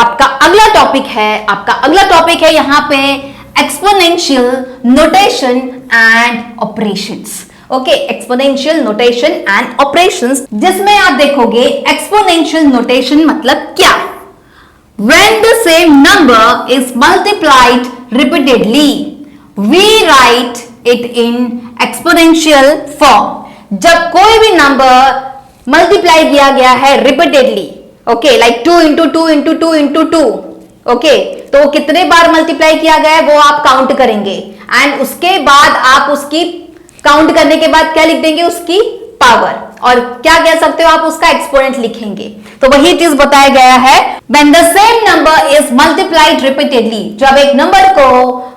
आपका अगला टॉपिक है यहाँ पे exponential notation and operations. Okay, exponential notation and operations, जिसमें आप देखोगे एक्सपोनेंशियल नोटेशन मतलब क्या। When the same number is multiplied repeatedly, we write it in exponential form. जब कोई भी नंबर मल्टीप्लाई किया गया है repeatedly, okay, like 2 into 2 into 2 into 2, okay, तो कितने बार मल्टीप्लाई किया गया है वो आप काउंट करेंगे एंड उसके बाद आप उसकी काउंट करने के बाद क्या लिख देंगे, उसकी पावर, और क्या कह सकते हो आप, उसका एक्सपोनेंट लिखेंगे। तो वही चीज बताया गया है, when the same number is multiplied repeatedly, जब एक नंबर को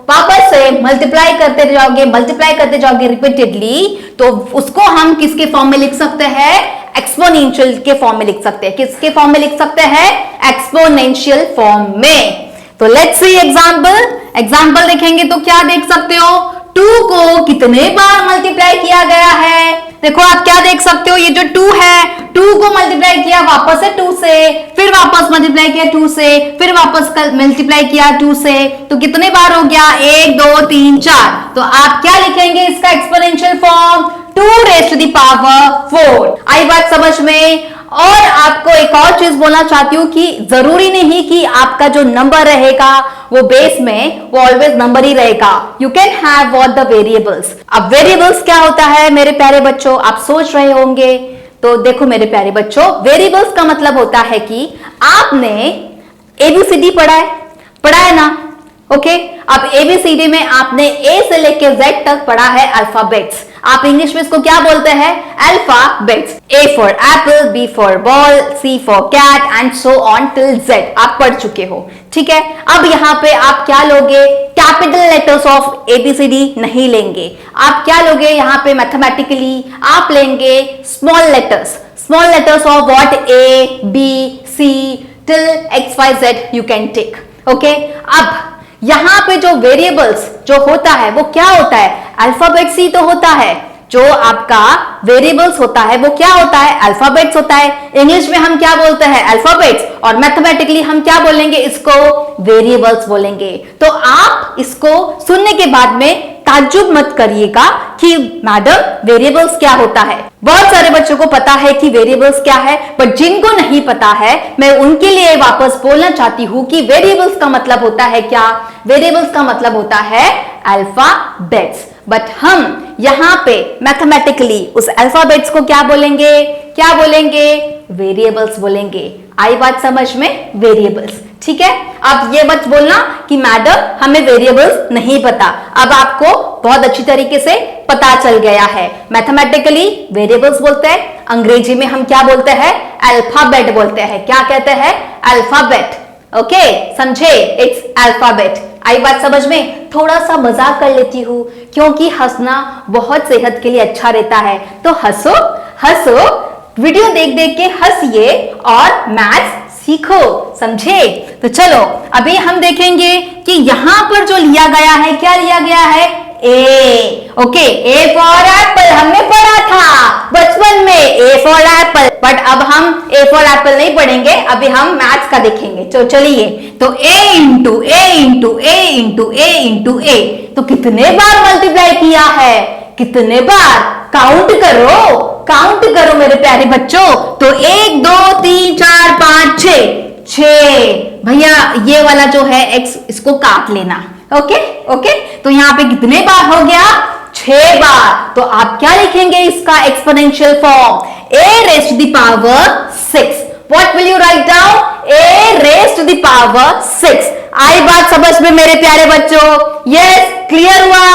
वापस से मल्टीप्लाई करते जाओगे रिपीटेडली, तो उसको हम किसके फॉर्म में लिख सकते हैं, एक्सपोनेंशियल के फॉर्म में लिख सकते हैं। किसके फॉर्म में लिख सकते हैं, एक्सपोनेंशियल फॉर्म में। तो लेट्स सी एग्जांपल देखेंगे तो क्या देख सकते हो, 2 को कितने बार मल्टीप्लाई किया गया है। देखो आप क्या देख सकते हो, ये जो 2 है, 2 को मल्टीप्लाई किया वापस से 2 से, फिर वापस मल्टीप्लाई किया 2 से, फिर वापस मल्टीप्लाई किया 2 से, तो कितने बार हो गया, 1 2 3 4। तो आप क्या लिखेंगे इसका exponential form, 2 raise to the power 4। आई बात समझ में। और आपको एक और चीज बोलना चाहती हूं कि जरूरी नहीं कि आपका जो नंबर रहेगा वो बेस में वो ऑलवेज नंबर ही रहेगा। You can have what the variables. अब वेरिएबल्स क्या होता है मेरे प्यारे बच्चों, आप सोच रहे होंगे। तो देखो मेरे प्यारे बच्चों, वेरिएबल्स का मतलब होता है कि आपने एबीसीडी पढ़ा है ना, ओके। अब एबीसीडी में आपने ए से लेकर जेड तक पढ़ा है अल्फाबेट्स। आप इंग्लिश में इसको क्या बोलते हैं, alphabets. A for apple, B for ball, C for cat and so on till Z आप पढ़ चुके हो, ठीक है। अब यहाँ पे आप क्या लोगे, कैपिटल लेटर्स ऑफ एबीसीडी नहीं लेंगे। आप क्या लोगे यहाँ पे, मैथमेटिकली आप लेंगे small letters of what, A B C till X Y Z you can take, okay. अब यहां पे जो वेरिएबल्स जो होता है वो क्या होता है, अल्फाबेट्स ही तो होता है। जो आपका वेरिएबल्स होता है वो क्या होता है, अल्फाबेट्स होता है। इंग्लिश में हम क्या बोलते हैं, अल्फाबेट्स, और मैथमेटिकली हम क्या बोलेंगे, इसको वेरिएबल्स बोलेंगे। तो आप इसको सुनने के बाद में ताज्जुब मत करिएगा कि मैडम वेरिएबल्स क्या होता है। बहुत सारे बच्चों को पता है कि वेरिएबल्स क्या है, बट जिनको नहीं पता है मैं उनके लिए वापस बोलना चाहती हूं कि वेरिएबल्स का मतलब होता है क्या, वेरिएबल्स का मतलब होता है अल्फाबेट्स। बट हम यहां पे मैथमेटिकली उस अल्फाबेट्स को क्या बोलेंगे, वेरिएबल्स बोलेंगे। आई बात समझ में, वेरिएबल्स, ठीक है। अब ये मत बोलना कि मैडम हमें वेरिएबल्स नहीं पता। अब आपको बहुत अच्छी तरीके से पता चल गया है। मैथमेटिकली वेरिएबल्स बोलते हैं, अंग्रेजी में हम क्या बोलते हैं, अल्फाबेट बोलते हैं। क्या कहते हैं, अल्फाबेट, ओके, समझे, इट्स अल्फाबेट। आई बात समझ में। थोड़ा सा मजाक कर लेती हूँ क्योंकि हंसना बहुत सेहत के लिए अच्छा रहता है। तो हंसो, वीडियो देख देख के हंसिए और मैथ्स सीखो, समझे। तो चलो अभी हम देखेंगे कि यहां पर जो लिया गया है, क्या लिया गया है, ए, ओके। ए फॉर एप्पल हमने पढ़ा था बचपन में, ए फॉर एप्पल, बट अब हम ए फॉर एप्पल नहीं पढ़ेंगे, अभी हम मैथ्स का देखेंगे। तो चलिए, तो ए इंटू ए इंटू ए इंटू ए इंटू ए, तो कितने बार मल्टीप्लाई किया है, कितने बार, काउंट करो मेरे प्यारे बच्चों। तो 1 2 3 4 5 6 भैया ये वाला जो है एक्स, इसको काट लेना, ओके। तो यहाँ पे कितने बार हो गया, 6 बार। तो आप क्या लिखेंगे इसका exponential form, a raised to the power 6। What will you write down, a raised to the power 6। आई बात समझ में मेरे प्यारे बच्चों, यस, क्लियर हुआ,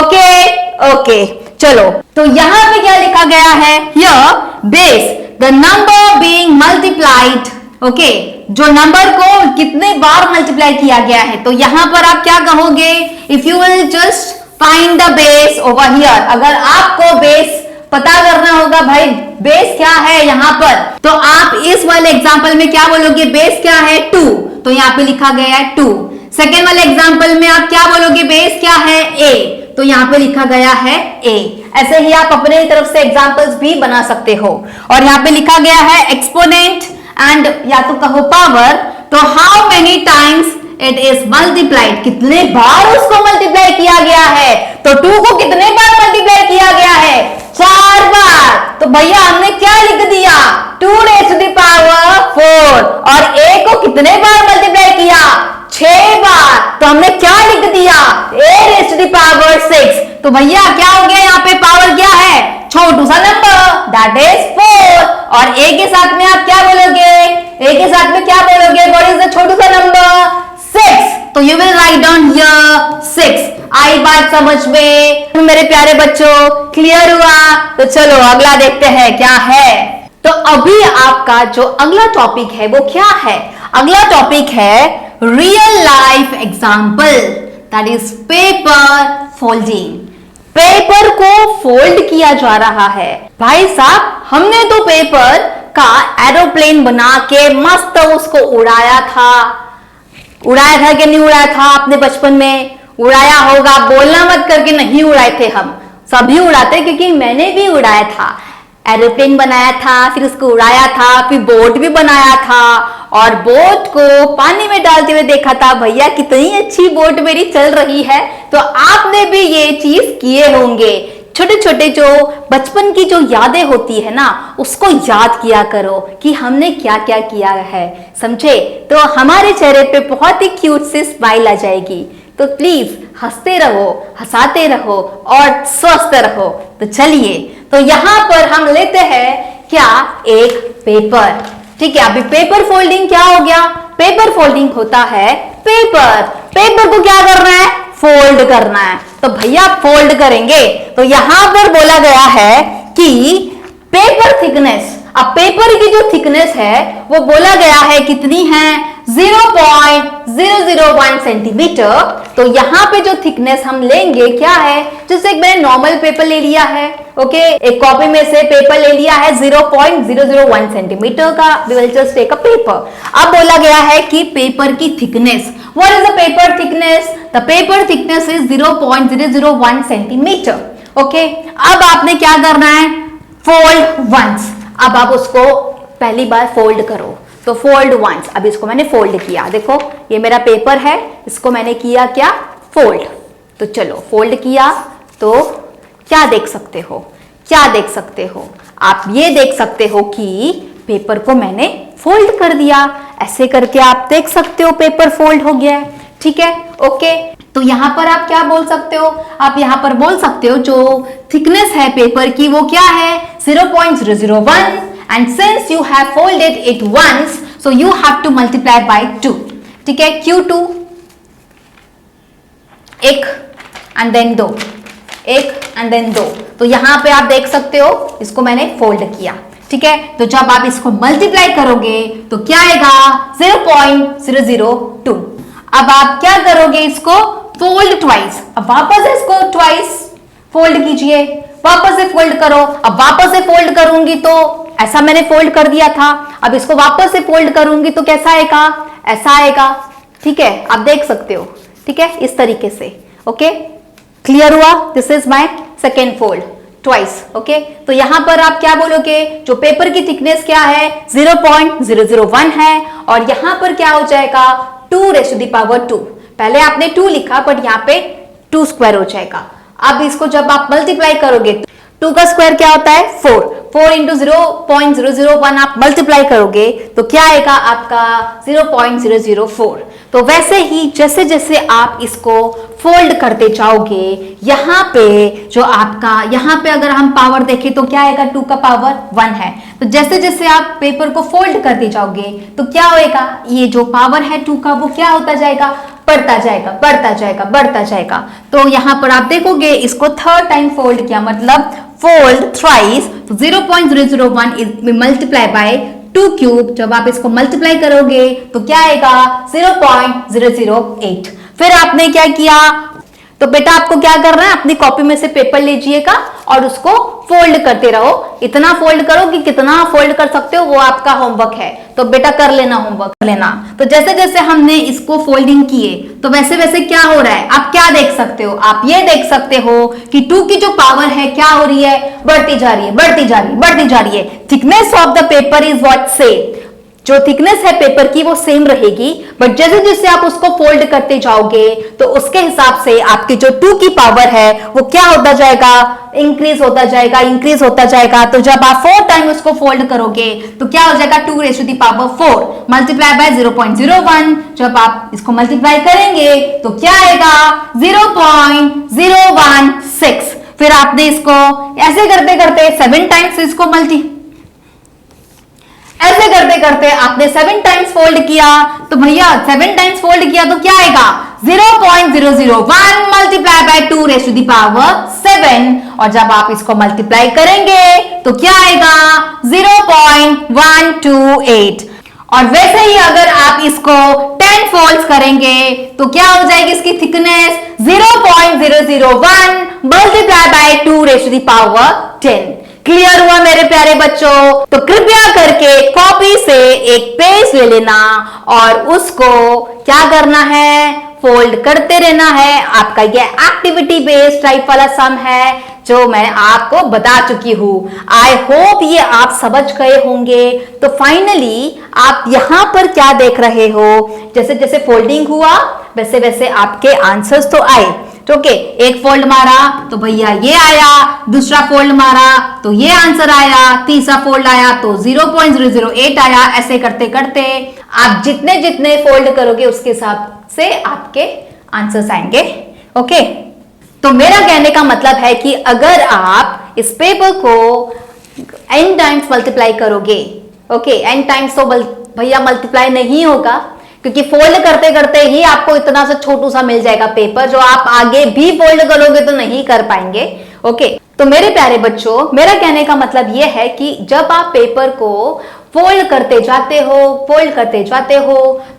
ओके। चलो, तो यहां पे क्या लिखा गया है, here base the number being multiplied, okay, जो नंबर को कितने बार मल्टीप्लाई किया गया है। तो यहां पर आप क्या कहोगे, if you will just find the base over here. अगर आपको बेस पता करना होगा, भाई बेस क्या है यहाँ पर, तो आप इस वाले एग्जांपल में क्या बोलोगे, बेस क्या है, 2। तो यहाँ पे लिखा गया है 2। सेकेंड वाले एग्जांपल में आप क्या बोलोगे, बेस क्या है, a। तो यहाँ पे लिखा गया है a। ऐसे ही आप अपने तरफ से एग्जांपल्स भी बना सकते हो। और यहाँ पे लिखा गया है एक्सपोनेंट एंड या तो कहो पावर तो how many times it is multiplied, कितने बार उसको मल्टीप्लाई किया गया है। तो 2 को कितने बार मल्टीप्लाई किया गया है, 4 बार। तो भैया हमने क्या लिख दिया, 2 raised to the power 4, और a को कितने बार मल्टीप्लाई किया, 6 बार। तो हमने क्या लिख दिया, a raised to the power 6। तो भैया क्या हो गया, यहाँ पे पावर क्या है, छोटू सा नंबर, दैट इज 4। और a के साथ में आप क्या बोलोगे, a के साथ में क्या बोलोगे, व्हाट इज द छोटू सा नंबर, 6। तो you will write down here 6। आई बात समझ में मेरे प्यारे बच्चों, क्लियर हुआ। तो चलो अगला देखते हैं क्या है। तो अभी आपका जो अगला टॉपिक है वो क्या है, अगला टॉपिक है real life example, that is paper folding. Paper को फोल्ड किया जा रहा है। भाई साहब हमने तो पेपर का एरोप्लेन बना के मस्त उसको उड़ाया था कि नहीं उड़ाया था, आपने बचपन में उड़ाया होगा, बोलना मत करके नहीं उड़ाए थे, हम सभी उड़ाते क्योंकि मैंने भी उड़ाया था, एरोप्लेन बनाया था, फिर उसको उड़ाया था, फिर बोट भी बनाया था, और बोट को पानी में डालते हुए देखा था, भैया कितनी अच्छी बोट मेरी चल रही है। तो आपने भी ये चीज किए होंगे। छोटे छोटे जो बचपन की जो यादें होती है ना, उसको याद किया करो कि हमने क्या क्या किया है, समझे। तो हमारे चेहरे पे बहुत ही क्यूट सी स्माइल आ जाएगी। तो प्लीज हंसते रहो, हंसाते रहो और स्वस्थ रहो। तो चलिए, तो यहाँ पर हम लेते हैं क्या, एक पेपर, ठीक है। अभी पेपर फोल्डिंग क्या हो गया, पेपर फोल्डिंग होता है पेपर को क्या करना है, फोल्ड करना है। तो भैया फोल्ड करेंगे, तो यहां पर बोला गया है कि पेपर थिकनेस, अब पेपर की जो थिकनेस है वो बोला गया है कितनी है, 0.001 सेंटीमीटर। तो यहाँ पे जो थिकनेस हम लेंगे क्या है, जैसे एक मैंने नॉर्मल पेपर ले लिया है, ओके, एक कॉपी में से पेपर ले लिया है 0.001 सेंटीमीटर का, we will just take a paper। अब बोला गया है कि पेपर की thickness, what is the paper thickness? The paper thickness is 0.001 centimetre, okay. अब आपने क्या करना है, फोल्ड वंस। अब आप उसको पहली बार फोल्ड करो, तो फोल्ड वंस। अब इसको मैंने फोल्ड किया, देखो ये मेरा पेपर है, इसको मैंने किया क्या, फोल्ड। तो चलो फोल्ड किया, तो क्या देख सकते हो, क्या देख सकते हो, आप ये देख सकते हो कि पेपर को मैंने फोल्ड कर दिया। ऐसे करके आप देख सकते हो पेपर फोल्ड हो गया है, ठीक है, ओके। तो यहां पर आप क्या बोल सकते हो, आप यहां पर बोल सकते हो जो थिकनेस है पेपर की वो क्या है, 0.001, and since you have folded it once so you have to multiply by 2, ठीक है। Q2 1 and then 2, 1 and then 2। तो यहां पे आप देख सकते हो इसको मैंने फोल्ड किया, ठीक है। तो जब आप इसको मल्टीप्लाई करोगे तो क्या आएगा, 0.002। अब आप क्या करोगे, इसको फोल्ड ट्वाइस, अब वापस इसको ट्वाइस फोल्ड कीजिए, वापस से फोल्ड करो। अब वापस से फोल्ड करूंगी तो ऐसा मैंने फोल्ड कर दिया था, अब इसको वापस से फोल्ड करूंगी तो कैसा आएगा, ऐसा आएगा, ठीक है, आप देख सकते हो, ठीक है, इस तरीके से, ओके, क्लियर हुआ। This is my second fold twice, okay. तो यहां पर आप क्या बोलोगे, जो पेपर की थिकनेस क्या है, 0.001 है, और यहां पर क्या हो जाएगा, 2⁻²। पहले आपने 2 लिखा बट यहाँ पे 2 स्क्वायर हो जाएगा। अब इसको जब आप मल्टीप्लाई करोगे, 2 का स्क्वायर क्या होता है, 4 इंटू 0.001 आप मल्टीप्लाई करोगे तो क्या आएगा आपका, 0.004। तो वैसे ही जैसे जैसे आप इसको फोल्ड करते जाओगे, यहाँ पे जो आपका, यहाँ पे अगर हम पावर देखें तो क्या आएगा, 2 का पावर 1 है। तो जैसे जैसे आप पेपर को फोल्ड करते जाओगे तो क्या होएगा, ये जो पावर है 2 का वो क्या होता जाएगा, बढ़ता जाएगा, बढ़ता जाएगा, बढ़ता जाएगा। तो यहाँ पर आप देखोगे इसको थर्ड टाइम फोल्ड किया, मतलब fold thrice, 0.001 is multiply by 2 cube. जब आप इसको मल्टीप्लाई करोगे तो क्या आएगा, 0.008। फिर आपने क्या किया, तो बेटा आपको क्या करना है, अपनी कॉपी में से पेपर लीजिएगा और उसको फोल्ड करते रहो। इतना फोल्ड करो कि कितना फोल्ड कर सकते हो वो आपका होमवर्क है, तो बेटा कर लेना, होमवर्क कर लेना। तो जैसे जैसे हमने इसको फोल्डिंग किए तो वैसे वैसे क्या हो रहा है, आप क्या देख सकते हो, आप ये देख सकते हो कि 2 की जो पावर है क्या हो रही है, बढ़ती जा रही है, बढ़ती जा रही है, बढ़ती जा रही है। Thickness of the paper is what से, जो थिकनेस है पेपर की वो सेम रहेगी, बट जैसे जैसे आप उसको फोल्ड करते जाओगे तो उसके हिसाब से आपकी जो 2 की पावर है वो क्या होता जाएगा, इंक्रीज होता जाएगा, इंक्रीज होता जाएगा। तो जब आप 4 टाइम उसको फोल्ड करोगे तो क्या हो जाएगा, 2 raise to the power 4 multiply by 0.01। जब आप इसको मल्टीप्लाई करेंगे तो क्या आएगा, 0.016। फिर आपने इसको ऐसे करते करते 7 टाइम्स इसको ऐसे करते करते आपने 7 टाइम्स फोल्ड किया, तो भैया 7 टाइम्स फोल्ड किया तो क्या आएगा, 0.001 multiply by 2 raise to the power 7। और जब आप इसको मल्टीप्लाई करेंगे तो क्या आएगा, 0.128। और वैसे ही अगर आप इसको 10 फोल्ड्स करेंगे तो क्या हो जाएगी इसकी thickness, 0.001 multiply by 2 raise to the power 10। Clear हुआ मेरे प्यारे बच्चों? तो कृपया करके कॉपी से एक पेज ले लेना और उसको क्या करना है, फोल्ड करते रहना है। आपका ये एक्टिविटी बेस्ड टाइप वाला सम है जो मैं आपको बता चुकी हूं। आई होप ये आप समझ गए होंगे। तो फाइनली आप यहां पर क्या देख रहे हो, जैसे जैसे फोल्डिंग हुआ वैसे वैसे आपके आंसर्स तो आए। ओके, एक फोल्ड मारा तो भैया ये आया, दूसरा फोल्ड मारा तो ये आंसर आया, तीसरा फोल्ड आया तो 0.008 आया। ऐसे करते करते आप जितने जितने फोल्ड करोगे उसके हिसाब से आपके आंसर्स आएंगे। ओके, तो मेरा कहने का मतलब है कि अगर आप इस पेपर को n टाइम्स मल्टीप्लाई करोगे, ओके, n टाइम्स तो भैया मल्टीप्लाई नहीं होगा क्योंकि फोल्ड करते करते ही आपको इतना सा छोटू सा मिल जाएगा पेपर, जो आप आगे भी फोल्ड करोगे तो नहीं कर पाएंगे। ओके, तो मेरे प्यारे बच्चों, मेरा कहने का मतलब यह है कि जब आप पेपर को फोल्ड करते जाते हो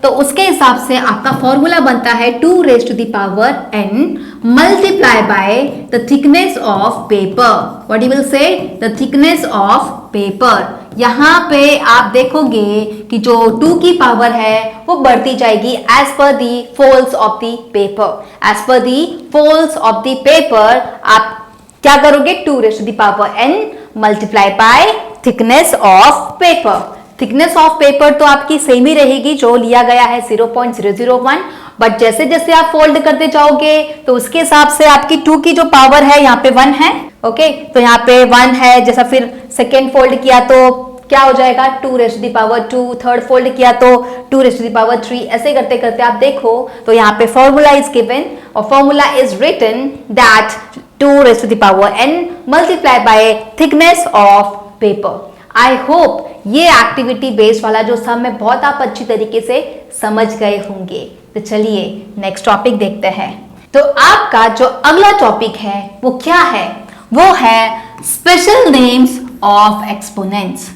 तो उसके हिसाब से आपका फॉर्मूला बनता है 2 raise to the power n multiply by the thickness of paper. What you will say, the thickness of paper. यहां पे आप देखोगे कि जो 2 की पावर है वो बढ़ती जाएगी as per the folds of the paper. As per the folds of the paper आप क्या करोगे, 2 raise to the power n multiply by thickness of paper. Thickness of paper तो आपकी सेम ही रहेगी जो लिया गया है 0.001, बट जैसे जैसे आप फोल्ड करते जाओगे तो उसके हिसाब से आपकी 2 की जो पावर है यहाँ पे 1 है। ओके, तो यहाँ पे 1 है, जैसा फिर सेकेंड फोल्ड किया तो क्या हो जाएगा, 2 raise to the power 2, third fold किया तो 2 रेज़ टू द पावर 3। ऐसे करते करते आप देखो तो यहाँ पे फॉर्मूला इज गिवन और formula is written that 2 raise to the power n multiply by thickness of paper. I hope ये एक्टिविटी बेस्ड वाला जो सम है बहुत आप अच्छी तरीके से समझ गए होंगे। तो चलिए नेक्स्ट टॉपिक देखते हैं। तो आपका जो अगला टॉपिक है वो क्या है, वो है स्पेशल नेम्स ऑफ एक्सपोनेंट्स।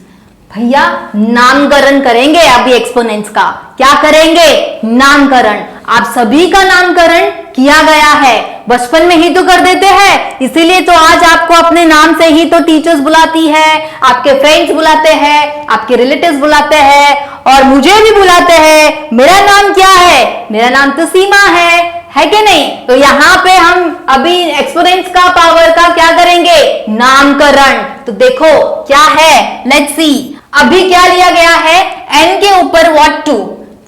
भैया नामकरण करेंगे अभी एक्सपोनेंट्स का। क्या करेंगे, नामकरण। आप सभी का नामकरण किया गया है, बचपन में ही तो कर देते हैं, इसीलिए तो आज आपको अपने नाम से ही तो टीचर्स बुलाती है, आपके फ्रेंड्स बुलाते हैं, आपके रिलेटिव्स बुलाते हैं और मुझे भी बुलाते हैं। मेरा नाम क्या है, मेरा नाम तो सीमा है कि नहीं? तो यहाँ पे हम अभी एक्सपोनेंट्स का पावर का क्या करेंगे, नामकरण। तो देखो क्या है, लेट्स सी। अभी क्या लिया गया है, n के ऊपर what 2।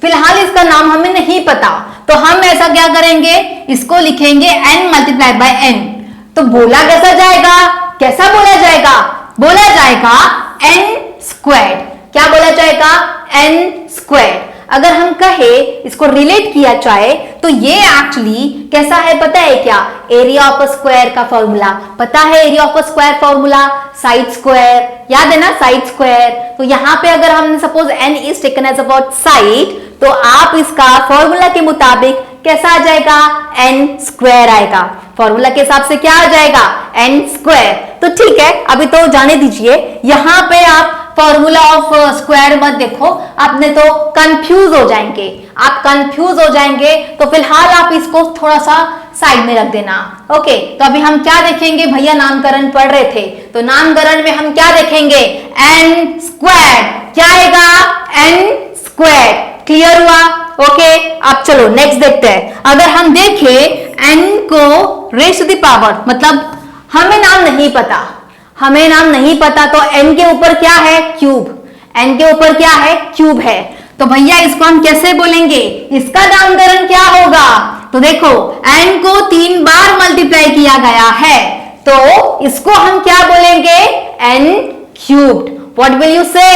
फिलहाल इसका नाम हमें नहीं पता, तो हम ऐसा क्या करेंगे, इसको लिखेंगे n मल्टीप्लाई बाय n। तो बोला कैसा जाएगा, कैसा बोला जाएगा, बोला जाएगा n स्क्वायर्ड। क्या बोला जाएगा, n स्क्वायर्ड। अगर हम कहे इसको रिलेट किया जाए तो ये एक्चुअली कैसा है पता है क्या, एरिया ऑफ अ स्क्वायर का फॉर्मूला। पता है area of a square formula, side square, याद है ना, साइड स्क्वायर। तो यहाँ पे अगर हमने suppose n is taken as about side, तो आप इसका फॉर्मूला के मुताबिक कैसा आ जाएगा, n स्क्वायर आएगा। फॉर्मूला के हिसाब से क्या आ जाएगा, n स्क्वायर। तो ठीक है, अभी तो जाने दीजिए। यहाँ पे आप फॉर्मूला ऑफ स्क्वायर मत देखो, आपने तो कंफ्यूज हो जाएंगे, आप कंफ्यूज हो जाएंगे। तो फिलहाल आप इसको थोड़ा सा साइड में रख देना। ओके, तो अभी हम क्या देखेंगे, भैया नामकरण पढ़ रहे थे तो नामकरण में हम क्या देखेंगे, n स्क्वायर। क्या आएगा, n स्क्वायर। क्लियर हुआ? ओके, अब चलो नेक्स्ट देखते हैं। अगर हम देखें n को रेज़ टू द पावर, मतलब हमें नाम नहीं पता तो n के ऊपर क्या है, क्यूब। n के ऊपर क्या है, क्यूब है। तो भैया इसको हम कैसे बोलेंगे, इसका नामकरण क्या होगा? तो देखो n को 3 बार मल्टीप्लाई किया गया है, तो इसको हम क्या बोलेंगे, n cubed. What will you से,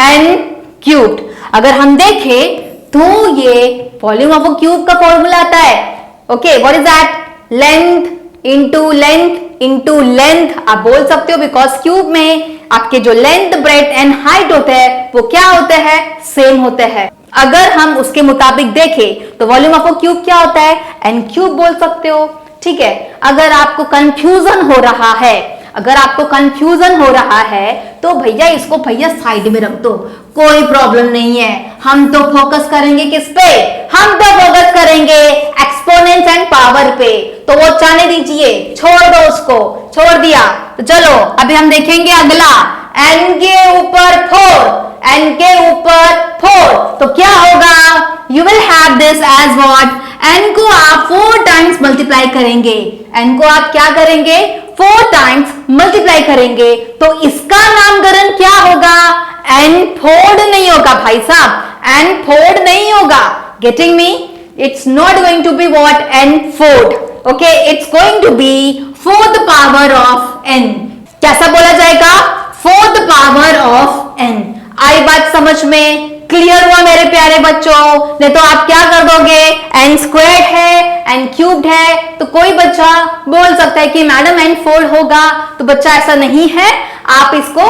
n क्यूब्ड। अगर हम देखें तो ये वॉल्यूम ऑफ अ क्यूब का फॉर्मूला आता है। Okay, what is that, length into length आप बोल सकते हो, बिकॉज क्यूब में आपके जो लेंथ, ब्रेथ एंड हाइट होते हैं वो क्या होते हैं, सेम होते हैं। अगर हम उसके मुताबिक देखें तो वॉल्यूम ऑफ अ क्यूब क्या होता है, एन क्यूब बोल सकते हो। ठीक है, अगर आपको कंफ्यूजन हो रहा है, तो भैया इसको साइड में रख दो, कोई प्रॉब्लम नहीं है। हम तो फोकस करेंगे किस पे, हम तो फोकस करेंगे एक्सपोनेंट्स एंड पावर पे। तो वो जाने दीजिए, छोड़ दो उसको, छोड़ दिया। तो चलो अभी हम देखेंगे अगला, n के ऊपर 4, तो क्या होगा, you will have this as what, n को आप 4 टाइम्स मल्टीप्लाई करेंगे, n को आप क्या करेंगे, 4 टाइम्स मल्टीप्लाई करेंगे, तो इसका नामकरण क्या होगा, n फोल्ड नहीं होगा भाई साहब, n फोल्ड नहीं होगा। Getting me, it's not going to be what, n fold. Okay, it's going to be 4th power of n। कैसा बोला जाएगा, 4th पावर ऑफ n। आई बात समझ में, क्लियर हुआ मेरे प्यारे बच्चों? नहीं तो आप क्या कर दोगे, n स्क्वायर्ड है, n क्यूब्ड है, तो कोई बच्चा बोल सकता है कि मैडम n फोल्ड होगा, तो बच्चा ऐसा नहीं है। आप इसको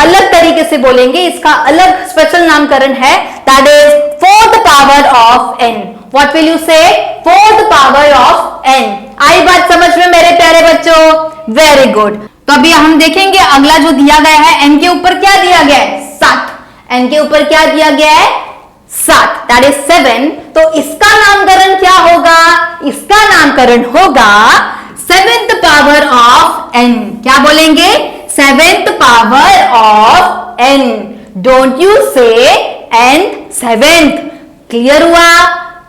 अलग तरीके से बोलेंगे, इसका अलग स्पेशल नामकरण है, that is 4th power of n। What will you से, 4th पावर ऑफ n। आई बात समझ में मेरे प्यारे बच्चों? Very good. तो अभी हम देखेंगे अगला जो दिया गया है, n के ऊपर क्या दिया गया है, 7। n के ऊपर क्या दिया गया है, 7, दैट इज 7। तो इसका नामकरण क्या होगा, इसका नामकरण होगा 7th पावर ऑफ n। क्या बोलेंगे, 7th power of n। Don't you से n 7th। क्लियर हुआ?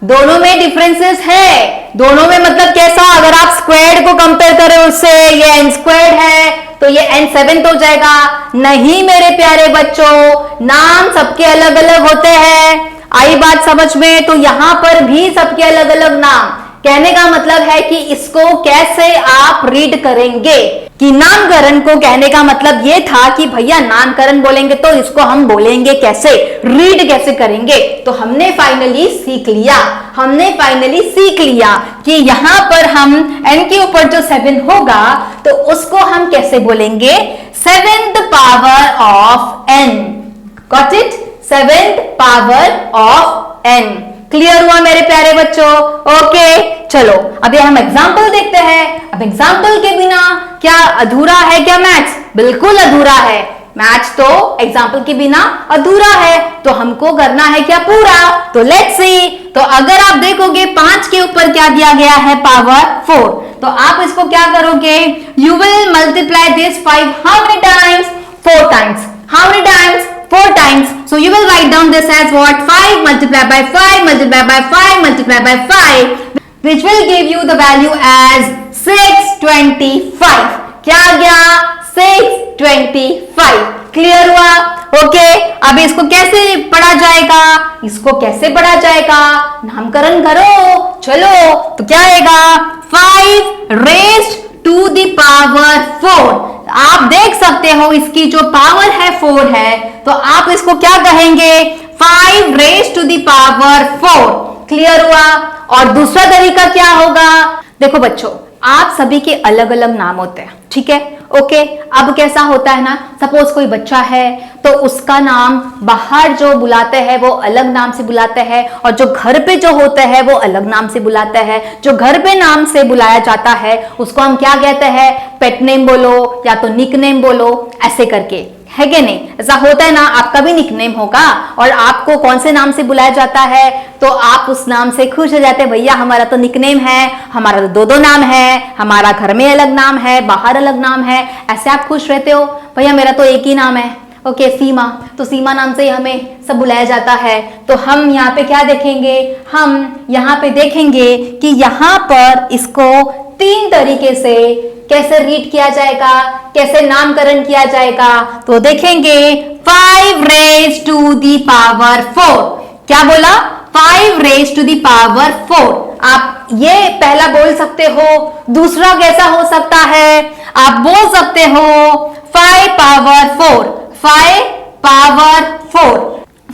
दोनों में डिफरेंसेस है, दोनों में मतलब कैसा, अगर आप स्क्वायर्ड को कंपेयर करें उससे, ये n स्क्वायर्ड है तो ये n 7th हो जाएगा। नहीं मेरे प्यारे बच्चों, नाम सबके अलग अलग होते हैं। आई बात समझ में? तो यहां पर भी सबके अलग अलग नाम। कहने का मतलब है कि इसको कैसे आप रीड करेंगे, कि नामकरण को कहने का मतलब यह था कि भैया नामकरण बोलेंगे तो इसको हम बोलेंगे कैसे, रीड कैसे करेंगे। तो हमने फाइनली सीख लिया कि यहां पर हम n के ऊपर जो 7 होगा तो उसको हम कैसे बोलेंगे, 7th power of n। Got it, 7th power of n। Clear हुआ मेरे प्यारे बच्चों? ओके, चलो अभी हम एग्जाम्पल देखते हैं। अब एग्जाम्पल के बिना क्या अधूरा है क्या मैथ्स? बिल्कुल अधूरा है। मैथ्स तो एग्जाम्पल के बिना अधूरा है, तो हमको करना है क्या, पूरा। तो लेट्स सी। तो अगर आप देखोगे 5 के ऊपर क्या दिया गया है, पावर 4, तो आप इसको क्या करोगे, you will multiply this 5 how many times, 4 times. How many times? 4 times. So you will write down this as what? 5 multiplied by 5 multiplied by 5 multiplied by 5, which will give you the value as 625. क्या आ गया? 625. Clear हुआ? Okay, अब इसको कैसे पढ़ा जाएगा, इसको कैसे पढ़ा जाएगा, नामकरण करो। चलो, तो क्या आएगा, 5 raised to the power 4। आप देख सकते हो इसकी जो पावर है 4 है, तो आप इसको क्या कहेंगे, 5 raised to the power 4। Clear हुआ? और दूसरा तरीका क्या होगा, देखो बच्चों, आप सभी के अलग अलग नाम होते हैं, ठीक है? ओके, अब कैसा होता है ना, सपोज कोई बच्चा है तो उसका नाम बाहर जो बुलाते हैं वो अलग नाम से बुलाते हैं, और जो घर पे जो होता है वो अलग नाम से बुलाते हैं। जो घर पे नाम से बुलाया जाता है उसको हम क्या कहते हैं, पेट नेम बोलो या तो निक नेम बोलो, ऐसे करके, है कि नहीं? ऐसा होता है ना, आपका भी निकनेम होगा और आपको कौन से नाम से बुलाया जाता है तो आप उस नाम से खुश हो जाते हैं, भैया हमारा तो निकनेम है, हमारा तो 2-2 नाम है, हमारा घर में अलग नाम है, बाहर अलग नाम है, ऐसे आप खुश रहते हो। भैया मेरा तो एक ही नाम है, ओके, सीमा, तो सीमा नाम से हमें सब बुलाया जाता है। तो हम यहाँ पे क्या देखेंगे, हम यहाँ पे देखेंगे कि यहाँ पर इसको 3 तरीके से कैसे रीड किया जाएगा, कैसे नामकरण किया जाएगा, तो देखेंगे 5 रेज टू दी पावर 4। क्या बोला? 5 रेज टू दी पावर 4। आप ये पहला बोल सकते हो, दूसरा कैसा हो सकता है? आप बोल सकते हो 5 पावर 4, 5 पावर 4।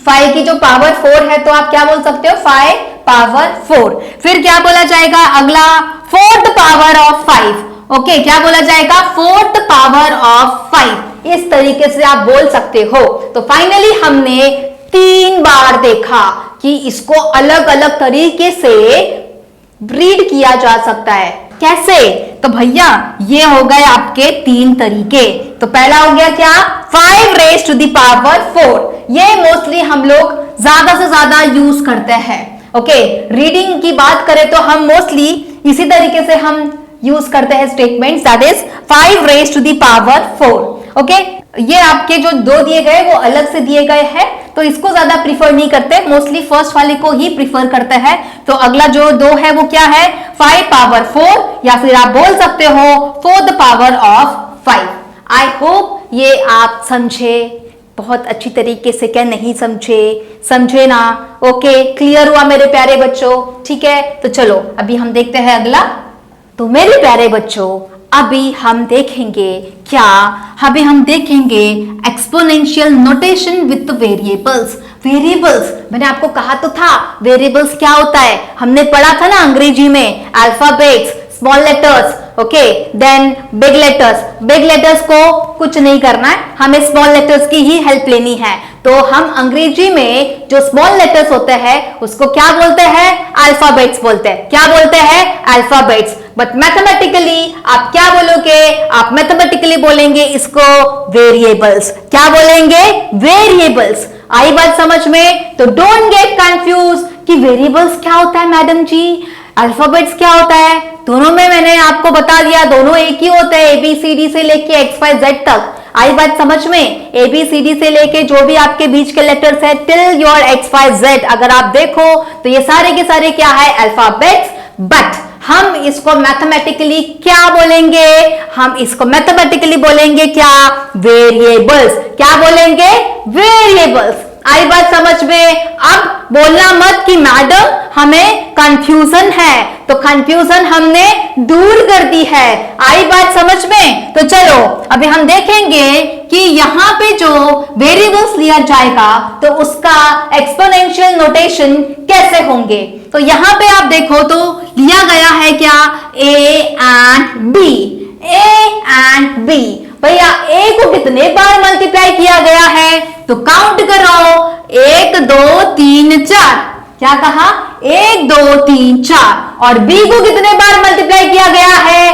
5 की जो पावर 4 है तो आप क्या बोल सकते हो? 5 पावर 4। फिर क्या बोला जाएगा अगला? 4th power of 5। ओके, क्या बोला जाएगा? 4th power of 5। इस तरीके से आप बोल सकते हो। तो फाइनली हमने 3 बार देखा कि इसको अलग अलग तरीके से रीड किया जा सकता है। कैसे? तो भैया ये हो गए आपके 3 तरीके। तो पहला हो गया क्या? 5 रेज टू दी पावर 4। ये मोस्टली हम लोग ज्यादा से ज्यादा यूज करते हैं। ओके, रीडिंग की बात करें तो हम मोस्टली इसी तरीके से हम यूज करते हैं statement, that is 5 raise to the power 4। Okay, ये आपके जो 2 दिए गए वो अलग से दिए गए हैं, तो इसको ज्यादा प्रीफर नहीं करते, मोस्टली फर्स्ट वाले को ही प्रीफर करते हैं। तो अगला जो 2 है वो क्या है? 5 पावर 4, या फिर आप बोल सकते हो 4th power of 5। I hope ये आप समझे बहुत अच्छी तरीके से, क्या नहीं समझे ना? ओके, क्लियर हुआ मेरे प्यारे बच्चों? ठीक है, तो चलो अभी हम देखते हैं अगला। तो मेरे प्यारे बच्चों, अभी हम देखेंगे क्या? अभी हम देखेंगे exponential notation with variables. Variables, मैंने आपको कहा तो था वेरिएबल्स क्या होता है, हमने पढ़ा था ना अंग्रेजी में, alphabets, small letters, okay, then big letters. Big letters को कुछ नहीं करना है, हमें स्मॉल लेटर्स की ही हेल्प लेनी है। तो हम अंग्रेजी में जो स्मॉल लेटर्स होते हैं उसको क्या बोलते हैं? अल्फाबेट्स बोलते हैं। क्या बोलते हैं? अल्फाबेट्स। बट मैथमेटिकली आप क्या बोलोगे? आप मैथमेटिकली बोलेंगे इसको वेरिएबल्स। क्या बोलेंगे? वेरिएबल्स। आई बात समझ में? तो डोंट गेट कंफ्यूज कि वेरिएबल्स क्या होता है मैडम जी, अल्फाबेट्स क्या होता है। दोनों में मैंने आपको बता दिया, दोनों एक ही होते हैं, ABCD से लेके XYZ तक। आई बात समझ में? ABCD से लेके जो भी आपके बीच के लेटर्स है टिल योर XYZ, अगर आप देखो तो ये सारे के सारे क्या है? अल्फाबेट्स। बट हम इसको मैथमेटिकली क्या बोलेंगे? हम इसको मैथमेटिकली बोलेंगे क्या? वेरिएबल्स। क्या बोलेंगे? वेरिएबल्स। आई बात समझ में? अब बोलना मत कि मैडम हमें कंफ्यूजन है, तो कंफ्यूजन हमने दूर कर दी है। आई बात समझ में? तो चलो अभी हम देखेंगे कि यहाँ पे जो वेरिएबल्स लिया जाएगा तो उसका एक्सपोनेंशियल नोटेशन कैसे होंगे। तो यहाँ पे आप देखो तो लिया गया है क्या? A and B। A and B। भैया A को कितने बार मल्टीप्लाई किया गया है? तो काउंट करो, 1 2 3 4। क्या कहा? 1 2 3 4। और B को कितने बार मल्टीप्लाई किया गया है?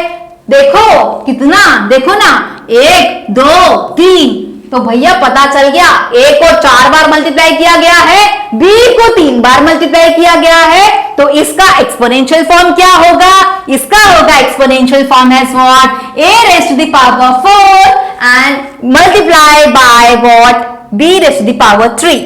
देखो कितना, देखो ना, 1 2 3। तो भैया पता चल गया, A को 4 बार मल्टीप्लाई किया गया है, B को 3 बार मल्टीप्लाई किया गया है। तो इसका एक्सपोनेंशियल फॉर्म क्या होगा? इसका होगा exponential form as what? A raised to the power 4 and multiply by what? B raised to the power 3।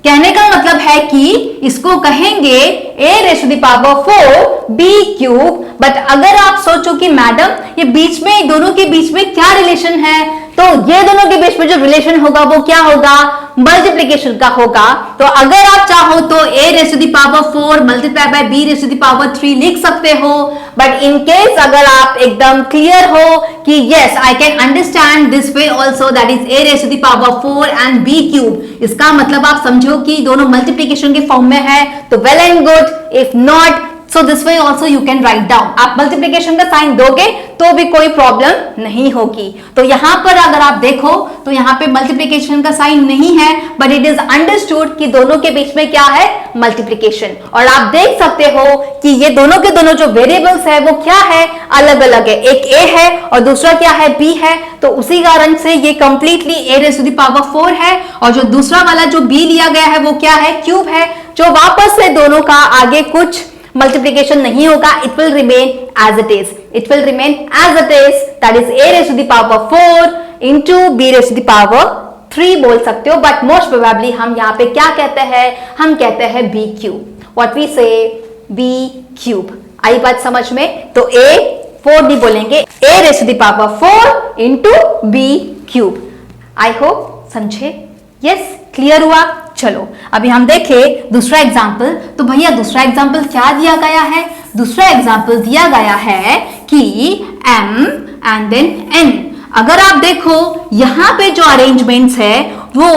कहने का मतलब है कि इसको कहेंगे A raised to the power 4 B cube. But अगर आप सोचो कि मैडम ये बीच में, दोनों के बीच में क्या रिलेशन है, तो ये दोनों के बीच में जो रिलेशन होगा वो क्या होगा? मल्टीप्लिकेशन का होगा। तो अगर आप चाहो तो A raised to the power 4 multiply bye B raised to the power 3 लिख सकते हो। बट इन केस अगर आप एकदम क्लियर हो कि yes I can understand this way also, that is A raised to the power 4 and B cube, इसका मतलब आप समझो कि दोनों मल्टीप्लिकेशन के फॉर्म में है, तो well and good. If not, so this way also you can write down. आप मल्टीप्लिकेशन का साइन दोगे तो भी कोई प्रॉब्लम नहीं होगी। तो यहां पर अगर आप देखो तो यहां पे मल्टीप्लिकेशन का साइन नहीं है, बट इट इज अंडरस्टूड कि दोनों के बीच में क्या है? मल्टीप्लिकेशन। और आप देख सकते हो कि ये दोनों के दोनों जो वेरिएबल्स है वो क्या है? अलग अलग है। एक A है और दूसरा क्या है? B है। तो उसी कारण से ये completely A raised to the power 4 है, और जो दूसरा वाला जो B लिया गया है वो क्या है? क्यूब है। जो वापस से दोनों का आगे कुछ मल्टीप्लिकेशन नहीं होगा, it will remain as it is. It will remain as it is, that is A raised to the power 4 into B raised to the power 3 बोल सकते हो। बट मोस्ट प्रोबेबली हम यहाँ पे क्या कहते हैं? हम कहते हैं B cube. What we say? B cube. आई बात समझ में? तो A 4 नहीं बोलेंगे, a raised to the power 4 into b cube। I hope समझे? यस, क्लियर हुआ? चलो अभी हम देखें दूसरा एग्जाम्पल। तो भैया दूसरा एग्जाम्पल क्या दिया गया है? दूसरा एग्जाम्पल दिया गया है कि m एंड देन n। अगर आप देखो यहाँ पे जो अरेंजमेंट्स है वो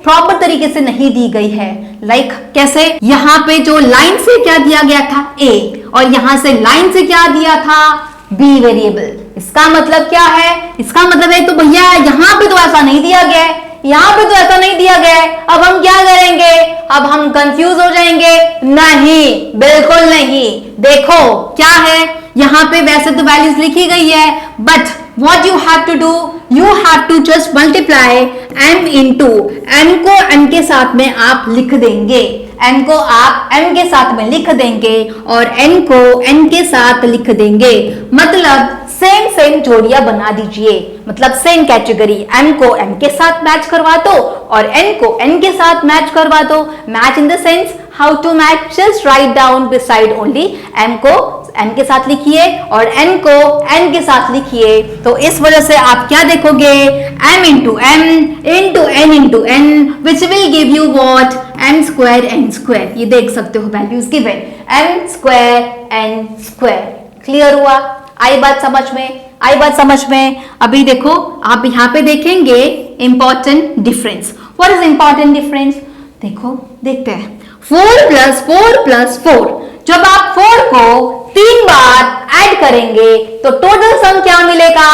प्रॉपर तरीके से नहीं दी गई है। लाइक कैसे? यहाँ पे जो लाइन से क्या दिया गया था a, और यहाँ से लाइन से क्या दिया था b वेरिएबल। इसका मतलब क्या है? इसका मतलब है तो भैया यहाँ पे तो ऐसा नहीं दिया गया है, यहाँ पे तो ऐसा नहीं दिया गया है। अब हम क्या करेंगे? अब हम कंफ्यूज हो जाएंगे? नहीं, बिल्कुल नहीं। देखो क्या है, यहाँ पे वैसे तो वैल्यूज लिखी गई है, but what you have to do, you have to just multiply m into m को n के साथ में आप लिख देंगे, n को आप m के साथ में लिख देंगे और n को n के साथ लिख देंगे। मतलब सेम जोड़ियां बना दीजिए, मतलब सेम कैटेगरी। m को m के साथ मैच करवा दो और n को n के साथ मैच करवा दो। Match in the sense how to match, just write down beside only m को n के साथ लिखिए और n को n के साथ लिखिए। तो इस वजह से आप क्या देखोगे? m into m into n into n which will give you what? m square n square। ये देख सकते हो values given, m square n square। Clear हुआ? आई बात समझ में? आई बात समझ में? अभी देखो आप यहाँ पे देखेंगे important difference. What is important difference? देखो देखते हैं। 4 प्लस 4 प्लस 4, जब आप 4 को 3 बार ऐड करेंगे तो टोटल सम क्या मिलेगा?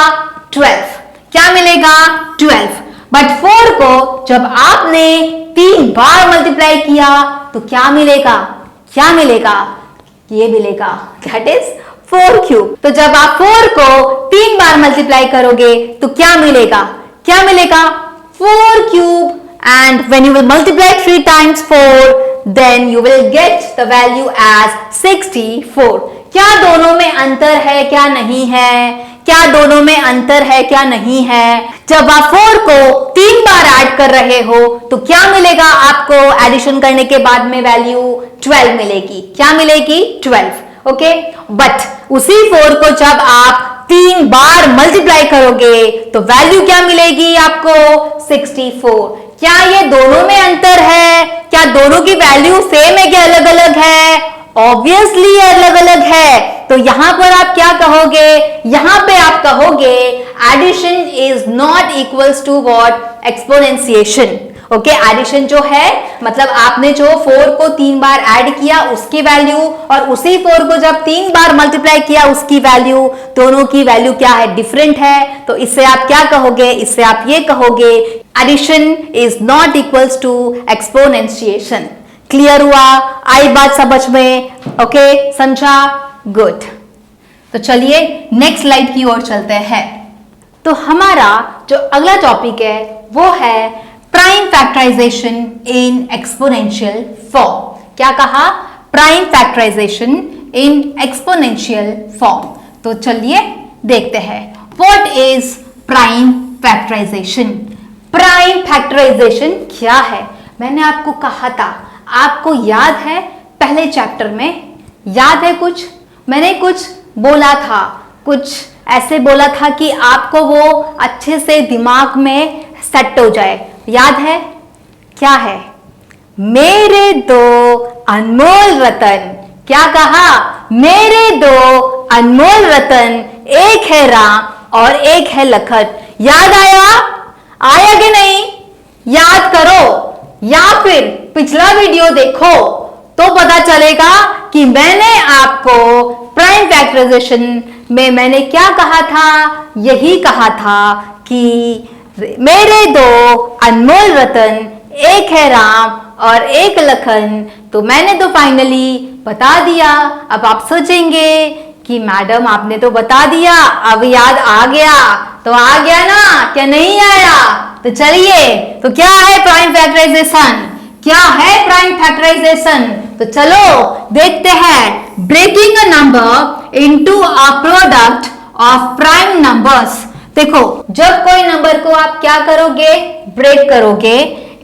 12। क्या मिलेगा? 12। बट 4 को जब आपने 3 बार मल्टीप्लाई किया तो क्या मिलेगा? क्या मिलेगा? ये मिलेगा, दैट इज 4 क्यूब। तो जब आप 4 को 3 बार मल्टीप्लाई करोगे तो क्या मिलेगा? क्या मिलेगा? 4 cube. And when you will multiply 3 times 4, then you will get the value as 64। क्या दोनों में अंतर है क्या नहीं है? क्या दोनों में अंतर है क्या नहीं है? जब आप 4 को 3 बार ऐड कर रहे हो तो क्या मिलेगा आपको? एडिशन करने के बाद में वैल्यू 12 मिलेगी। क्या मिलेगी? 12। ओके, बट उसी 4 को जब आप 3 बार मल्टीप्लाई करोगे तो वैल्यू क्या मिलेगी आपको? 64। क्या ये दोनों में अंतर है? क्या दोनों की वैल्यू सेम है क्या अलग अलग है? ऑब्वियसली अलग अलग है। तो यहां पर आप क्या कहोगे? यहां पे आप कहोगे addition is not equals to what? Exponentiation. Okay, addition जो है मतलब आपने जो 4 को 3 बार ऐड किया उसकी वैल्यू और उसी 4 को जब 3 बार मल्टीप्लाई किया उसकी वैल्यू, दोनों की वैल्यू क्या है? डिफरेंट है। तो इससे आप क्या कहोगे? इससे आप ये कहोगे addition is not equals to exponentiation. Clear हुआ? आई बात समझ में? ओके, समझा? गुड। तो चलिए नेक्स्ट स्लाइड की ओर चलते हैं। तो हमारा जो अगला टॉपिक है वो है prime factorisation in exponential form. क्या कहा? Prime factorisation in exponential form. तो चलिए देखते हैं what is prime factorisation. Prime factorisation क्या है? मैंने आपको कहा था, आपको याद है पहले चैप्टर में? याद है कुछ? मैंने कुछ बोला था, कुछ ऐसे बोला था कि आपको वो अच्छे से दिमाग में सेट हो जाए। याद है? क्या है? मेरे 2 अनमोल रतन। क्या कहा? मेरे 2 अनमोल रतन, एक है राम और एक है लखन। याद आया? आया कि नहीं? याद करो या फिर पिछला वीडियो देखो तो पता चलेगा कि मैंने आपको प्राइम फैक्टराइजेशन में मैंने क्या कहा था? यही कहा था कि मेरे 2 अनमोल रतन, एक है राम और एक लखन। तो मैंने तो फाइनली बता दिया। अब आप सोचेंगे कि मैडम आपने तो बता दिया, अब याद आ गया। तो आ गया ना, क्या नहीं आया? तो चलिए, तो क्या है प्राइम फैक्टराइजेशन? क्या है प्राइम फैक्टराइजेशन? तो चलो देखते हैं। Breaking a number into a product of prime numbers. देखो, जब कोई नंबर को आप क्या करोगे? ब्रेक करोगे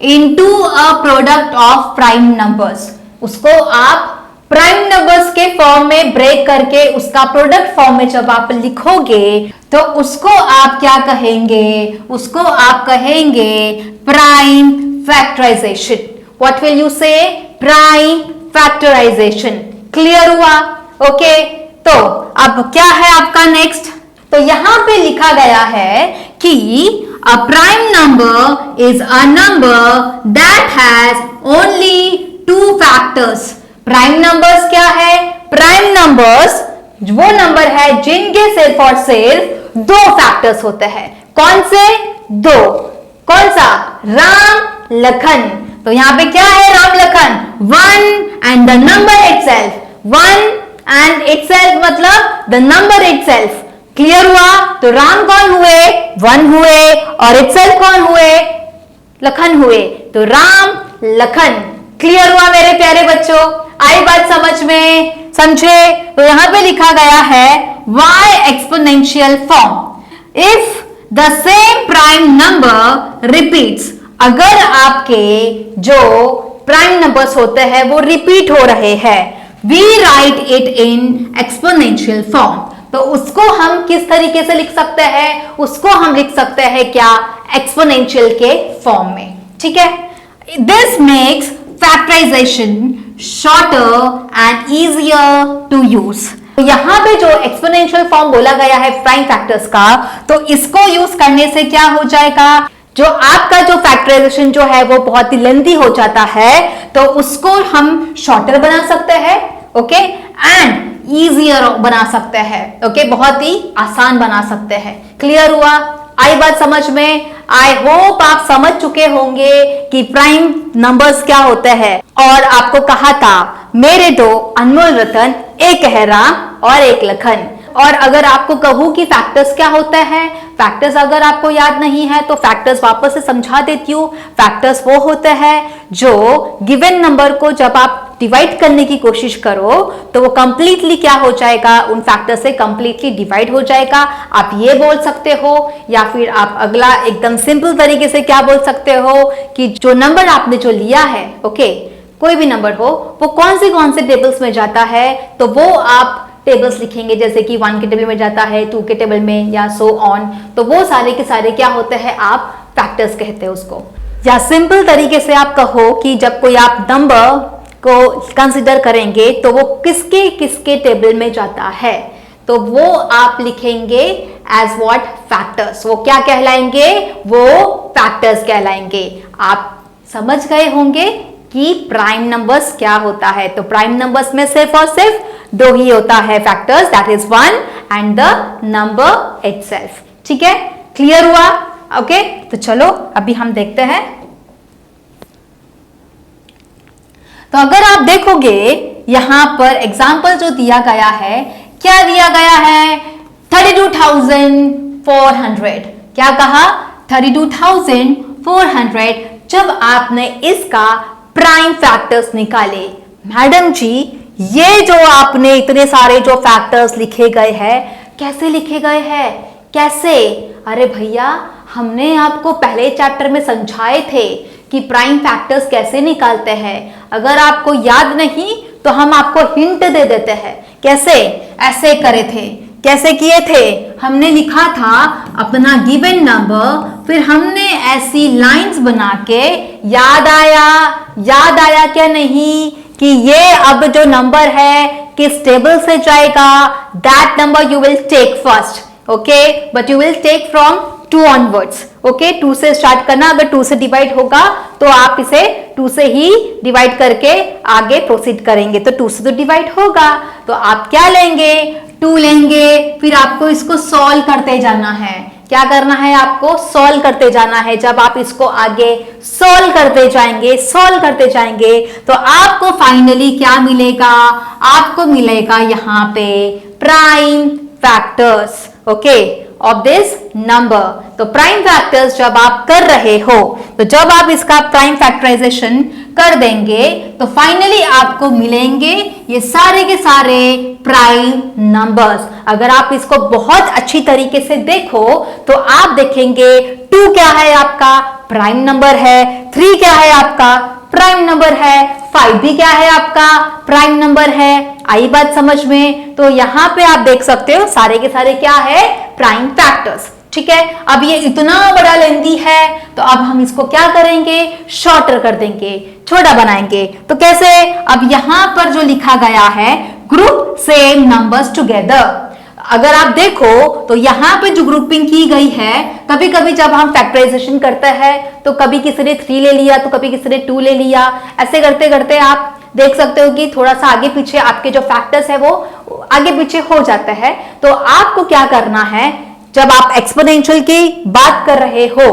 into a product of prime numbers, उसको आप प्राइम नंबर्स के फॉर्म में ब्रेक करके उसका प्रोडक्ट फॉर्म में जब आप लिखोगे तो उसको आप क्या कहेंगे, उसको आप कहेंगे prime factorization. What will you say? Prime factorization. Clear हुआ? ओके तो अब क्या है आपका नेक्स्ट? तो यहां पे लिखा गया है कि a prime number is a number that has only two factors। Prime numbers क्या है? प्राइम नंबर्स वो नंबर है जिनके सिर्फ और सिर्फ दो फैक्टर्स होते हैं। कौन से? दो। कौन सा? राम लखन। तो यहां पे क्या है? Ram Lakhan. One and the number itself. One and itself मतलब द नंबर इटसेल्फ। क्लियर हुआ? तो राम कौन हुए? वन हुए। और इटसेल्फ कौन हुए? लखन हुए। तो राम लखन। क्लियर हुआ मेरे प्यारे बच्चों? आई बात समझ में? समझे? तो यहां पे लिखा गया है y exponential form. If the same prime number repeats, अगर आपके जो प्राइम नंबर्स होते हैं वो रिपीट हो रहे हैं, we write it in exponential form. तो उसको हम किस तरीके से लिख सकते हैं? उसको हम लिख सकते हैं क्या? एक्सपोनेंशियल के फॉर्म में। ठीक है? This makes factorisation shorter and easier to use. यहां पे जो एक्सपोनेंशियल फॉर्म बोला गया है प्राइम फैक्टर्स का, तो इसको यूज करने से क्या हो जाएगा? जो आपका जो फैक्टराइजेशन जो है वो बहुत ही लेंथी हो जाता है, तो उसको हम शॉर्टर बना सकते हैं, ओके, एंड इजियर बना सकते हैं, ओके, बहुत ही आसान बना सकते हैं। क्लियर हुआ? आई बात समझ में? आई होप आप समझ चुके होंगे कि प्राइम नंबर्स क्या होते हैं। और आपको कहा था मेरे दो अनमोल रतन, एक है राम और एक लखन। और अगर आपको कहूं कि फैक्टर्स क्या होता है, फैक्टर्स अगर आपको याद नहीं है तो फैक्टर्स वापस से समझा देती हूँ। फैक्टर्स वो होते हैं जो गिवन नंबर को जब आप डिवाइड करने की कोशिश करो तो वो कंप्लीटली क्या हो जाएगा? उन फैक्टर से कंप्लीटली डिवाइड हो जाएगा। आप ये बोल सकते हो, या फिर आप अगला एकदम सिंपल तरीके से क्या बोल सकते हो कि जो नंबर आपने जो लिया है, ओके, कोई भी नंबर हो, वो कौन से टेबल्स में जाता है, तो वो आप टेबल्स लिखेंगे, जैसे कि 1 के टेबल में जाता है, 2 के टेबल में, या सो ऑन। तो वो सारे के सारे क्या होते हैं? आप फैक्टर्स कहते हैं उसको। या सिंपल तरीके से आप कहो कि जब कोई आप नंबर को कंसिडर करेंगे तो वो किसके किसके टेबल में जाता है, तो वो आप लिखेंगे एज व्हाट? फैक्टर्स। वो क्या कहलाएंगे? वो फैक्टर्स कहलाएंगे। आप समझ गए होंगे कि प्राइम नंबर्स क्या होता है। तो प्राइम नंबर्स में सिर्फ और सिर्फ दो ही होता है factors, that is one and the number itself. ठीक है? क्लियर हुआ? ओके, तो चलो अभी हम देखते हैं। तो अगर आप देखोगे यहां पर एग्जाम्पल जो दिया गया है, क्या दिया गया है? 32,400। क्या कहा? 32,400। जब आपने इसका प्राइम फैक्टर्स निकाले, मैडम जी ये जो आपने इतने सारे जो फैक्टर्स लिखे गए हैं, कैसे लिखे गए हैं? कैसे? अरे भैया, हमने आपको पहले चैप्टर में समझाए थे कि प्राइम फैक्टर्स कैसे निकालते हैं। अगर आपको याद नहीं तो हम आपको हिंट दे देते हैं। कैसे? ऐसे करे थे। कैसे किए थे? हमने लिखा था अपना गिवन नंबर, फिर हमने ऐसी लाइंस बना के, याद आया क्या नहीं, कि ये अब जो नंबर है किस टेबल से जाएगा, that number you will take first, okay, but you will take from 2 onwards, okay. 2 से स्टार्ट करना, अगर 2 से डिवाइड होगा तो आप इसे 2 से ही डिवाइड करके आगे प्रोसीड करेंगे, तो 2 से तो डिवाइड होगा, तो आप क्या लेंगे? 2 लेंगे, फिर आपको इसको सॉल्व करते जाना है। क्या करना है? आपको सॉल्व करते जाना है। जब आप इसको आगे सॉल्व करते जाएंगे तो आपको फाइनली क्या मिलेगा? आपको मिलेगा यहाँ पे prime factors, okay, of this number. तो प्राइम फैक्टर्स जब आप कर रहे हो, तो जब आप इसका प्राइम फैक्टराइजेशन कर देंगे तो फाइनली आपको मिलेंगे ये सारे के सारे प्राइम नंबर्स। अगर आप इसको बहुत अच्छी तरीके से देखो तो आप देखेंगे 2 क्या है? आपका प्राइम नंबर है। 3 क्या है? आपका प्राइम नंबर है, 5 भी क्या है आपका प्राइम नंबर है। आई बात समझ में? तो यहाँ पे आप देख सकते हो सारे के सारे क्या है प्राइम फैक्टर्स। ठीक है, अब ये इतना बड़ा लेंथी है तो अब हम इसको क्या करेंगे, शॉर्टर कर देंगे, छोटा बनाएंगे। तो कैसे? अब यहां पर जो लिखा गया है ग्रुप सेम नंबर्स टुगेदर, अगर आप देखो तो यहाँ पे जो ग्रुपिंग की गई है, कभी कभी जब हम फैक्टराइजेशन करते हैं तो कभी किसी ने 3 ले लिया तो कभी किसी ने 2 ले लिया, ऐसे करते करते आप देख सकते हो कि थोड़ा सा आगे पीछे आपके जो फैक्टर्स है वो आगे पीछे हो जाता है। तो आपको क्या करना है, जब आप एक्सपोनेंशियल की बात कर रहे हो,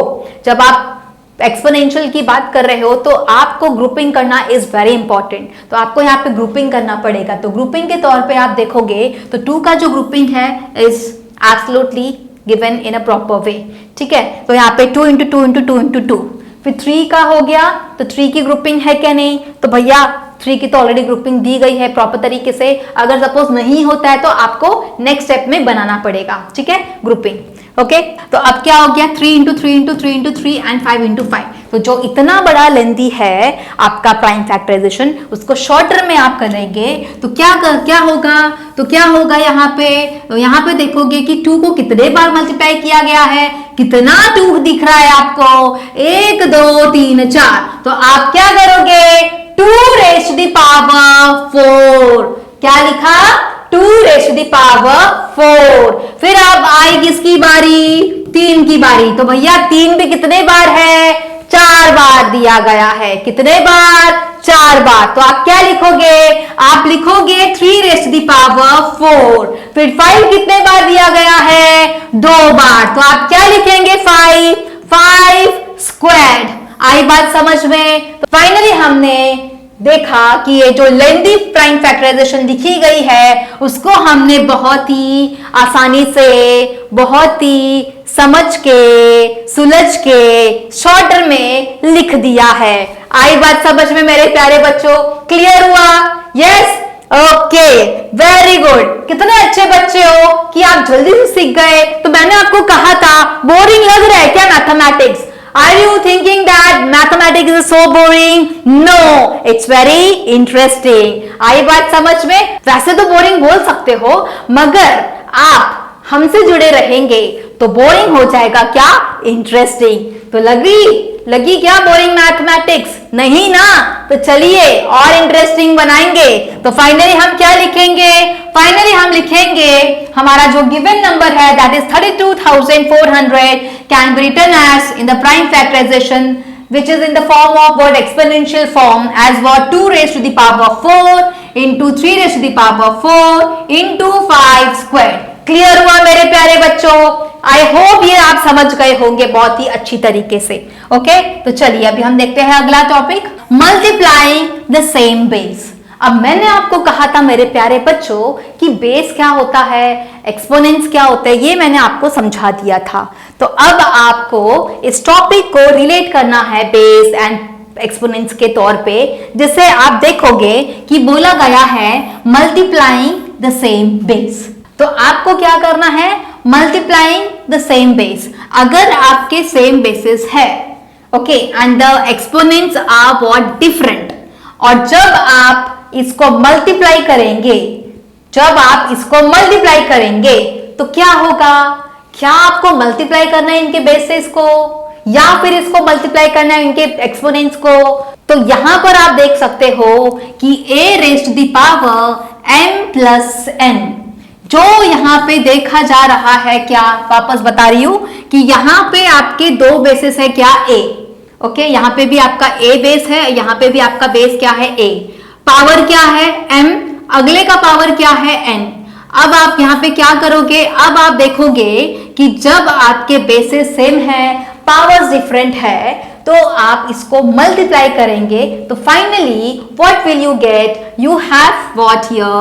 जब आप एक्सपोनेंशियल की बात कर रहे हो तो आपको ग्रुपिंग करना इज वेरी इंपॉर्टेंट। तो आपको यहाँ पे ग्रुपिंग करना पड़ेगा। तो ग्रुपिंग के तौर पे आप देखोगे तो 2 का जो ग्रुपिंग है is absolutely given in a proper way. ठीक है, तो यहाँ पे 2 × 2 × 2 × 2, फिर 3 का हो गया तो 3 की ग्रुपिंग है क्या? नहीं। तो भैया 3 की तो ऑलरेडी ग्रुपिंग दी गई है प्रॉपर तरीके से। अगर सपोज नहीं होता है तो आपको नेक्स्ट स्टेप में बनाना पड़ेगा। ठीक है, ग्रुपिंग। ओके, तो अब क्या हो गया 3 × 3 × 3 × 3 एंड 5 × 5। तो जो इतना बड़ा लेंथी है आपका प्राइम फैक्टराइजेशन, उसको शॉर्टर में आप करेंगे तो क्या होगा? तो क्या होगा यहाँ पे? तो यहाँ पे देखोगे कि 2 को कितने बार मल्टीप्लाई किया गया है, कितना 2 दिख रहा है आपको, 1 2 3 4। तो आप क्या करोगे 2⁴। क्या लिखा? 2⁴। फिर अब आई किसकी बारी? 3 की बारी। तो भैया 3 भी कितने बार है? 4 बार दिया गया है। कितने बार? 4 बार। तो आप क्या लिखोगे? आप लिखोगे 3⁴। फिर 5 कितने बार दिया गया है? 2 बार। तो आप क्या लिखेंगे? 5 स्क्वायर्ड। आई बात समझ में? तो फाइनली हमने देखा कि ये जो लेंथी प्राइम फैक्टराइजेशन लिखी गई है उसको हमने बहुत ही आसानी से, बहुत ही समझ के, सुलझ के शॉर्टर में लिख दिया है। आई बात समझ में मेरे प्यारे बच्चों? क्लियर हुआ? Yes, okay, very good. कितने अच्छे बच्चे हो कि आप जल्दी से सीख गए। तो मैंने आपको कहा था बोरिंग लग रहा है क्या mathematics? Are you thinking that mathematics is so boring? No, it's very interesting. आई बात समझ में? वैसे तो बोरिंग बोल सकते हो, मगर आप हमसे जुड़े रहेंगे तो बोरिंग हो जाएगा क्या? इंटरेस्टिंग। तो लगी क्या बोरिंग मैथमेटिक्स? नहीं ना? तो चलिए और इंटरेस्टिंग बनाएंगे। तो फाइनली हम क्या लिखेंगे? फाइनली हम लिखेंगे हमारा जो गिवन नंबर है that is 32,400 can be written as in the prime factorisation which is in the form of what exponential form as what 2⁴ into 3⁴ into 5 squared। Clear हुआ मेरे प्यारे बच्चों? आई होप ये आप समझ गए होंगे बहुत ही अच्छी तरीके से। ओके, तो चलिए अभी हम देखते हैं अगला topic, multiplying the same base. अब मैंने आपको कहा था मेरे प्यारे बच्चों कि बेस क्या होता है, एक्सपोनेंट्स क्या होते हैं, ये मैंने आपको समझा दिया था। तो अब आपको इस टॉपिक को रिलेट करना है बेस एंड एक्सपोनेंट्स के तौर पे, जिससे आप देखोगे कि बोला गया है मल्टीप्लाइंग द सेम बेस। तो आपको क्या करना है? Multiplying the same base. अगर आपके सेम बेसिस है, okay, and the exponents are what different, और जब आप इसको मल्टीप्लाई करेंगे, जब आप इसको मल्टीप्लाई करेंगे तो क्या होगा? क्या आपको मल्टीप्लाई करना है इनके बेसिस को या फिर इसको मल्टीप्लाई करना है इनके एक्सपोनेंट्स को? तो यहां पर आप देख सकते हो कि a⁻m+n, जो यहां पे देखा जा रहा है, क्या वापस बता रही हूं कि यहां पे आपके 2 बेसिस है क्या? a। ओके, यहां पे भी आपका a बेस है, यहां पे भी आपका बेस क्या है? a। पावर क्या है? m। अगले का पावर क्या है? n। अब आप यहाँ पे क्या करोगे? अब आप देखोगे कि जब आपके बेसिस सेम है, पावर्स डिफरेंट है, तो आप इसको मल्टीप्लाई करेंगे तो finally what will you get? You have what here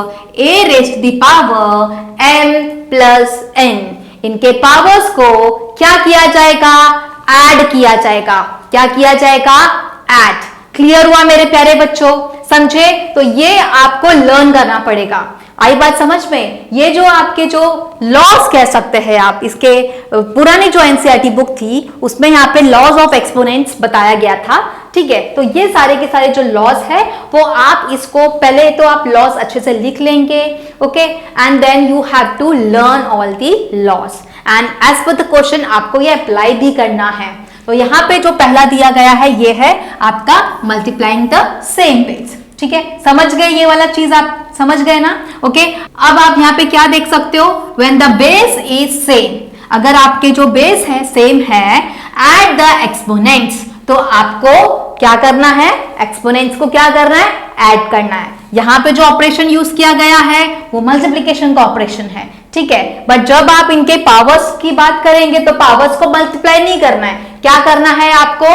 a⁻m+n। इनके पावर्स को क्या किया जाएगा? ऐड किया जाएगा। क्या किया जाएगा? ऐड। क्लियर हुआ मेरे प्यारे बच्चों? समझे? तो ये आपको लर्न करना पड़ेगा। आई बात समझ में? ये जो आपके जो लॉज कह सकते हैं आप, इसके पुरानी जो एनसीईआरटी बुक थी उसमें यहाँ पे लॉज ऑफ एक्सपोनेंट्स बताया गया था। ठीक है। तो ये सारे के सारे जो लॉज है वो आप इसको पहले तो आप लॉज अच्छे से लिख लेंगे, okay, and then you have to learn all the laws and as per the question आपको ये अप्लाई भी करना है। तो यहाँ पे जो पहला दिया गया है ये है आपका मल्टीप्लाइंग द सेम बेस, ठीक है। समझ गए ये वाला चीज, आप समझ गए ना, ओके। अब आप यहाँ पे क्या देख सकते हो, when the base is same, अगर आपके जो बेस है सेम है, एट द एक्सपोनेंट्स, तो आपको क्या करना है, एक्सपोनेंट्स को क्या करना है, ऐड करना है। यहाँ पे जो ऑपरेशन यूज किया गया है वो मल्टीप्लिकेशन का ऑपरेशन है, ठीक है। बट जब आप इनके पावर्स की बात करेंगे तो पावर्स को मल्टीप्लाई नहीं करना है, क्या करना है आपको,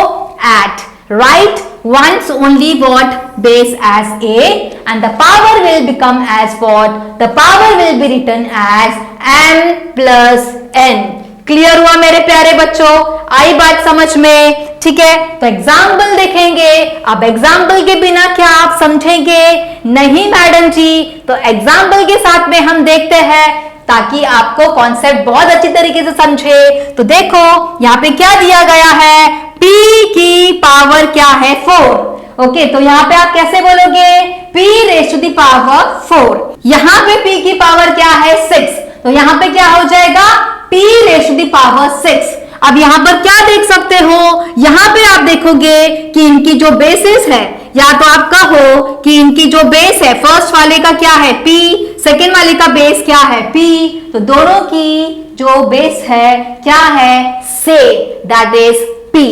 add, right once only what base as a and the power will become as what, the power will be written as m plus n। Clear हुआ मेरे प्यारे बच्चों, आई बात समझ में, ठीक है। तो एग्जाम्पल देखेंगे। अब एग्जाम्पल के बिना क्या आप समझेंगे, नहीं मैडम जी, तो एग्जाम्पल के साथ में हम देखते हैं ताकि आपको कॉन्सेप्ट बहुत अच्छी तरीके से समझे। तो देखो यहाँ पे क्या दिया गया है, p की पावर क्या है 4, ओके। तो यहाँ पे आप कैसे बोलोगे, p raise to the power 4। यहाँ पे p की पावर क्या है 6, तो यहाँ पे क्या हो जाएगा, p raise to the power 6। अब यहाँ पर क्या देख सकते हो, यहाँ पे आप देखोगे कि इनकी जो बेसिस है, या तो आपका हो कि इनकी जो बेस है, फर्स्ट वाले का क्या है p, सेकेंड वाले का बेस क्या है p, तो दोनों की जो बेस है क्या है same, that is p।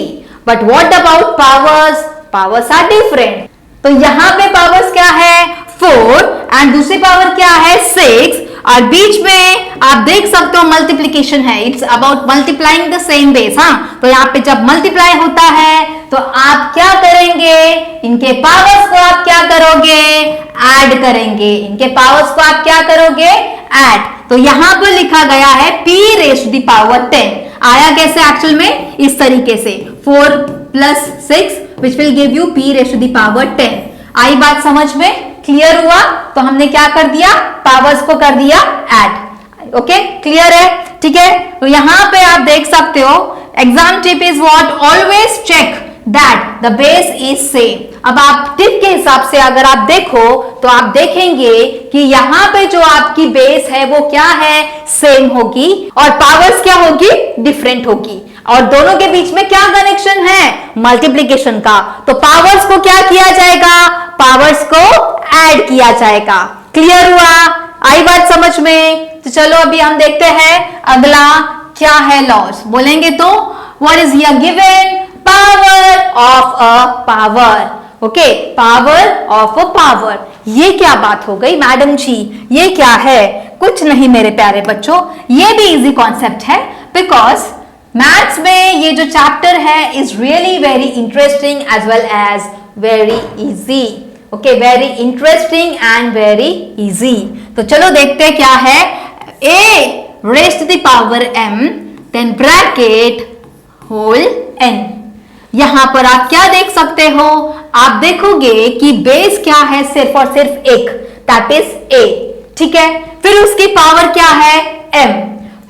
But what about powers, powers are different. तो यहाँ पे पावर्स क्या है 4 एंड दूसरी पावर क्या है 6, और बीच में आप देख सकते हो मल्टीप्लीकेशन है, it's about multiplying the same base. हाँ, तो यहाँ पे जब मल्टीप्लाई होता है तो आप क्या करेंगे, इनके पावर्स को आप क्या करोगे, ऐड करेंगे, इनके पावर्स को आप क्या करोगे, ऐड। तो यहाँ पर लिखा गया है p raise to the power 10, आया कैसे एक्चुअल में, इस तरीके से 4 + 6 which will give you p raise to the power 10। आई बात समझ में, क्लियर हुआ। तो हमने क्या कर दिया, पावर्स को कर दिया ऐड, ओके, क्लियर है, ठीक है। तो यहाँ पे आप देख सकते हो exam tip is what, always check that the base is same. अब आप टिप के हिसाब से अगर आप देखो तो आप देखेंगे कि यहाँ पे जो आपकी बेस है वो क्या है, सेम होगी, और पावर्स क्या होगी, डिफरेंट होगी, और दोनों के बीच में क्या कनेक्शन है, मल्टीप्लिकेशन का। तो पावर्स को क्या किया जाएगा, पावर्स को ऐड किया जाएगा। क्लियर हुआ, आई बात समझ में। तो चलो अभी हम देखते हैं अगला क्या है लॉज, बोलेंगे तो what is here given, power of a power, okay, power of a power. ये क्या बात हो गई मैडम जी, ये क्या है, कुछ नहीं मेरे प्यारे बच्चों, ये भी इजी कॉन्सेप्ट है, बिकॉज मैथ्स में ये जो चैप्टर है is really very interesting as well as very easy, okay, very interesting and very easy. तो चलो देखते हैं क्या है, a raised to the power m then bracket whole n। यहां पर आप क्या देख सकते हो, आप देखोगे कि बेस क्या है, सिर्फ और सिर्फ एक, दैट इज a, ठीक है। फिर उसकी पावर क्या है m,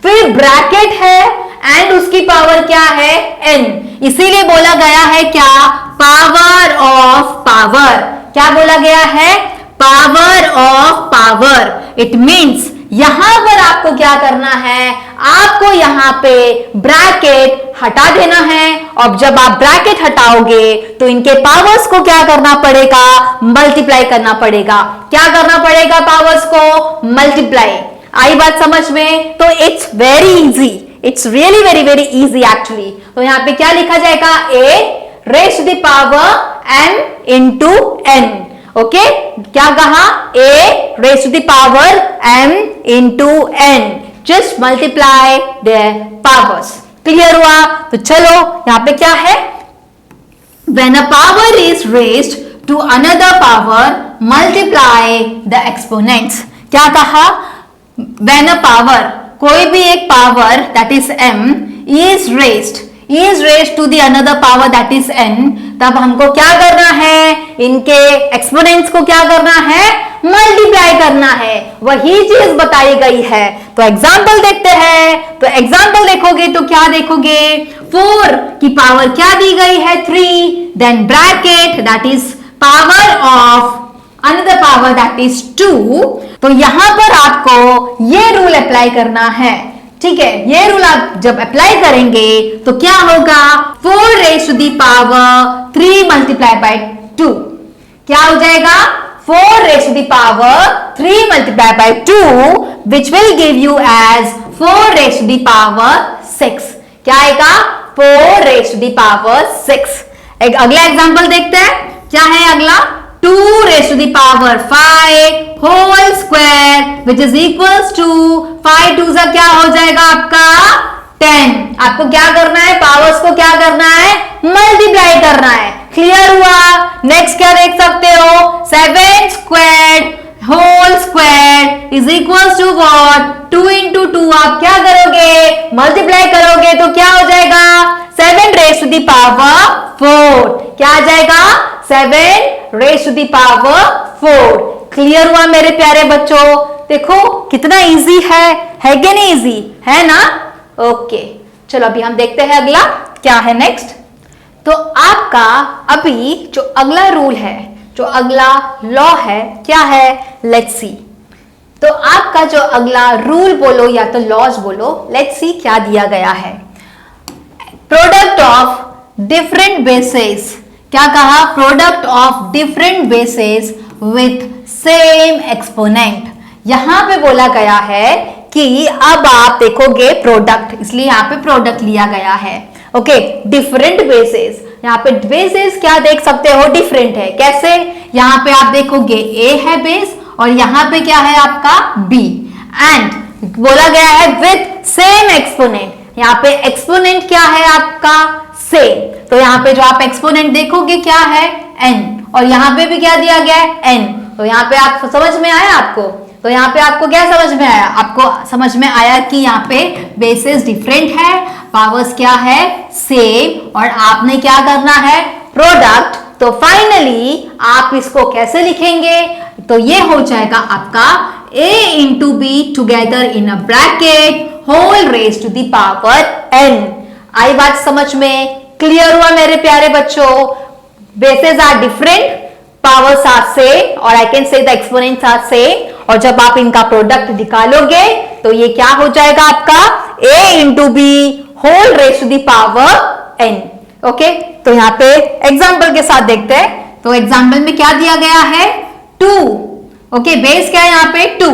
फिर ब्रैकेट है एंड उसकी पावर क्या है n, इसीलिए बोला गया है क्या, पावर ऑफ पावर। क्या बोला गया है, power of power. It means यहां पर आपको क्या करना है, आपको यहां पे ब्रैकेट हटा देना है, और जब आप ब्रैकेट हटाओगे तो इनके पावर्स को क्या करना पड़ेगा, मल्टीप्लाई करना पड़ेगा। क्या करना पड़ेगा, पावर्स को मल्टीप्लाई। आई बात समझ में। तो it's very easy, it's really very very easy actually. तो यहाँ पे क्या लिखा जाएगा, a raise to the power m into n, okay, क्या कहा, a raise to the power m into n, just multiply their powers. Clear हुआ। तो चलो यहाँ पे क्या है, when a power is raised to another power multiply the exponents। क्या कहा, when a power, कोई भी एक power that is m is raised to the another power that is n, तब हमको क्या करना है, इनके एक्सपोनेंट्स को क्या करना है, मल्टीप्लाई करना है। वही चीज बताई गई है। तो एग्जांपल देखते हैं। तो एग्जांपल देखोगे तो क्या देखोगे, 4 की पावर क्या दी गई है 3, then bracket that is power of another power that is 2। तो यहां पर आपको ये रूल अप्लाई करना है, ठीक है। ये रूल आप जब अप्लाई करेंगे तो क्या होगा, 4 raised to the power 3 multiplied by 2 क्या हो जाएगा, 4 raised to the power 3 multiplied by 2 which will give you as 4 raised to the power 6। क्या आएगा, 4 raised to the power 6। एक अगला एग्जांपल देखते हैं, क्या है अगला, 2 raised to the power 5 whole square which is equals to 5 2 सा क्या हो जाएगा आपका 10। आपको क्या करना है, पावर्स को क्या करना है, मल्टीप्लाई करना है। क्लियर हुआ। नेक्स्ट क्या देख सकते हो, 7 squared whole square is equals to what, 2 into 2। आप क्या करोगे, मल्टीप्लाई करोगे तो क्या हो जाएगा, 7 raised to the power 4। क्या आ जाएगा, 7 raised to the power 4। Clear हुआ मेरे प्यारे बच्चों। देखो कितना इजी है कि नहीं, इजी है ना। ओके चलो अभी हम देखते हैं अगला क्या है नेक्स्ट। तो आपका अभी जो अगला रूल है, जो अगला लॉ है, क्या है, लेट्स सी। तो आपका जो अगला रूल बोलो या तो लॉज बोलो, लेट्स सी क्या दिया गया है। प्रोडक्ट ऑफ डिफरेंट बेसेस, क्या कहा, product of different bases with same exponent. यहां पे बोला गया है कि अब आप देखोगे प्रोडक्ट, इसलिए यहां पे प्रोडक्ट लिया गया है। ओके, डिफरेंट बेसेस, यहाँ पे बेसेस क्या देख सकते हो, डिफरेंट है। कैसे, यहाँ पे आप देखोगे ए है बेस और यहाँ पे क्या है आपका बी, एंड बोला गया है विथ सेम एक्सपोनेंट। यहाँ पे एक्सपोनेंट क्या है आपका, सेम। तो यहाँ पे जो आप एक्सपोनेंट देखोगे क्या है, एन, और यहाँ पे भी क्या दिया गया है, एन। तो यहाँ पे आप समझ में आया आपको, तो यहाँ पे आपको क्या समझ में आया, आपको समझ में आया कि यहाँ पे बेसिस डिफरेंट है, पावर्स क्या है, सेम, और आपने क्या करना है, प्रोडक्ट। तो फाइनली आप इसको कैसे लिखेंगे, तो ये हो जाएगा आपका a into b together in a bracket whole raised to the power n। आई बात समझ में, क्लियर हुआ मेरे प्यारे बच्चों। Bases are different, powers are same, और I can say the exponents are same, और जब आप इनका प्रोडक्ट निकालोगे तो ये क्या हो जाएगा आपका a into b whole raised to the power n। Okay, तो यहाँ पे एग्जाम्पल के साथ देखते हैं। तो एग्जाम्पल में क्या दिया गया है, 2। ओके, बेस क्या है यहाँ पे 2,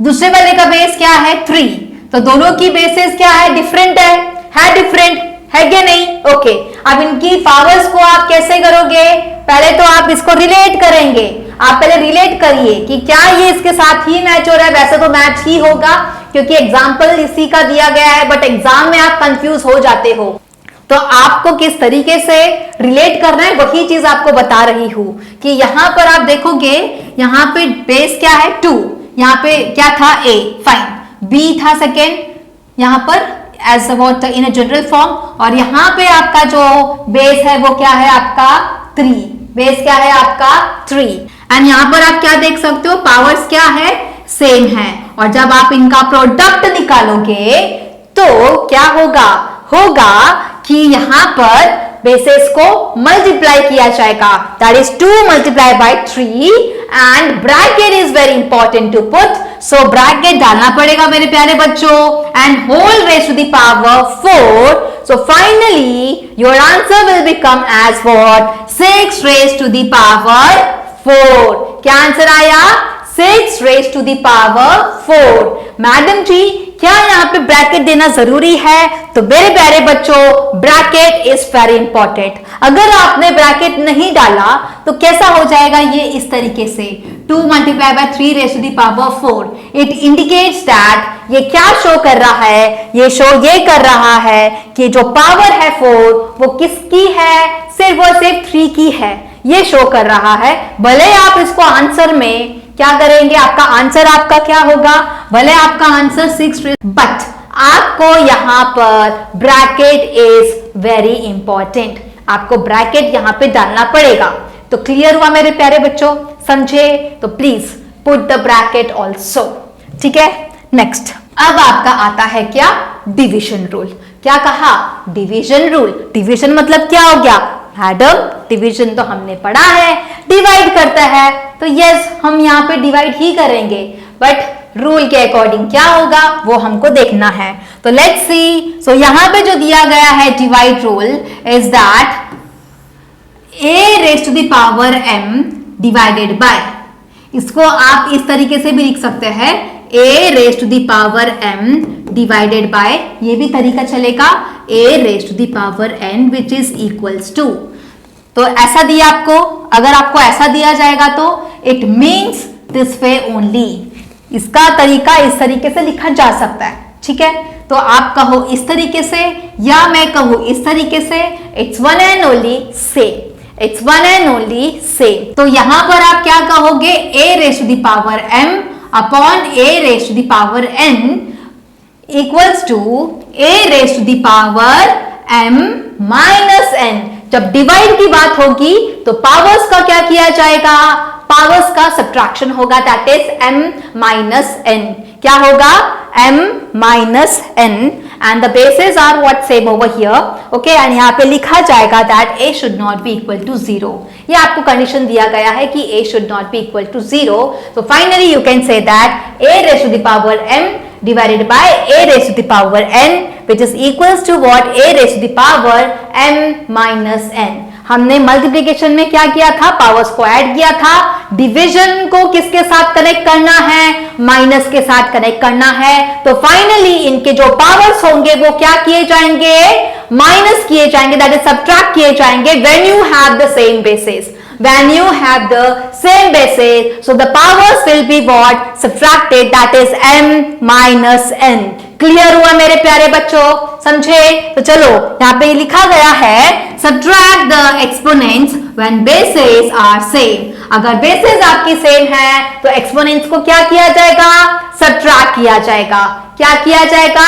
दूसरे वाले का बेस क्या है 3। तो दोनों की बेसिस क्या है, डिफरेंट है डिफरेंट है क्या नहीं। ओके, अब इनकी पावर्स को आप कैसे करोगे, पहले तो आप इसको रिलेट करेंगे। आप पहले रिलेट करिए कि क्या ये इसके साथ ही मैच हो रहा है। वैसे तो मैच ही होगा क्योंकि एग्जाम्पल इसी का दिया गया है, बट एग्जाम में आप कंफ्यूज हो जाते हो। तो आपको किस तरीके से रिलेट करना है वही चीज आपको बता रही हूं कि यहां पर आप देखोगे, यहां पे बेस क्या है 2, यहां पे क्या था a, फाइन, b था सेकेंड यहां पर as about in a general form, और यहां पे आपका जो बेस है वो क्या है आपका 3। बेस क्या है आपका 3, एंड यहां पर आप क्या देख सकते हो, पावर्स क्या है, सेम है। और जब आप इनका प्रोडक्ट निकालोगे तो क्या होगा कि यहां पर बेसिस को मल्टीप्लाई किया जाएगा, that is 2 multiplied by 3, and bracket is very important to put, so bracket डालना पड़ेगा मेरे प्यारे बच्चों, and whole raise to the power 4। So finally your answer will become as what, 6 raised to the power 4। क्या answer आया, 6 raised to the power 4। Madam जी क्या यहाँ पे ब्रैकेट देना जरूरी है, तो मेरे प्यारे बच्चों ब्रैकेट इज वेरी इंपॉर्टेंट। अगर आपने ब्रैकेट नहीं डाला तो कैसा हो जाएगा ये इस तरीके से, 2 multiplied by 3 raised to the power 4। It indicates that ये क्या शो कर रहा है, ये शो ये कर रहा है कि जो पावर है 4 वो किसकी है, सिर्फ और सिर्फ 3 की है, ये शो कर रहा है। भले आप इसको आंसर में क्या करेंगे, आपका आंसर आपका क्या होगा, भले आपका आंसर 6, बट आपको यहां पर ब्रैकेट इज वेरी इंपॉर्टेंट, आपको ब्रैकेट यहां पे डालना पड़ेगा। तो क्लियर हुआ मेरे प्यारे बच्चों, समझे, तो please put the bracket also. ठीक है, नेक्स्ट अब आपका आता है क्या, डिवीजन रूल। क्या कहा, डिवीजन रूल। डिवीजन मतलब क्या हो गया, एडम डिवीजन तो हमने पढ़ा है, डिवाइड करता है, तो यस हम यहाँ पे डिवाइड ही करेंगे, बट रूल के अकॉर्डिंग क्या होगा वो हमको देखना है। तो लेट्स सी, सो यहाँ पे जो दिया गया है divide rule is that a raise to the power m divided by, इसको आप इस तरीके से भी लिख सकते हैं a raise to the power m divided by, ये भी तरीका चलेगा a raise to the power n which is equals to. तो ऐसा दिया आपको, अगर आपको ऐसा दिया जाएगा तो it means this way only, इसका तरीका इस तरीके से लिखा जा सकता है, ठीक है। तो आप कहो इस तरीके से या मैं कहूं इस तरीके से, it's one and only same, it's one and only same. तो यहां पर आप क्या कहोगे, a raise to the power m upon a raise to the power n equals to a raise to the power m minus n। जब divide की बात होगी तो पावर्स का क्या किया जाएगा, पावर्स का सब्ट्रैक्शन होगा, that is m minus n। क्या होगा, m minus n and the bases are what same over here, okay, and यहाँ पे लिखा जाएगा that a should not be equal to 0। ये आपको कंडीशन दिया गया है कि a should not be equal to 0, so finally you can say that a raised to the power m divided by a raised to the power n which is equals to what, a raised to the power m minus n। हमने multiplication में क्या किया था, powers को add किया था, division को किसके साथ कनेक्ट करना है, माइनस के साथ कनेक्ट करना है। तो फाइनली इनके जो पावर्स होंगे वो क्या किए जाएंगे, माइनस किए जाएंगे, दैट इज सब्ट्रैक्ट किए जाएंगे when you have the same basis, when you have the same basis, so the powers will be what, subtracted, that is m minus n। Clear हुआ मेरे प्यारे बच्चों, समझे। तो चलो यहाँ पे लिखा गया है subtract the exponents when bases are same। अगर बेसिस आपकी सेम है तो एक्सपोनेंट्स को क्या किया जाएगा, सब्ट्रैक्ट किया जाएगा। क्या किया जाएगा,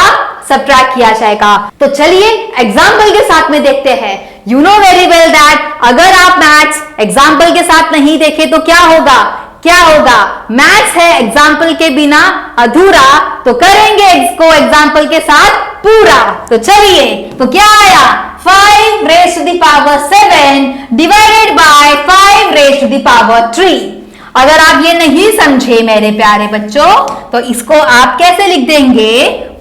सब्ट्रैक्ट किया जाएगा। तो चलिए एग्जाम्पल के साथ में देखते हैं। You know very well that अगर आप मैथ्स एग्जाम्पल के साथ नहीं देखे तो क्या होगा, क्या होगा, मैथ्स है एग्जाम्पल के बिना अधूरा, तो करेंगे इसको एग्जाम्पल के साथ पूरा। तो चलिए, तो क्या आया, 5 raised to the power 7 divided by 5 raised to the power 3। अगर आप ये नहीं समझे मेरे प्यारे बच्चों तो इसको आप कैसे लिख देंगे,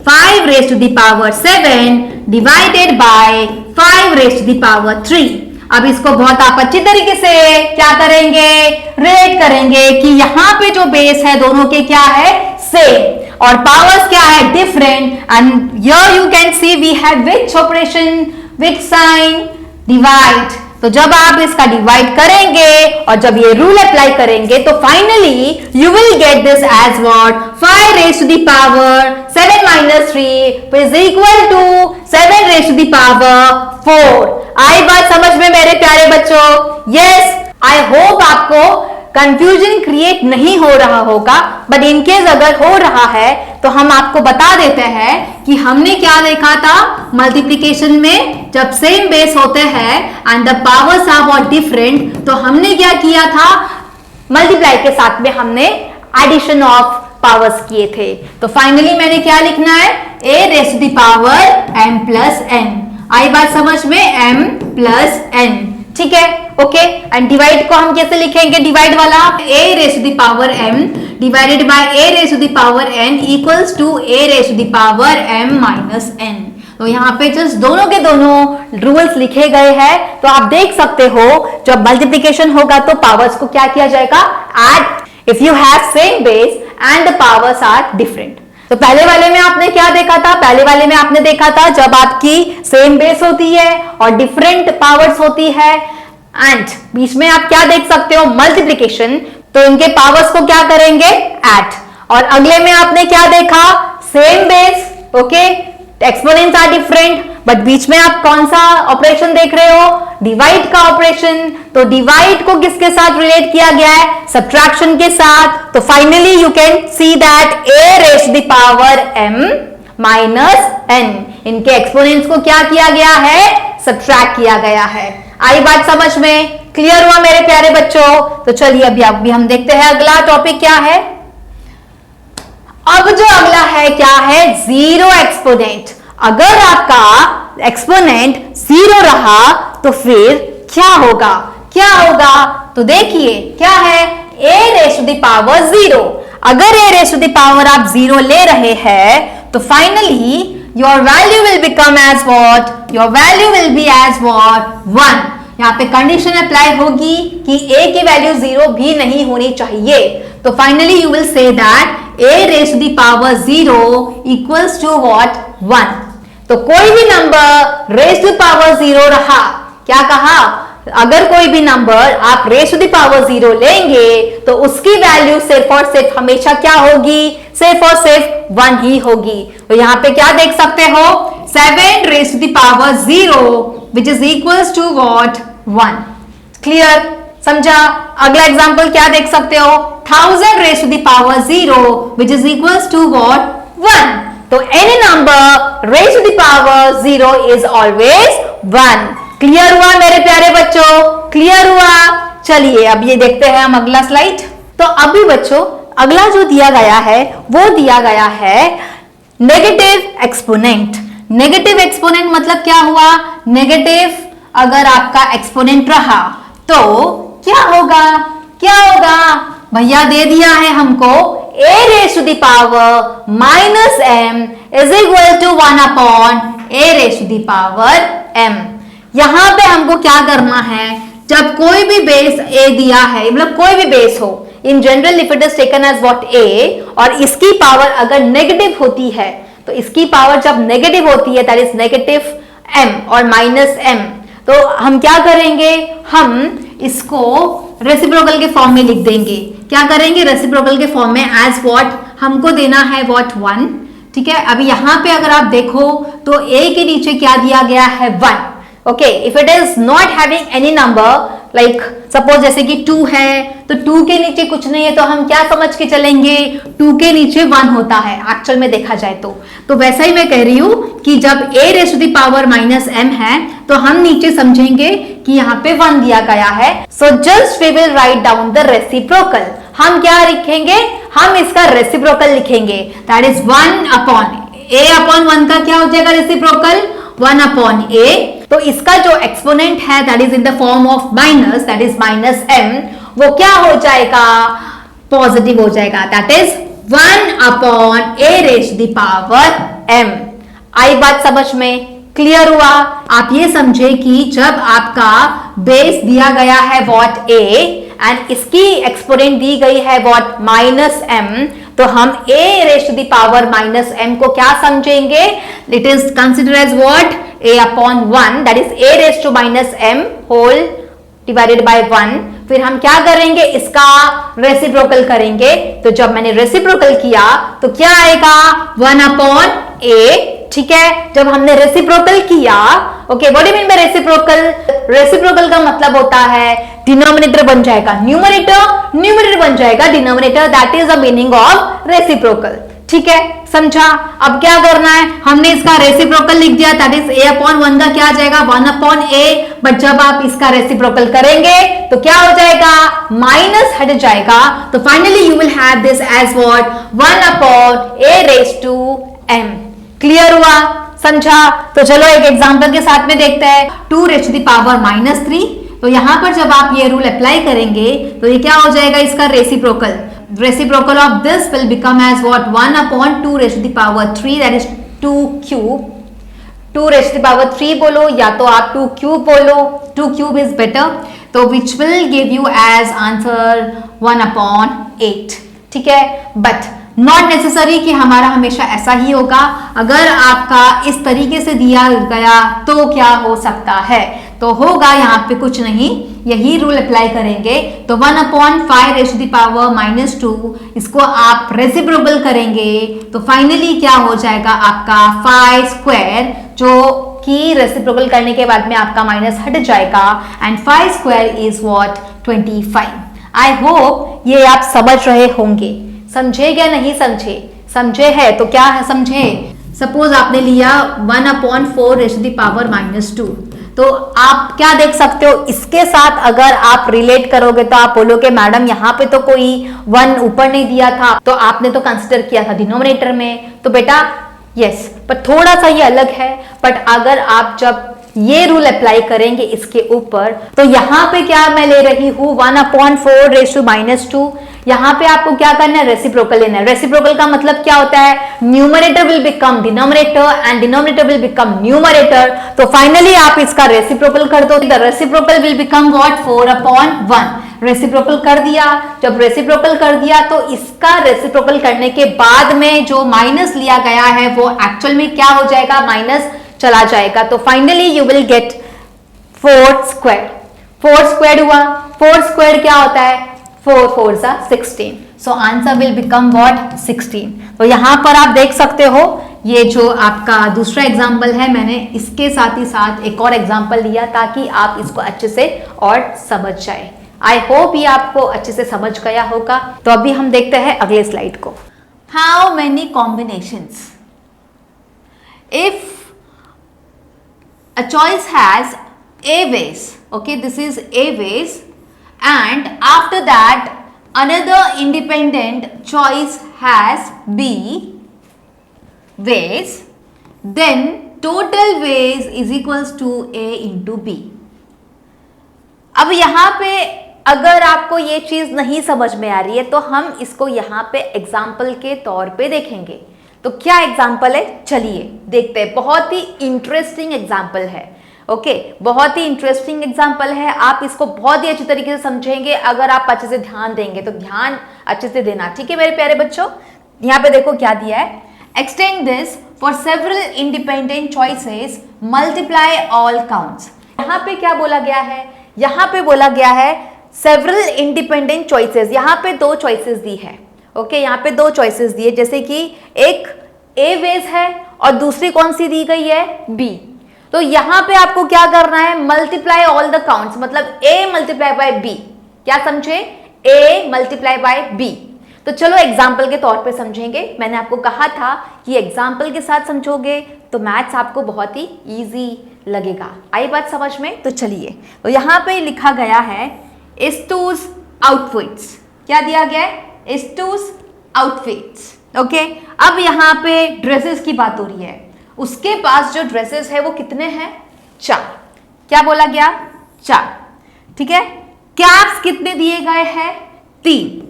5 raised to the power 7 divided by 5 raised to the power 3। अब इसको बहुत आप अच्छी तरीके से क्या करेंगे, रिलेट करेंगे कि यहाँ पे जो बेस है दोनों के क्या है, सेम, और पावर्स क्या है, different. And here you can see we have which operation, which sign, divide. तो जब आप इसका डिवाइड करेंगे और जब ये रूल अप्लाई करेंगे तो finally you will get this as what, 5 raised to the power 7 minus 3 is equal to 7 raised to the power 4। आई बात समझ में मेरे प्यारे बच्चों? यस, आई होप आपको कंफ्यूजन क्रिएट नहीं हो रहा होगा, बट इनकेस अगर हो रहा है तो हम आपको बता देते हैं कि हमने क्या देखा था मल्टीप्लिकेशन में, जब सेम बेस होते हैं and the powers are what different, तो हमने क्या किया था, मल्टीप्लाई के साथ में हमने एडिशन ऑफ पावर्स किए थे। तो फाइनली मैंने क्या लिखना है, a raised to the power m plus n। आई बात समझ में, m plus n, ठीक है, ओके। एंड डिवाइड को हम कैसे लिखेंगे, डिवाइड वाला, a raised to the power m divided by a raised to the power n equals to a raised to the power m minus n। तो यहाँ पे जस्ट दोनों के दोनों रूल्स लिखे गए हैं। तो आप देख सकते हो जब मल्टीप्लिकेशन होगा तो पावर्स को क्या किया जाएगा, add, if you have same base and the powers are different. तो पहले वाले में आपने क्या देखा था, पहले वाले में आपने देखा था जब आपकी सेम बेस होती है और डिफरेंट पावर्स होती है, एंड बीच में आप क्या देख सकते हो, मल्टीप्लिकेशन, तो इनके पावर्स को क्या करेंगे, ऐड। और अगले में आपने क्या देखा, same base, okay, exponents are different, but बीच में आप कौन सा ऑपरेशन देख रहे हो, डिवाइड का ऑपरेशन। तो डिवाइड को किसके साथ रिलेट किया गया है, सब्ट्रैक्शन के साथ। तो finally you can see that a raised to the power m minus n, इनके एक्सपोनेंट्स को क्या किया गया है, सब्ट्रैक्ट किया गया है। आई बात समझ में, क्लियर हुआ मेरे प्यारे बच्चों? तो चलिए अभी हम देखते हैं अगला टॉपिक क्या है। अब जो अगला है क्या है, जीरो एक्सपोनेंट। अगर आपका एक्सपोनेंट जीरो रहा तो फिर क्या होगा, क्या होगा? तो देखिए क्या है, a raise to the power 0। अगर a raise to the power आप 0 ले रहे हैं तो finally your value will become as what, your value will be as what 1। यहाँ पे कंडीशन अप्लाई होगी कि a की वैल्यू 0 भी नहीं होनी चाहिए। तो finally you will say that a raise to the power 0 equals to what 1। तो कोई भी नंबर रेज टू पावर 0 रहा, क्या कहा, अगर कोई भी नंबर आप रेज टू द पावर 0 लेंगे तो उसकी वैल्यू सिर्फ और सिर्फ हमेशा क्या होगी, सिर्फ और सिर्फ 1 ही होगी। तो यहाँ पे क्या देख सकते हो, 7 raise to the power 0 which is equals to what 1। Clear, समझा? अगला एग्जांपल क्या देख सकते हो, 1000 raise to the power 0 which is equals to what 1। तो any number raise to the power 0 is always 1। Clear हुआ मेरे प्यारे बच्चों, क्लियर हुआ? चलिए अब ये देखते हैं हम अगला स्लाइड। तो अभी बच्चों अगला जो दिया गया है वो दिया गया है नेगेटिव एक्सपोनेंट। नेगेटिव एक्सपोनेंट मतलब क्या हुआ, नेगेटिव अगर आपका एक्सपोनेंट रहा तो क्या होगा, क्या होगा? भैया दे दिया है हमको a raise to the power minus m is equal to 1 upon a raise to the power m। यहां पे हमको क्या करना है, जब कोई भी बेस a दिया है, मतलब कोई भी बेस हो, in general if it is taken as what a और इसकी पावर अगर नेगेटिव होती है तो इसकी पावर जब नेगेटिव होती है दैट इज नेगेटिव m और माइनस m, तो हम क्या करेंगे, हम इसको रेसिप्रोकल के फॉर्म में लिख देंगे। क्या करेंगे, रेसिप्रोकल के फॉर्म में एज व्हाट हमको देना है व्हाट 1। ठीक है, अभी यहां पे अगर आप देखो तो a के नीचे क्या दिया गया है 1। Okay, if it is not having any number like suppose जैसे कि 2 है तो 2 के नीचे कुछ नहीं है तो हम क्या समझ के चलेंगे, 2 के नीचे 1 होता है एक्चुअल में देखा जाए तो वैसा ही मैं कह रही हूं कि जब a raise to the power minus m है तो हम नीचे समझेंगे कि यहाँ पे 1 दिया गया है। So just we will write down the reciprocal. हम क्या लिखेंगे, हम इसका रेसिप्रोकल लिखेंगे, that is 1 upon a upon 1 का क्या हो जाएगा रेसिप्रोकल 1 अपॉन a। तो इसका जो एक्सपोनेंट है that is in the form of minus, that is minus m, वो क्या हो जाएगा, पॉजिटिव हो जाएगा, that is 1 upon a raise the power m। आई बात समझ में, क्लियर हुआ? आप ये समझे कि जब आपका बेस दिया गया है व्हाट a एंड इसकी एक्सपोनेंट दी गई है व्हाट माइनस m, तो हम a raise to the power minus m को क्या समझेंगे, it is consider as what a upon 1, that is a raise to minus m whole divided by 1। फिर हम क्या करेंगे, इसका रेसिप्रोकल करेंगे। तो जब मैंने रेसिप्रोकल किया तो क्या आएगा 1 अपॉन a। ठीक है, जब हमने रेसिप्रोकल किया, okay, what do you mean by reciprocal? Reciprocal का मतलब होता है डिनोमिनेटर बन जाएगा न्यूमरेटर, न्यूमरेटर बन जाएगा denominator, that is the meaning of reciprocal. ठीक है, समझा? अब क्या करना है, हमने इसका रेसिप्रोकल लिख दिया, दैट इज a अपॉन 1 का क्या आ जाएगा 1 अपॉन a, बट जब आप इसका रेसिप्रोकल करेंगे तो क्या हो जाएगा, माइनस हट जाएगा। तो finally you will have this as what 1 upon a raise to m। Clear हुआ, समझा? तो चलो एक एग्जांपल के साथ में देखते हैं, 2 raise to the power minus 3। तो यहां पर जब आप ये रूल अप्लाई करेंगे तो ये क्या हो जाएगा, इसका reciprocal, reciprocal of this will become as what 1 upon 2 raise to the power 3, that is 2 cube. 2 raise to the power 3 बोलो या तो आप 2 क्यूब बोलो, 2 क्यूब इज बेटर। तो which will give you as answer 1 upon 8। ठीक है, but not necessary कि हमारा हमेशा ऐसा ही होगा। अगर आपका इस तरीके से दिया गया तो क्या हो सकता है, तो होगा यहाँ पे कुछ नहीं, यही रूल अप्लाई करेंगे। तो 1 upon 5 raise to the power minus 2, इसको आप रेसिप्रोकल करेंगे तो फाइनली क्या हो जाएगा आपका 5 स्क्वायर, जो कि रेसिप्रोकल करने के बाद में आपका माइनस हट जाएगा, and 5 square is what 25। I hope ये आप समझ रहे होंगे। समझे या नहीं समझे? समझे है तो क्या है समझे? सपोज आपने लिया 1 upon 4 raise to the power minus 2, तो आप क्या देख सकते हो, इसके साथ अगर आप रिलेट करोगे तो आप बोलोगे मैडम यहाँ पे तो कोई 1 ऊपर नहीं दिया था, तो आपने तो कंसिडर किया था डिनोमिनेटर में। तो बेटा यस, पर थोड़ा सा ये अलग है। बट अगर आप जब ये रूल अप्लाई करेंगे इसके ऊपर, तो यहां पे क्या मैं ले रही हूं 1/4 रेज़ टू -2। यहां पे आपको क्या करना है, रेसिप्रोकल लेना है। रेसिप्रोकल का मतलब क्या होता है, numerator will become denominator and denominator will become numerator. तो फाइनली आप इसका रेसिप्रोकल कर दो, the reciprocal will become what, 4/1। Reciprocal कर दिया। जब रेसिप्रोकल कर दिया तो इसका रेसिप्रोकल करने के बाद में जो माइनस लिया गया है वो एक्चुअल में क्या हो जाएगा, माइनस चला जाएगा। तो finally you will gate 4 square. 4 square हुआ। 4 स्क्वायर क्या होता है, 4 4 16। So answer will become what, 16। तो यहां पर आप देख सकते हो, ये जो आपका दूसरा एग्जाम्पल है, मैंने इसके साथ ही साथ एक और एग्जाम्पल लिया ताकि आप इसको अच्छे से और समझ जाए। आई होप ये आपको अच्छे से समझ गया होगा। तो अभी हम देखते हैं अगले स्लाइड को। How many combinations, if a choice has a ways, okay, this is a ways, and after that another independent choice has b ways, then total ways is equals to a into b। अब यहां पे अगर आपको ये चीज नहीं समझ में आ रही है तो हम इसको यहां पे एग्जाम्पल के तौर पे देखेंगे। तो क्या एग्जाम्पल है, चलिए देखते हैं। बहुत ही इंटरेस्टिंग एग्जाम्पल है, ओके, बहुत ही इंटरेस्टिंग एग्जाम्पल है। आप इसको बहुत ही अच्छी तरीके से समझेंगे अगर आप अच्छे से ध्यान देंगे। तो ध्यान अच्छे से देना, ठीक है मेरे प्यारे बच्चों। यहाँ पे देखो क्या दिया है, extend this for several independent choices, multiply all counts. यहाँ पे क्या बोला गया है, यहाँ पे बोला गया है सेवरल इंडिपेंडेंट चॉइसेस। यहाँ पे 2 चॉइसेस दी है, ओके, यहाँ पे 2 चॉइसेस दिए, जैसे कि एक ए वेज है और दूसरी कौन सी दी गई है, बी। तो यहां पे आपको क्या करना है, मल्टीप्लाई ऑल द काउंट्स, मतलब ए मल्टीप्लाई बाय बी। क्या समझे, ए मल्टीप्लाई बाय बी। तो चलो एग्जाम्पल के तौर पे समझेंगे। मैंने आपको कहा था कि एग्जाम्पल के साथ समझोगे तो मैथ्स आपको बहुत ही इजी लगेगा। आई बात समझ में। तो चलिए, तो यहां पे लिखा गया है इस्टूज आउटफिट्स। क्या दिया गया है, इस्टूज आउटफिट्स, ओके। अब यहाँ पे ड्रेसेस की बात हो रही है। उसके पास जो ड्रेसेस है वो कितने हैं, 4। क्या बोला गया, 4, ठीक है। कैप्स कितने दिए गए हैं, 3।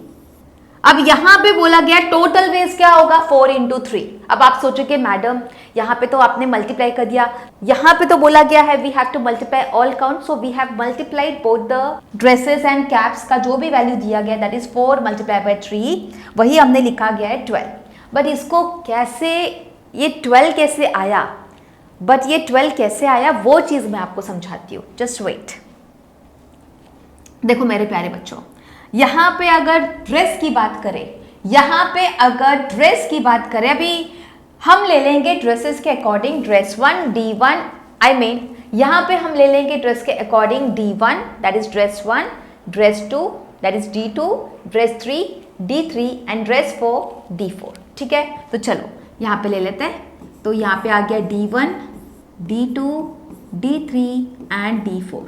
अब यहां पे बोला गया टोटल वेज क्या होगा, 4 × 3। अब आप सोचोगे मैडम यहां पे तो आपने मल्टीप्लाई कर दिया, यहां पे तो बोला गया है we have to multiply all count, so we have multiplied both the dresses and caps का जो भी वैल्यू दिया गया दैट इज 4 × 3, वही हमने लिखा गया है 12। बट इसको कैसे, ये 12 कैसे आया, बट ये 12 कैसे आया वो चीज मैं आपको समझाती हूँ, जस्ट वेट। देखो मेरे प्यारे बच्चों, यहां पे अगर ड्रेस की बात करें, यहां पे अगर ड्रेस की बात करें, अभी हम ले लेंगे ड्रेसेस के according dress 1 D1, I mean यहां पे हम ले लेंगे ड्रेस के according D1 that is dress 1, dress 2 that is D2, dress 3 D3 and dress 4 D4, ठीक है। तो चलो यहां पे ले लेते हैं। तो यहां पे आ गया D1, D2, D3 and D4।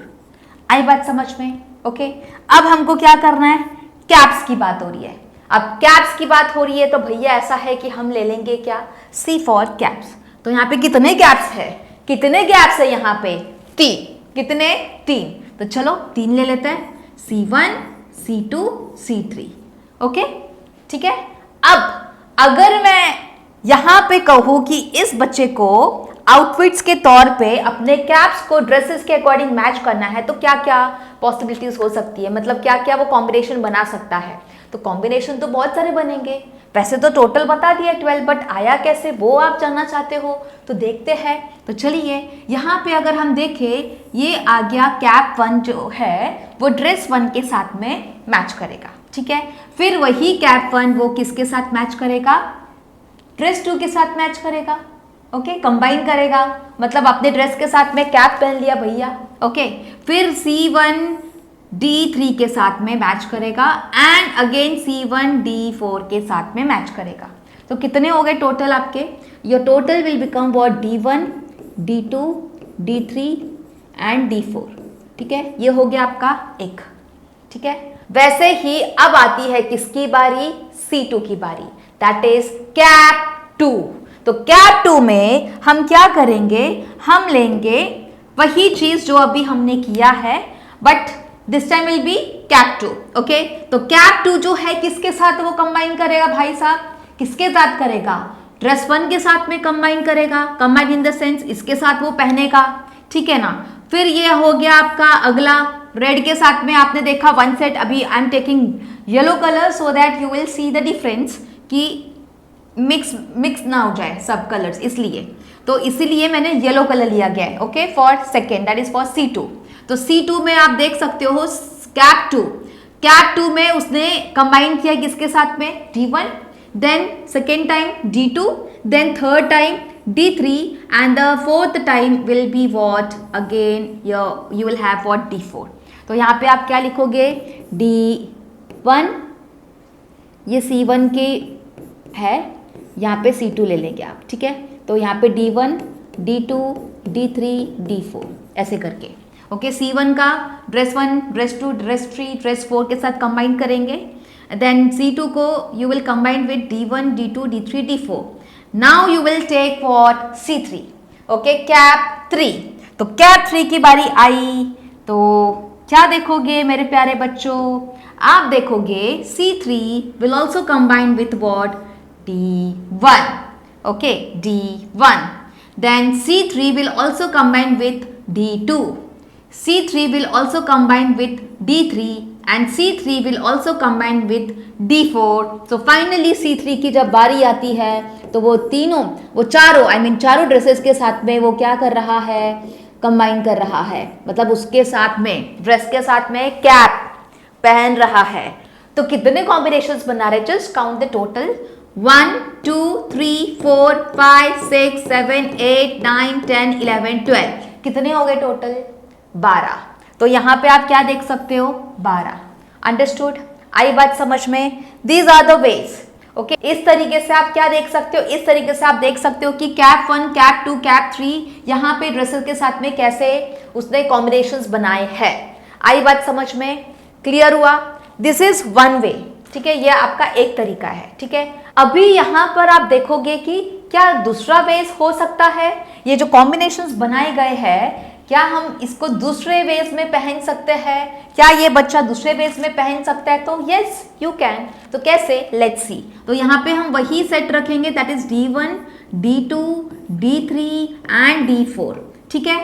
आई बात समझ में, ओके। अब हमको क्या करना है, कैप्स की बात हो रही है। अब कैप्स की बात हो रही है तो भैया ऐसा है कि हम ले लेंगे क्या, C फॉर कैप्स। तो यहाँ पे कितने कैप्स है, कितने कैप्स है यहाँ पे, 3। कितने, 3। तो चलो 3 ले लेते हैं, C1, C2, C3, ओके, ठीक है। अब अगर मैं यहाँ पे कहूँ कि इस बच्चे को आउटफिट्स के तौर पे अपने कैप्स को ड्रेसेस के अकॉर्डिंग मैच करना है, तो क्या क्या पॉसिबिलिटीज हो सकती है, मतलब क्या क्या वो कॉम्बिनेशन बना सकता है। तो कॉम्बिनेशन तो बहुत सारे बनेंगे। वैसे तो टोटल बता दिया 12, बट आया कैसे वो आप जानना चाहते हो तो देखते हैं। तो चलिए यहाँ पे अगर हम देखें, ये आ गया कैप 1 जो है वो ड्रेस 1 के साथ में मैच करेगा, ठीक है। फिर वही कैप 1 वो किसके साथ मैच करेगा, ड्रेस 2 के साथ मैच करेगा, ओके, कंबाइन करेगा, मतलब अपने ड्रेस के साथ में कैप पहन लिया भैया, ओके। फिर C1 D3 के साथ में मैच करेगा एंड अगेन C1 D4 के साथ में मैच करेगा। तो कितने हो गए टोटल आपके, your total will become what, D1, D2, D3 and D4, ठीक है। ये हो गया आपका एक, ठीक है। वैसे ही अब आती है किसकी बारी, C2 की बारी, दैट इज कैप 2। तो कैप 2 में हम क्या करेंगे, हम लेंगे वही चीज जो अभी हमने किया है, but this time will be cap 2। Okay, तो कैप 2 जो है किसके साथ वो कंबाइन करेगा भाई साहब, किसके साथ करेगा, ड्रेस 1 के साथ में कंबाइन करेगा, कंबाइन इन द सेंस इसके साथ वो पहनेगा, ठीक है ना। फिर ये हो गया आपका अगला, रेड के साथ में आपने देखा 1 सेट, अभी I am taking yellow colour so that you will see the difference कि मिक्स ना हो जाए सब कलर्स, इसलिए तो इसीलिए मैंने येलो कलर लिया गया है। Okay, for second that is for C2। तो C2 में आप देख सकते हो कैप 2 में उसने कंबाइन किया किसके साथ में, D1, then second time D2, then third time D3 and the fourth time will be what, again you will have what, D4। तो यहाँ पे आप क्या लिखोगे, D1, ये C1 के है, यहाँ पे C2 ले लेंगे आप, ठीक है। तो यहाँ पे D1, D2, D3, D4 ऐसे करके। ओके, C1 का ड्रेस 1, ड्रेस 2, ड्रेस 3, ड्रेस 4 के साथ कंबाइन करेंगे, देन C2 को you will combine with D1, D2, D3, D4। Now you will take what, C3। Okay, cap 3। तो कैप 3 की बारी आई, तो क्या देखोगे मेरे प्यारे बच्चों, आप देखोगे C3 will also combine with what, D1। Okay, D1, then C3 will also combine with D2, C3 will also combine with D3 and C3 will also combine with D4। so finally C3 की जब बारी आती है तो वो चारों dresses के साथ में वो क्या कर रहा है, कंबाइन कर रहा है, मतलब उसके साथ में ड्रेस के साथ में कैप पहन रहा है। तो कितने कॉम्बिनेशंस बना रहे, जस्ट काउंट द टोटल, 1 2 3 4 5 6 7 8 9 10 11 12, कितने हो गए टोटल, 12। तो यहाँ पे आप क्या देख सकते हो, 12। अंडरस्टूड, आई बात समझ में। These are the ways. Okay, इस तरीके से आप क्या देख सकते हो, इस तरीके से आप देख सकते हो कि कैप 1, कैप 2, कैप 3 यहाँ पे ड्रेसेस के साथ में कैसे उसने कॉम्बिनेशंस बनाए हैं। आई बात समझ में, क्लियर हुआ। दिस इज वन वे, ठीक है, ये आपका एक तरीका है, ठीक है। अभी यहाँ पर आप देखोगे कि क्या दूसरा वेज हो सकता है, ये जो कॉम्बिनेशंस बनाए गए हैं क्या हम इसको दूसरे वेज में पहन सकते हैं, क्या ये बच्चा दूसरे वेज में पहन सकता है, तो यस यू कैन। तो कैसे, लेट्स सी। तो यहाँ पे हम वही सेट रखेंगे, that is D1, D2, D3 and D4, ठीक है,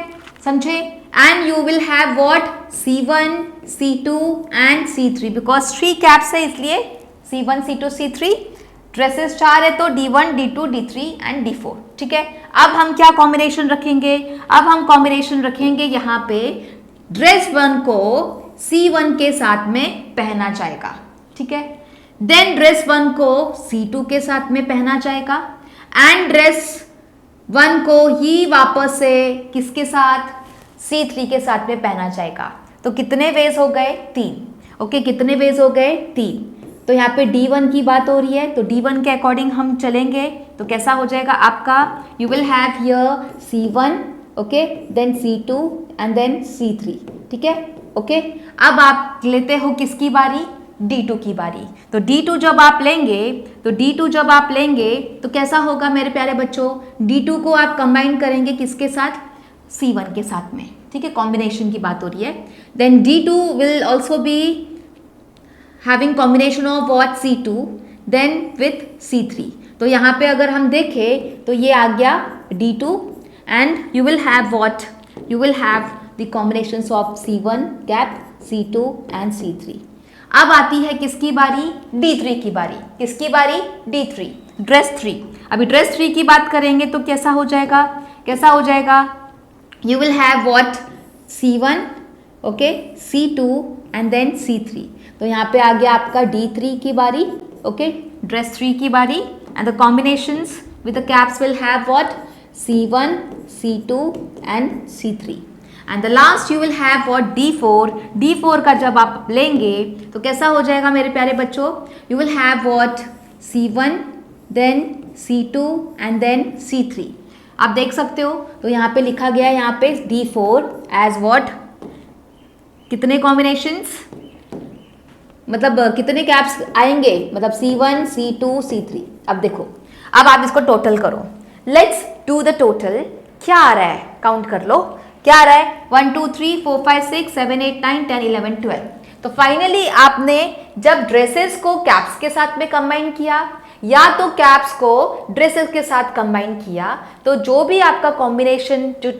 समझे। And you will have what, C1, C2 and C3, because 3 caps है इसलिए C1, C2, C3, ड्रेसेस 4 है तो D1, D2, D3 and D4, ठीक है। अब हम क्या कॉम्बिनेशन रखेंगे, अब हम कॉम्बिनेशन रखेंगे यहाँ पे ड्रेस 1 को C1 के साथ में पहना जाएगा, ठीक है। देन ड्रेस 1 को C2 के साथ में पहना जाएगा एंड ड्रेस 1 को ही वापस से किसके साथ, C3 के साथ में पहना जाएगा। तो कितने वेज हो गए, 3। ओके, कितने वेज हो गए, 3। तो यहाँ पे D1 की बात हो रही है, तो D1 के अकॉर्डिंग हम चलेंगे तो कैसा हो जाएगा आपका, you will have here C1, okay, then C2 and then C3, ठीक है। ओके, अब आप लेते हो किसकी बारी, D2 की बारी। तो D2 जब आप लेंगे तो कैसा होगा मेरे प्यारे बच्चों, D2 को आप कंबाइन करेंगे किसके साथ, C1 के साथ में, ठीक है, कॉम्बिनेशन की बात हो रही है। Then D2 will also be having combination of what, C2 then with C3। तो यहाँ पे अगर हम देखें तो ये आ गया D2 and you will have what, you will have the combinations of C1 gap, C2 and C3। अब आती है किसकी बारी, D3 की बारी। किसकी बारी, D3, ड्रेस 3। अभी ड्रेस 3 की बात करेंगे तो कैसा हो जाएगा, कैसा हो जाएगा, you will have what, C1, okay, C2 and then C3। तो यहाँ पे आ गया आपका D3 की बारी, ओके, ड्रेस 3 की बारी and the combinations with the caps will have what, C1, C2 and C3 and the last you will have what, D4। D4 का जब आप लेंगे तो कैसा हो जाएगा मेरे प्यारे बच्चों, you will have what, C1 then C2 and then C3। आप देख सकते हो, तो यहाँ पे लिखा गया है यहाँ पे D4 एज व्हाट, कितने कॉम्बिनेशंस, मतलब कितने कैप्स आएंगे, मतलब C1, C2, C3। अब देखो, अब आप इसको टोटल करो, लेट्स डू द टोटल। क्या आ रहा है, काउंट कर लो, क्या आ रहा है 1 2 3 4 5 6 7 8 9 10 11 12। तो फाइनली आपने जब ड्रेसेस को कैप्स के साथ में कंबाइन किया या तो कैप्स को ड्रेसेस के साथ कंबाइन किया, तो जो भी आपका कॉम्बिनेशन जो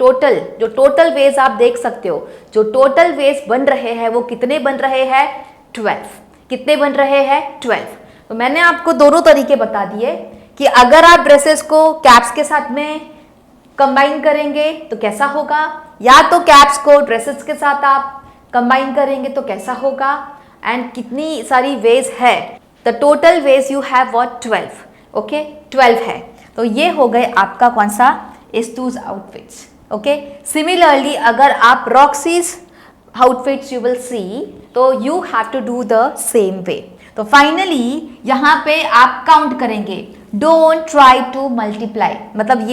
टोटल वेज आप देख सकते हो, जो टोटल वेज बन रहे हैं वो कितने बन रहे हैं 12। कितने बन रहे हैं 12। तो मैंने आपको दोनों तरीके बता दिए कि अगर आप ड्रेसेस को कैप्स के साथ में कंबाइन करेंगे तो कैसा होगा, या तो कैप्स को ड्रेसेस के साथ आप कंबाइन करेंगे तो कैसा होगा, एंड कितनी सारी वेज है। The total veg you have what 12। Okay 12 है। तो ये हो गए आपका कौन सा एस्तूज आउटफिट्स। ओके सिमिलरली अगर आप रॉक्सीज आउटफिट्स यू विल सी, तो you have to do the same way. तो फाइनली यहाँ पे आप काउंट करेंगे, डोंट ट्राई टू मल्टीप्लाई, मतलब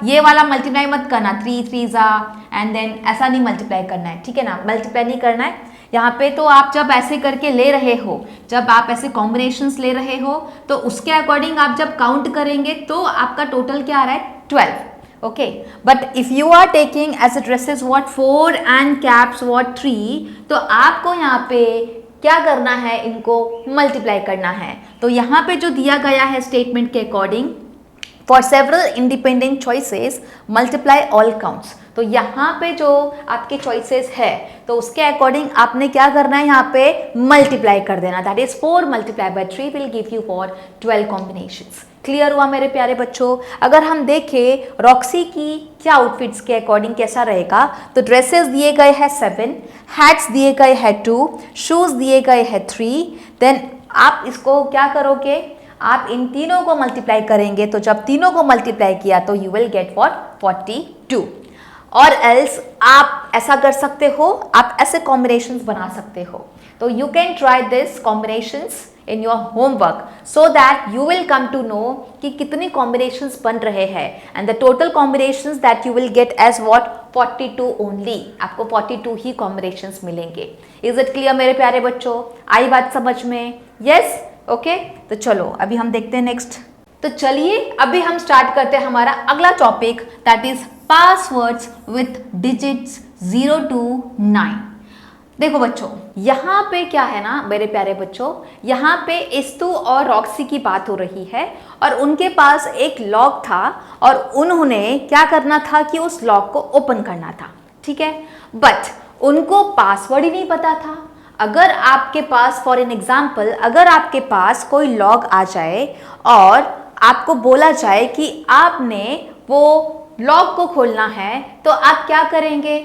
ये वाला मल्टीप्लाई मत करना 3 3 जा एंड देन ऐसा नहीं मल्टीप्लाई करना है, ठीक है ना, मल्टीप्लाई नहीं करना है यहाँ पे। तो आप जब ऐसे करके ले रहे हो, जब आप ऐसे कॉम्बिनेशंस ले रहे हो, तो उसके अकॉर्डिंग आप जब काउंट करेंगे तो आपका टोटल क्या आ रहा है 12। Okay but if you are taking as a dresses what 4 and caps what 3, तो आपको यहाँ पे क्या करना है, इनको मल्टीप्लाई करना है। तो यहाँ पे जो दिया गया है स्टेटमेंट के according, for several independent choices multiply all counts. तो यहाँ पे जो आपके चॉइसेस है तो उसके अकॉर्डिंग आपने क्या करना है, यहाँ पे मल्टीप्लाई कर देना। That is 4 multiply bye 3 will give you for 12 combinations. Clear हुआ मेरे प्यारे बच्चों। अगर हम देखें रॉक्सी की क्या आउटफिट्स के अकॉर्डिंग कैसा रहेगा, तो ड्रेसेस दिए गए हैं 7, हैट्स दिए गए हैं 2, शूज दिए गए हैं 3। देन आप इसको क्या करोगे, आप इन तीनों को मल्टीप्लाई करेंगे। तो जब तीनों को मल्टीप्लाई किया तो यू विल गेट फॉर 42। और एल्स आप ऐसा कर सकते हो, आप ऐसे कॉम्बिनेशंस बना सकते हो। तो you can try this combinations in your homework so that you will come to know कि कितनी कॉम्बिनेशंस बन रहे हैं, and the total combinations that you will get as what 42 only. आपको 42 ही कॉम्बिनेशंस मिलेंगे। इज इट क्लियर मेरे प्यारे बच्चों, आई बात समझ में? यस ओके तो चलो अभी हम देखते हैं नेक्स्ट। तो चलिए अभी हम स्टार्ट करते हैं हमारा अगला topic, that is passwords with digits 0 to 9। देखो बच्चों यहाँ पे क्या है ना मेरे प्यारे बच्चों, यहाँ पे एस्तू और रॉक्सी की बात हो रही है और उनके पास एक लॉक था और उन्होंने क्या करना था कि उस लॉक को ओपन करना था, ठीक है, बट उनको पासवर्ड ही नहीं पता था। अगर आपके पास फॉर एन एग्जाम्पल, अगर आपके पास कोई लॉक आ जाए और आपको बोला जाए कि आपने वो लॉक को खोलना है, तो आप क्या करेंगे?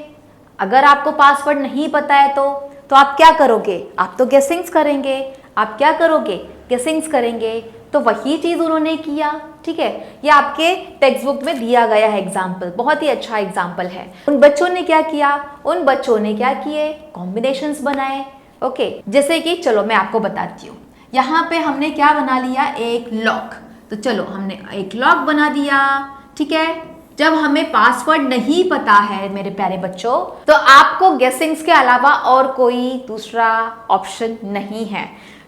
अगर आपको पासवर्ड नहीं पता है तो आप क्या करोगे? आप तो गेसिंग्स करेंगे। आप क्या करोगे? गेसिंग्स करेंगे। तो वही चीज़ उन्होंने किया, ठीक है। ये आपके टेक्स्ट बुक में दिया गया है एग्जाम्पल, बहुत ही अच्छा एग्जाम्पल है। उन बच्चों ने क्या किया? उन बच्चों ने क्या किए? कॉम्बिनेशंस बनाए। ओके जैसे कि चलो मैं आपको बताती हूँ। यहाँ पे हमने क्या बना लिया? एक लॉक। तो चलो हमने एक लॉक बना दिया, ठीक है। जब हमें पासवर्ड नहीं पता है मेरे प्यारे बच्चों, तो आपको गेसिंग्स के अलावा और कोई दूसरा ऑप्शन नहीं है।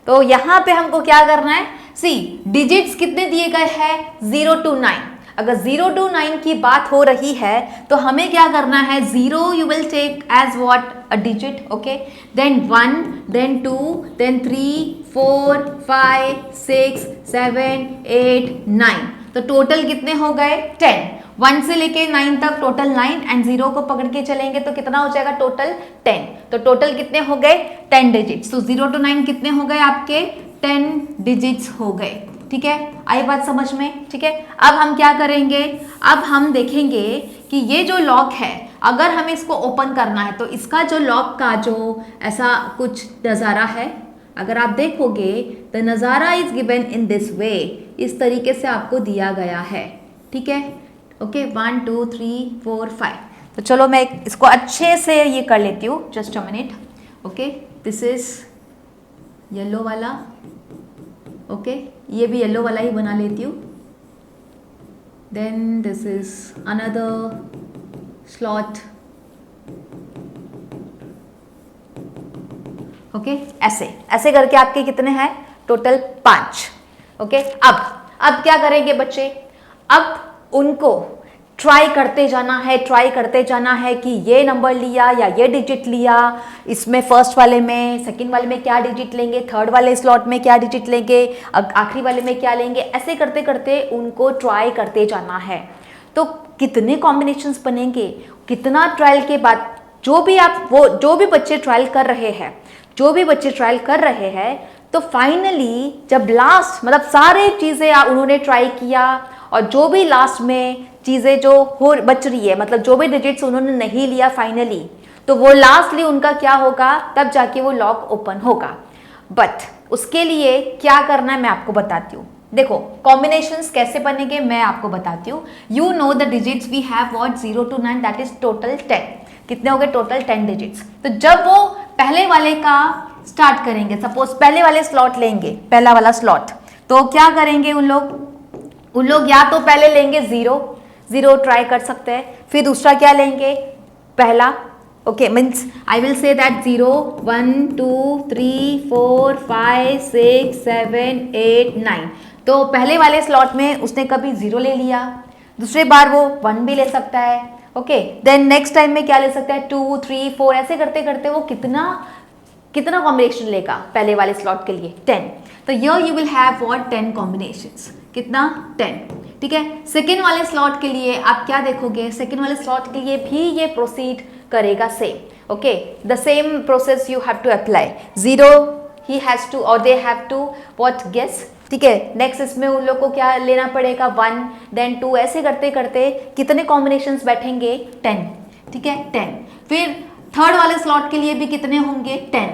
तो यहाँ पे हमको क्या करना है? सी डिजिट्स कितने दिए गए हैं? 0 to 9। अगर 0 to 9 की बात हो रही है तो हमें क्या करना है? 0 you will take as what a digit, okay, then 1, then 2, then 3, 4, 5, 6, 7, 8, 9। तो टोटल कितने हो गए? 10। 1 से लेके 9 तक टोटल 9 एंड 0 को पकड़ के चलेंगे तो कितना हो जाएगा? टोटल 10। तो टोटल कितने हो गए? 10 डिजिट्स। तो 0 to 9 कितने हो गए आपके? 10 डिजिट्स हो गए, ठीक है। आई बात समझ में? ठीक है। अब हम क्या करेंगे? अब हम देखेंगे कि ये जो लॉक है, अगर हमें इसको ओपन करना है तो इसका जो लॉक का जो ऐसा कुछ नज़ारा है, अगर आप देखोगे द नज़ारा is given in this way, इस तरीके से आपको दिया गया है, ठीक है। ओके 1 2 3 4 5। तो चलो मैं इसको अच्छे से ये कर लेती हूँ, just a minute. Okay this is yellow वाला, ओके ये भी येलो वाला ही बना लेती हूँ। Then this is another slot, okay ऐसे ऐसे करके आपके कितने हैं? टोटल 5। ओके अब क्या करेंगे बच्चे? अब उनको ट्राई करते जाना है कि ये नंबर लिया या ये डिजिट लिया, इसमें फर्स्ट वाले में, सेकंड वाले में क्या डिजिट लेंगे, थर्ड वाले स्लॉट में क्या डिजिट लेंगे, आखिरी वाले में क्या लेंगे, ऐसे करते करते उनको ट्राई करते जाना है। तो कितने कॉम्बिनेशंस बनेंगे, कितना ट्रायल के बाद जो भी बच्चे ट्रायल कर रहे हैं तो फाइनली जब लास्ट मतलब सारे चीज़ें उन्होंने ट्राई किया और जो भी लास्ट में चीज़ें जो हो बच रही है, मतलब जो भी डिजिट्स उन्होंने नहीं लिया फाइनली, तो वो लास्टली उनका क्या होगा, तब जाके वो लॉक ओपन होगा। बट उसके लिए क्या करना है मैं आपको बताती हूँ। देखो कॉम्बिनेशंस कैसे बनेंगे मैं आपको बताती हूँ। You know the digits we have what 0 to 9, that is total 10। कितने हो गए टोटल 10 डिजिट्स। तो जब वो पहले वाले का स्टार्ट करेंगे, सपोज पहले वाले स्लॉट लेंगे, पहला वाला स्लॉट, तो क्या करेंगे उन लोग या तो पहले लेंगे 0 ट्राई कर सकते हैं, फिर दूसरा क्या लेंगे, पहला, okay, means I will say that 0 1 2 3 4 5 6 7 8 9। तो पहले वाले स्लॉट में उसने कभी 0 ले लिया, दूसरे बार वो 1 भी ले सकता है, ओके, देन नेक्स्ट टाइम में क्या ले सकता है 2 3 4, ऐसे करते करते वो कितना कॉम्बिनेशन लेगा पहले वाले स्लॉट के लिए 10। तो here you will have what 10 combinations, कितना 10, ठीक है। सेकेंड वाले स्लॉट के लिए आप क्या देखोगे, सेकेंड वाले स्लॉट के लिए भी ये प्रोसीड करेगा same, okay, the same process you have to apply. 0 he has to और they have to what guess, ठीक है। नेक्स्ट इसमें उन लोग को क्या लेना पड़ेगा 1 देन 2, ऐसे करते करते कितने कॉम्बिनेशंस बैठेंगे 10, ठीक है 10। फिर थर्ड वाले स्लॉट के लिए भी कितने होंगे 10,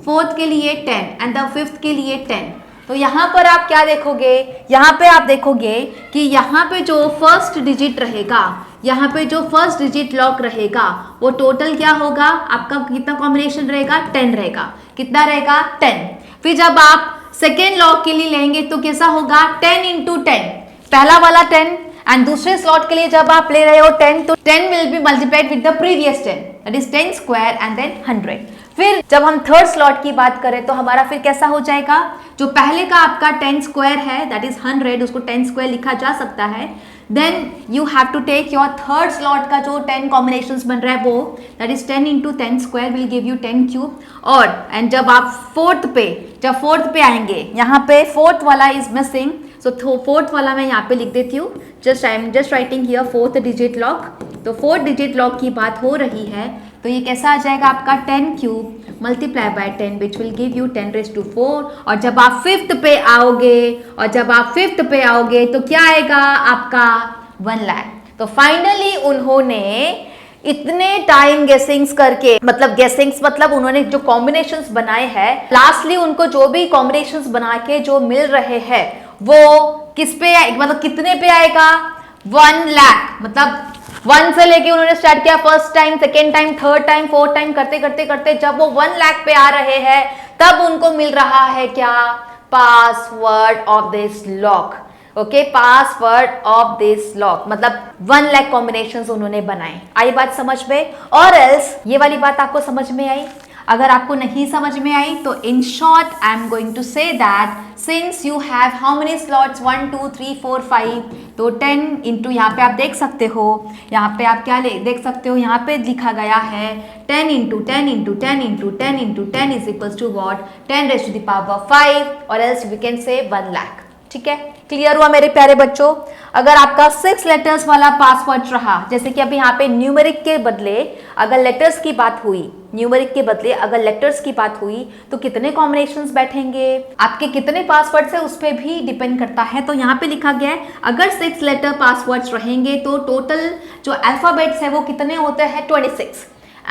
फोर्थ के लिए 10 एंड द फिफ्थ के लिए 10। तो यहाँ पर आप क्या देखोगे, यहाँ पे आप देखोगे कि यहाँ पे जो फर्स्ट डिजिट रहेगा, यहाँ पे जो फर्स्ट डिजिट लॉक रहेगा वो टोटल क्या होगा आपका, कितना कॉम्बिनेशन रहेगा 10 रहेगा, कितना रहेगा 10। फिर जब आप सेकेंड लॉक के लिए लेंगे तो कैसा होगा 10 into 10, पहला वाला 10 एंड दूसरे स्लॉट के लिए जब आप ले रहे हो 10 तो 10 will be multiplied with the previous 10, that is 10 square and then 100। फिर जब हम थर्ड स्लॉट की बात करें तो हमारा फिर कैसा हो जाएगा, जो पहले का आपका 10 स्क्वायर है दैट इज 100, उसको 10 स्क्वायर लिखा जा सकता है। Then you have to take your third slot का जो 10 कॉम्बिनेशंस बन रहा है वो that is 10 into 10 square will give you 10 cube. और एंड जब आप फोर्थ पे आएंगे, यहाँ पे फोर्थ वाला इज मिसिंग, सो फोर्थ वाला मैं यहाँ पे लिख देती हूँ, I am just writing here fourth digit lock. तो फोर्थ डिजिट लॉक की बात हो रही है तो ये कैसा आ जाएगा आपका 10 cube multiply by 10 which will give you 10 raised to 4। और जब आप फिफ्थ पे आओगे तो क्या आएगा आपका 1 लाख। तो फाइनली उन्होंने इतने टाइम गेसिंग्स करके, मतलब उन्होंने जो कॉम्बिनेशंस बनाए हैं, लास्टली उनको जो भी कॉम्बिनेशंस बना के जो मिल रहे हैं वो किस पे, मतलब कितने पे आएगा 1 लाख। मतलब 1 से लेके उन्होंने स्टार्ट किया, first time, second time, third time, fourth time, करते जब वो 1 लाख पे आ रहे हैं तब उनको मिल रहा है क्या, password of this lock, okay, password of this lock, मतलब 1 लाख कॉम्बिनेशंस उन्होंने बनाए। आई बात समझ में? और एल्स ये वाली बात आपको समझ में आई? अगर आपको नहीं समझ में आई तो in short I am going to say that since you have how many slots 1 2 3 4 5, तो 10 इंटू, यहाँ पे आप देख सकते हो, यहाँ पे आप क्या देख सकते हो, यहाँ पे लिखा गया है 10 into 10 into 10 into 10 into 10 is equals to what 10 raised to the power 5 और else we can say 1 lakh। ठीक है, क्लियर हुआ मेरे प्यारे बच्चों? अगर आपका 6 लेटर्स वाला पासवर्ड रहा, जैसे कि अभी यहाँ पे न्यूमेरिक के बदले अगर लेटर्स की बात हुई, न्यूमेरिक के बदले अगर लेटर्स की बात हुई तो कितने कॉम्बिनेशंस बैठेंगे, आपके कितने पासवर्ड है उस पर भी डिपेंड करता है। तो यहाँ पे लिखा गया है अगर 6 लेटर पासवर्ड्स रहेंगे तो टोटल जो अल्फाबेट्स है वो कितने होते हैं 26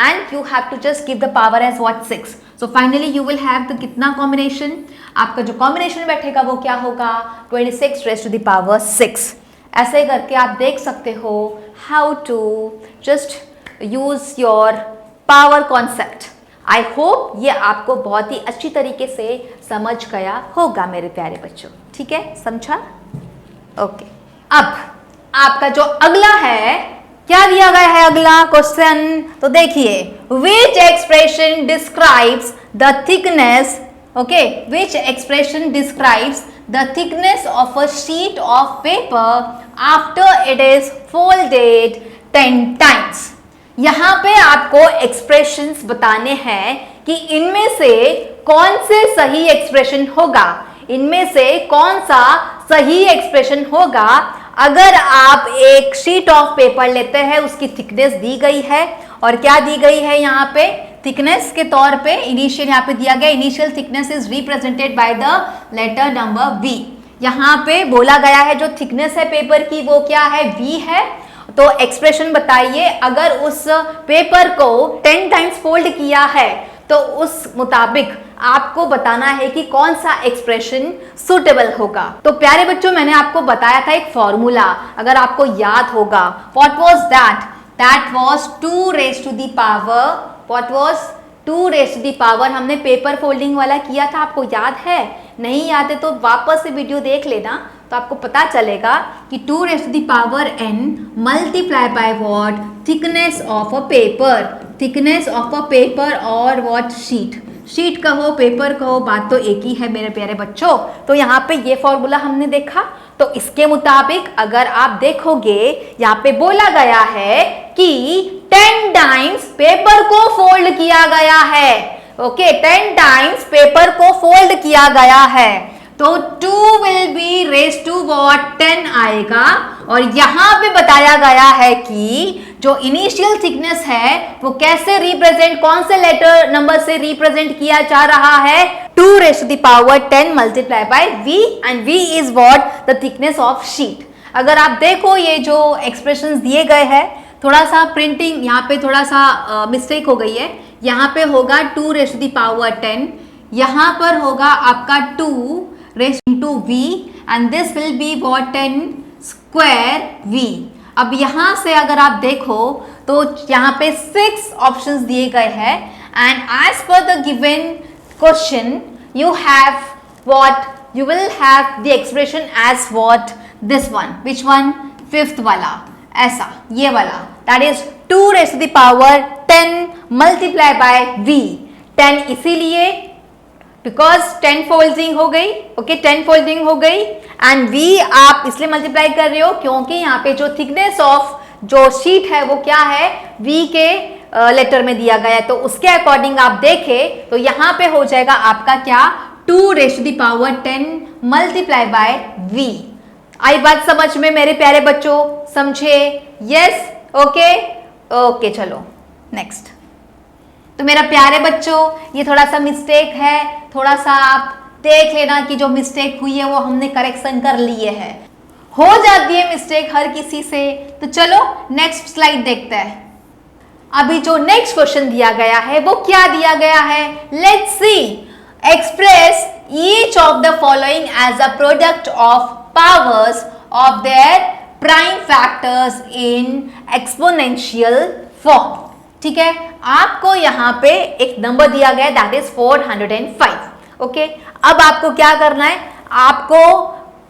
and you have to just give the power as what 6। so finally you will have the कितना कॉम्बिनेशन, आपका जो कॉम्बिनेशन बैठेगा वो क्या होगा 26 raised to the power 6। ऐसे करके आप देख सकते हो how to just use your power concept। I hope ये आपको बहुत ही अच्छी तरीके से समझ गया होगा मेरे प्यारे बच्चों। ठीक है, समझा? ओके, अब आपका जो अगला है, क्या दिया गया है अगला क्वेश्चन, तो देखिए which expression describes the thickness okay, which expression describes the thickness of a sheet of paper after it is folded 10 times. यहाँ पे आपको एक्सप्रेशंस बताने हैं कि इनमें से कौन से सही एक्सप्रेशन होगा, इनमें से कौन सा सही एक्सप्रेशन होगा अगर आप एक शीट ऑफ पेपर लेते हैं, उसकी थिकनेस दी गई है और क्या दी गई है यहाँ पे थिकनेस के तौर पे इनिशियल यहाँ पे दिया गया, initial thickness is represented by the letter number V। यहाँ पे बोला गया है जो थिकनेस है पेपर की वो क्या है, V है। तो एक्सप्रेशन बताइए, अगर उस पेपर को 10 टाइम्स फोल्ड किया है तो उस मुताबिक आपको बताना है कि कौन सा एक्सप्रेशन सुटेबल होगा। तो प्यारे बच्चों, मैंने आपको बताया था एक फॉर्मूला, अगर आपको याद होगा, what was that? That was 2 raised to the power, what was 2 raised to the power, हमने पेपर फोल्डिंग वाला किया था, आपको याद है? नहीं याद है तो वापस से वीडियो देख लेना, तो आपको पता चलेगा कि 2 raised to the power n multiply by what, thickness of a paper, thickness of a paper और व्हाट, शीट, शीट कहो पेपर कहो बात तो एक ही है मेरे प्यारे बच्चों। तो यहाँ पे ये फॉर्मूला हमने देखा, तो इसके मुताबिक अगर आप देखोगे यहाँ पे बोला गया है कि 10 टाइम्स पेपर को फोल्ड किया गया है, ओके, 10 टाइम्स पेपर को फोल्ड किया गया है, तो 2 will be raise to what, 10 आएगा। और यहां पे बताया गया है कि जो इनिशियल थिकनेस है वो कैसे रिप्रेजेंट, कौन से लेटर नंबर से रिप्रेजेंट किया जा रहा है, 2 raised to the power 10 multiply by V, and V is what, the thickness of sheet. अगर आप देखो ये जो एक्सप्रेशंस दिए गए हैं, थोड़ा सा प्रिंटिंग यहाँ पे थोड़ा सा मिस्टेक हो गई है, यहाँ पे होगा 2 raised to the power 10, यहाँ पर होगा आपका 2 raised to V and this will be what, 10 square V। अब यहाँ से अगर आप देखो तो यहाँ पे 6 ऑप्शंस दिए गए हैं and as per the given question you have what, you will have the expression as what, this one, which one, 5th वाला, ऐसा ये वाला, दैट is 2 raised to the power 10 multiply by V। 10 इसीलिए बिकॉज 10 फोल्डिंग हो गई, okay, 10 folding हो गई, एंड V आप इसलिए मल्टीप्लाई कर रहे हो क्योंकि यहाँ पे जो थिकनेस ऑफ जो शीट है वो क्या है, V के लेटर में दिया गया है, तो उसके अकॉर्डिंग आप देखें तो यहाँ पे हो जाएगा आपका क्या, 2 raised to the power 10 multiply by V। आई बात समझ में मेरे प्यारे बच्चों, समझे? यस, ओके ओके, चलो नेक्स्ट। तो मेरा प्यारे बच्चों ये थोड़ा सा मिस्टेक है, थोड़ा सा आप देख लेना कि जो मिस्टेक हुई है वो हमने करेक्शन कर लिए है, हो जाती है मिस्टेक हर किसी से। तो चलो नेक्स्ट स्लाइड देखते हैं। अभी जो नेक्स्ट क्वेश्चन दिया गया है वो क्या दिया गया है, let's see, express each of the following as a product of powers of their prime factors in exponential form. ठीक है, आपको यहाँ पे एक नंबर दिया गया है दैट इज 405। ओके, अब आपको क्या करना है, आपको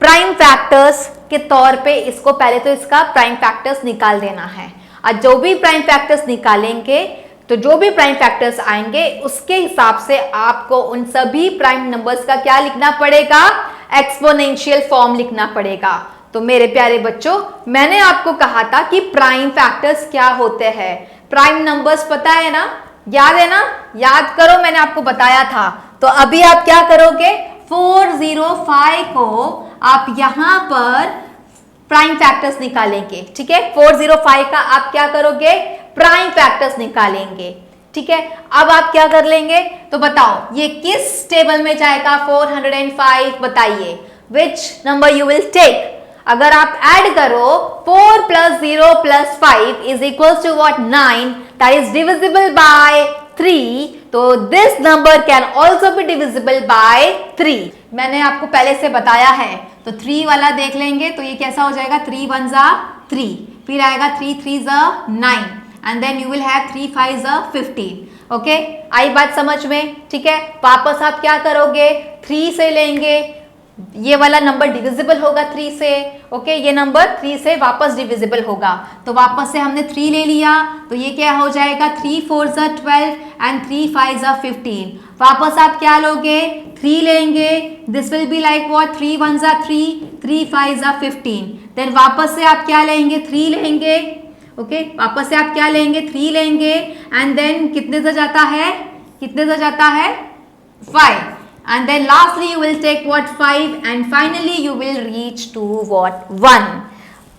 प्राइम फैक्टर्स के तौर पे इसको पहले तो इसका प्राइम फैक्टर्स निकाल देना है, और जो भी प्राइम फैक्टर्स निकालेंगे तो जो भी प्राइम फैक्टर्स आएंगे उसके हिसाब से आपको उन सभी प्राइम नंबर्स का क्या लिखना पड़ेगा, एक्सपोनेंशियल फॉर्म लिखना पड़ेगा। तो मेरे प्यारे बच्चों मैंने आपको कहा था कि प्राइम फैक्टर्स क्या होते हैं, प्राइम नंबर्स पता है ना, याद है ना, याद करो, मैंने आपको बताया था। तो अभी आप क्या करोगे, 405 को आप यहां पर प्राइम फैक्टर्स निकालेंगे। ठीक है, 405 का आप क्या करोगे, प्राइम फैक्टर्स निकालेंगे। ठीक है, अब आप क्या कर लेंगे, तो बताओ ये किस टेबल में जाएगा, 405 बताइए, which number you will take. अगर आप ऐड करो 4 + 0 + 5 is equal to what, 9, that is divisible by 3, तो this number can also be divisible by 3। मैंने आपको पहले से बताया है, तो 3 वाला देख लेंगे तो ये कैसा हो जाएगा, 3 1 ज़ा 3, फिर आएगा 3 3 ज़ा 9, and then you will have 3 5 ज़ा 15। ओके, आई बात समझ में? ठीक है, वापस आप क्या करोगे, 3 से लेंगे, ये वाला नंबर डिविजिबल होगा 3 से, ओके ये नंबर 3 से वापस डिविजिबल होगा, तो वापस से हमने 3 ले लिया, तो ये क्या हो जाएगा 3 4 ज़ा 12 एंड 3 5 ज़ा 15। वापस आप क्या लोगे 3 लेंगे, this will be like what 3 1 ज़ा 3, 3 5 ज़ा 15। देन वापस से आप क्या लेंगे 3 लेंगे, ओके वापस से आप क्या लेंगे 3 लेंगे एंड देन कितने से जाता है 5, and then lastly you will take what 5 and finally you will reach to what 1.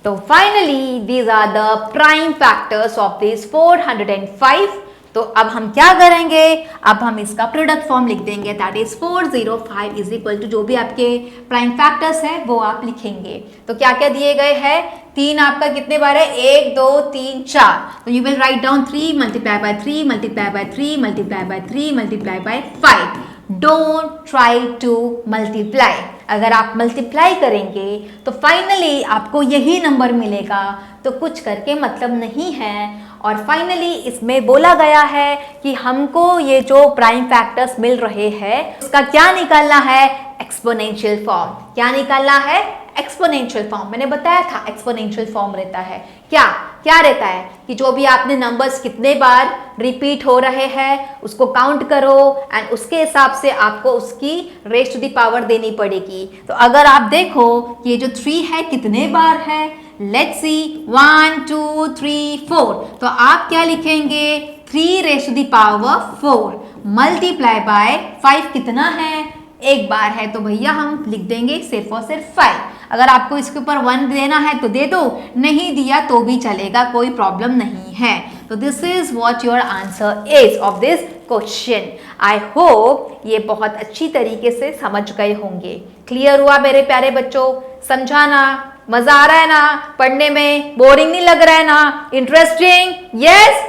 So finally these are the prime factors of this 405. तो अब हम क्या करेंगे, अब हम इसका प्रोडक्ट फॉर्म लिख देंगे, that is 405 is equal to जो भी आपके प्राइम फैक्टर्स है वो आप लिखेंगे। तो क्या क्या दिए गए हैं, 3 आपका कितने बार है 1 2 3 4, तो you will write down 3 multiply bye 3 multiply bye 3 multiply bye 3 multiply by 5। Don't try to multiply, अगर आप मल्टीप्लाई करेंगे तो फाइनली आपको यही नंबर मिलेगा, तो कुछ करके मतलब नहीं है। और फाइनली इसमें बोला गया है कि हमको ये जो प्राइम फैक्टर्स मिल रहे हैं उसका क्या निकालना है, एक्सपोनेंशियल फॉर्म। क्या निकालना है, एक्सपोनेंशियल फॉर्म। मैंने बताया था एक्सपोनेंशियल फॉर्म रहता है क्या रहता है कि जो भी आपने नंबर्स कितने बार रिपीट हो रहे हैं उसको काउंट करो एंड उसके हिसाब से आपको उसकी रेज़ टू द पावर देनी पड़ेगी। तो अगर आप देखो ये जो 3 है कितने बार है, लेट्स सी 1 2 3 4, तो आप क्या लिखेंगे 3 raise to the power 4 multiply by 5 कितना है, एक बार है, तो भैया हम लिख देंगे सिर्फ और सिर्फ 5। अगर आपको इसके ऊपर 1 देना है तो दे दो, नहीं दिया तो भी चलेगा, कोई प्रॉब्लम नहीं है। तो this is what your answer is of this question. I hope ये बहुत अच्छी तरीके से समझ गए होंगे। क्लियर हुआ मेरे प्यारे बच्चों, समझाना मजा आ रहा है ना, पढ़ने में बोरिंग नहीं लग रहा है ना, इंटरेस्टिंग, यस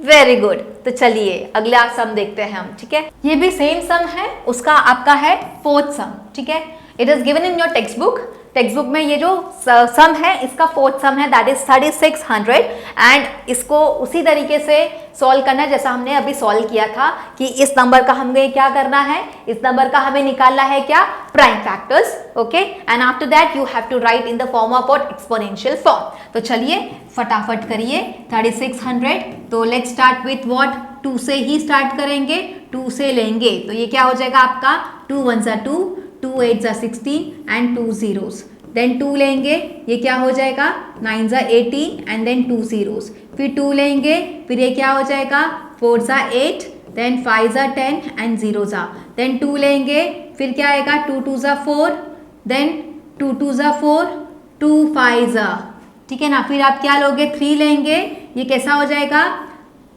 वेरी गुड। तो चलिए अगला सम देखते हैं हम, ठीक है। ये भी सेम सम है, उसका आपका है 4th सम, ठीक है। It is given in your text book में ये जो सम है इसका 4th सम है, दैट इज 3600 एंड इसको उसी तरीके से सॉल्व करना है जैसा हमने अभी सॉल्व किया था कि इस नंबर का हमें क्या करना है, इस नंबर का हमें निकालना है क्या, prime factors, okay. And after that you have to write in the form of what, exponential form. तो चलिए फटाफट करिए 3600। तो लेट्स स्टार्ट विथ व्हाट, 2 से ही स्टार्ट करेंगे, 2 से लेंगे तो ये क्या हो जाएगा आपका 2 1 ज़ा 2, 2 8 ज़ा 16 एंड 2 zeros। देन 2 लेंगे, ये क्या हो जाएगा 9 ज़ा 18 एंड देन 2 zeros। फिर 2 लेंगे, फिर ये क्या हो जाएगा 4 ज़ा 8, देन 5 ज़ा 10 एंड 0 ज़ा। देन 2 लेंगे, फिर क्या आएगा 2 2 ज़ा 4, देन 2 2 ज़ा 4, 2 5 ज़ा, ठीक है ना। फिर आप क्या लोगे 3 लेंगे, ये कैसा हो जाएगा,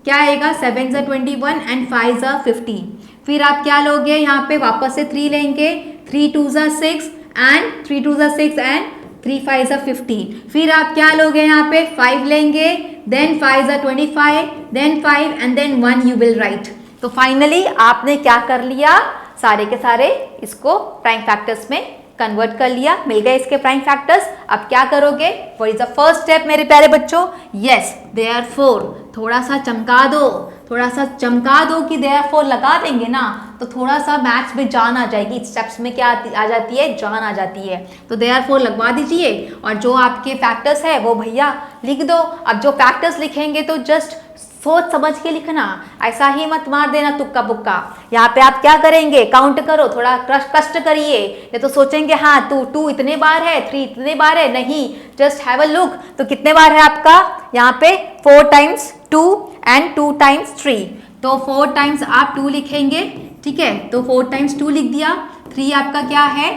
क्या आएगा 7 ज़ा 21 एंड 5 ज़ा 15। फिर आप क्या लोगे यहाँ पे वापस से 3 लेंगे, 3 2 ज़ा 6 एंड 3 2 ज़ा 6 एंड 3 5 ज़ा 15। फिर आप क्या लोगे यहाँ पे 5 लेंगे, देन 5 ज़ा 25, then 5 and then 1 you will write. तो फाइनली आपने क्या कर लिया, सारे के सारे इसको प्राइम फैक्टर्स में कन्वर्ट कर लिया, मिल गए इसके प्राइम फैक्टर्स। अब क्या करोगे, what is the first step मेरे प्यारे बच्चों, यस देयरफॉर, थोड़ा सा चमका दो कि देयरफॉर लगा देंगे ना तो थोड़ा सा मैथ्स में जान आ जाएगी, स्टेप्स में क्या आ जाती है, जान आ जाती है। तो देयरफॉर लगवा दीजिए और जो आपके फैक्टर्स है वो भैया लिख दो। अब जो फैक्टर्स लिखेंगे तो जस्ट सोच समझ के लिखना, ऐसा ही मत मार देना तुक्का बुक्का। यहाँ पे आप क्या करेंगे, काउंट करो, थोड़ा कष्ट करिए। ये तो सोचेंगे हाँ 2 इतने बार है, 3 इतने बार है, नहीं, जस्ट हैव अ लुक। तो कितने बार है आपका यहाँ पे 4 टाइम्स 2 एंड 2 टाइम्स 3, तो 4 टाइम्स आप 2 लिखेंगे, ठीक है। तो 4 टाइम्स 2 लिख दिया, 3 आपका क्या है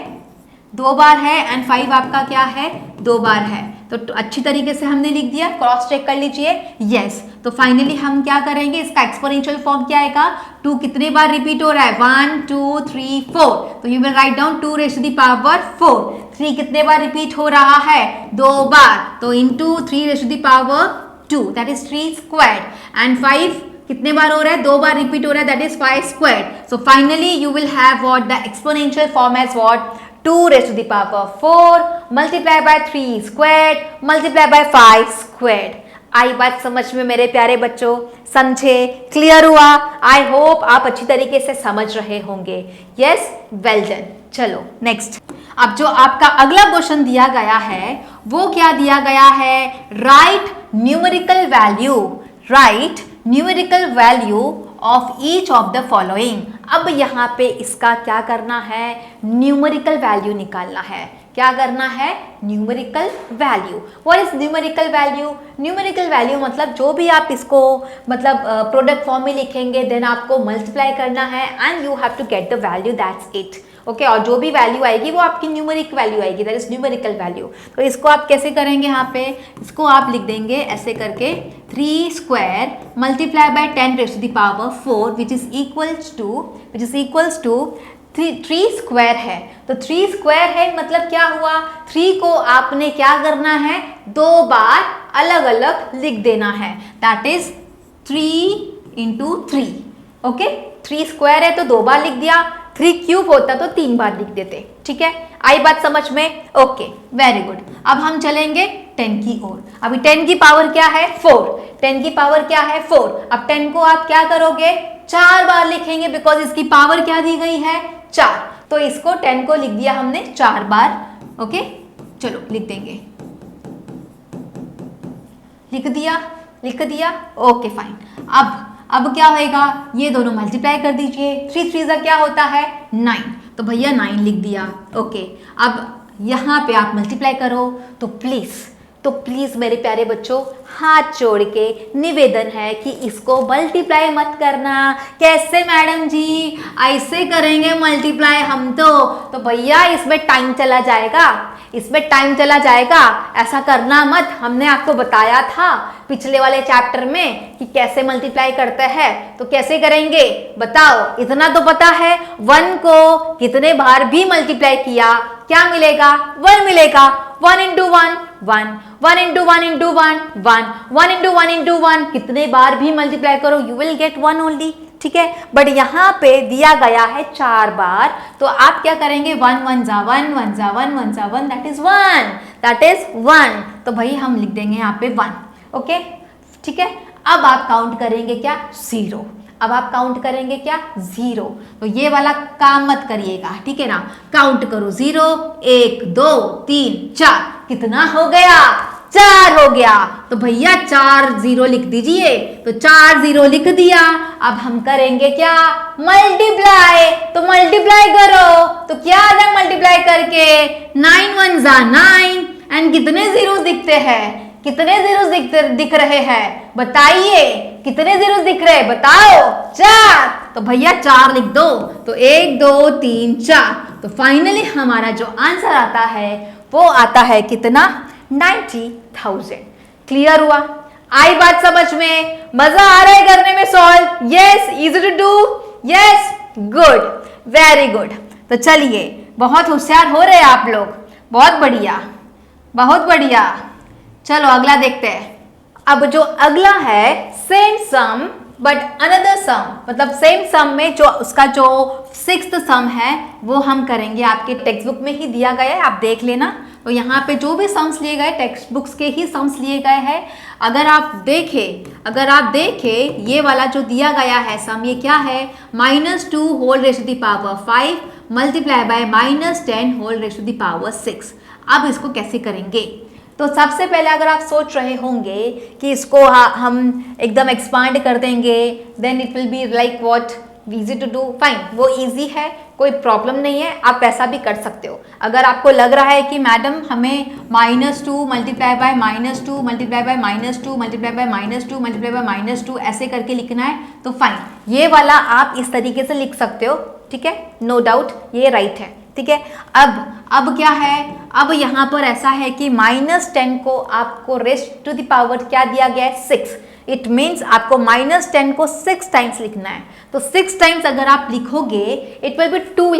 2 बार है एंड 5 आपका क्या है 2 बार है। तो अच्छी तरीके से हमने लिख दिया, क्रॉस चेक कर लीजिए, यस। तो फाइनली हम क्या करेंगे, इसका एक्सपोनेंशियल फॉर्म क्या आएगा, 2 कितने बार रिपीट हो रहा है 1 2 3 4, तो you will write down 2 raise to the power 4। 3 कितने बार रिपीट हो रहा है 2 बार, तो into 3 raise to the power 2, that is 3 squared. And 5 कितने बार हो रहा है 2 बार रिपीट हो रहा है, that is 5 squared. So finally you will have what, the exponential form as what, 2 raised to the power 4 multiplied by 3 squared multiplied by 5 squared। आई बात समझ में मेरे प्यारे बच्चों? समझे? क्लियर हुआ? आई होप आप अच्छी तरीके से समझ रहे होंगे। Yes, well done. चलो नेक्स्ट। अब जो आपका अगला क्वेश्चन दिया गया है वो क्या दिया गया है? Right numerical value, right numerical value of each of the following. अब यहाँ पे इसका क्या करना है? न्यूमेरिकल वैल्यू निकालना है। क्या करना है? Numerical value. What is numerical value? Numerical value मतलब जो भी आप इसको मतलब प्रोडक्ट फॉर्म में लिखेंगे देन आपको मल्टीप्लाई करना है and you have to get the value, that's it. Okay, और जो भी वैल्यू आएगी वो आपकी न्यूमेरिक वैल्यू आएगी, दैट इज न्यूमेरिकल वैल्यू। तो इसको आप कैसे करेंगे? यहाँ पे इसको आप लिख देंगे ऐसे करके 3 square multiply by 10 raise to the power 4 which is equals to 3 square है। तो 3 स्क्वायर है मतलब क्या हुआ? 3 को आपने क्या करना है? 2 बार अलग अलग लिख देना है, that is 3 into 3। Okay, 3 square है तो 2 बार लिख दिया, 3 क्यूब होता तो 3 बार लिख देते। ठीक है, आई बात समझ में? Okay, very good. अब हम चलेंगे 10 की ओर। अभी 10 की पावर क्या है? 4। 10 की पावर क्या है? 4। अब 10 को आप क्या करोगे? 4 बार लिखेंगे बिकॉज इसकी पावर क्या दी गई है? 4। तो इसको 10 को लिख दिया हमने 4 बार। ओके, चलो लिख देंगे, लिख दिया। Okay fine. अब क्या होएगा? ये दोनों मल्टीप्लाई कर दीजिए। 3 3 क्या होता है? 9। तो भैया 9 लिख दिया। ओके, अब यहाँ पे आप मल्टीप्लाई करो। तो प्लीज़ मेरे प्यारे बच्चों हाथ जोड़ के निवेदन है कि इसको मल्टीप्लाई मत करना। कैसे मैडम जी? ऐसे करेंगे मल्टीप्लाई हम तो भैया इसमें टाइम चला जाएगा, ऐसा करना मत। हमने आपको बताया था पिछले वाले चैप्टर में कि कैसे मल्टीप्लाई करते हैं। तो कैसे करेंगे बताओ? इतना तो पता है 1 को कितने बार भी मल्टीप्लाई किया क्या मिलेगा? 1 मिलेगा। 1 into 1 1, 1 into 1 into 1 1, 1 into 1 into 1, कितने बार भी मल्टीप्लाई करो यू विल गेट 1 ओनली। ठीक है, बट यहाँ पे दिया गया है 4 बार, तो आप क्या करेंगे? 1 1 जा 1, 1 जा 1, 1 जा 1, दैट इज 1। तो भाई हम लिख देंगे यहाँ पे 1। ओके, ठीक है। अब आप काउंट करेंगे क्या? 0। अब आप काउंट करेंगे क्या? 0। तो ये वाला काम मत करिएगा, ठीक है ना? काउंट करो 0 1 2 3 4, कितना हो गया? 4 हो गया। तो भैया 4 0 लिख दीजिए। तो 4 0 लिख दिया। अब हम करेंगे क्या? मल्टीप्लाई। तो मल्टीप्लाई करो। तो क्या आता मल्टीप्लाई करके? 9 1 जा 9 एंड कितने जीरो दिखते हैं? कितने जीरो दिख रहे हैं? बताइए कितने जीरो दिख रहे हैं? बताओ। 4। तो भैया 4 लिख दो। तो 1 2 3 4। तो फाइनली हमारा जो आंसर आता है वो आता है कितना? 90,000। क्लियर हुआ? आई बात समझ में? मजा आ रहा है करने में solve? Yes, easy to do? Yes, good, very good. तो चलिए, बहुत होशियार हो रहे हैं आप लोग, बहुत बढ़िया, बहुत बढ़िया। चलो अगला देखते हैं। अब जो अगला है सेम सम बट अनदर सम, मतलब सेम सम में जो उसका जो 6th सम है वो हम करेंगे। आपके टेक्स्ट बुक में ही दिया गया है, आप देख लेना। तो यहाँ पे जो भी सम्स लिए गए टेक्स्ट बुक्स के ही सम्स लिए गए हैं। अगर आप देखें ये वाला जो दिया गया है सम, ये क्या है? -2 whole raise to the power 5 multiply by -10 whole raise to the power 6। अब इसको कैसे करेंगे? तो सबसे पहले अगर आप सोच रहे होंगे कि इसको हम एकदम एक्सपांड कर देंगे, then it will be like what easy to do. Fine, वो इजी है, कोई प्रॉब्लम नहीं है, आप ऐसा भी कर सकते हो। अगर आपको लग रहा है कि मैडम हमें -2 multiply by -2 multiply by -2 multiply by -2 multiply by -2 ऐसे करके लिखना है, तो फाइन, ये वाला आप इस तरीके से लिख सकते हो। ठीक है, नो डाउट ये राइट है। ठीक है, अब क्या है? अब यहाँ पर ऐसा है कि -10 को आपको रेज़ टू द पावर क्या दिया गया है? 6। इट मीन्स आपको -10 को 6 टाइम्स लिखना है। तो 6 टाइम्स अगर आप लिखोगे it will be too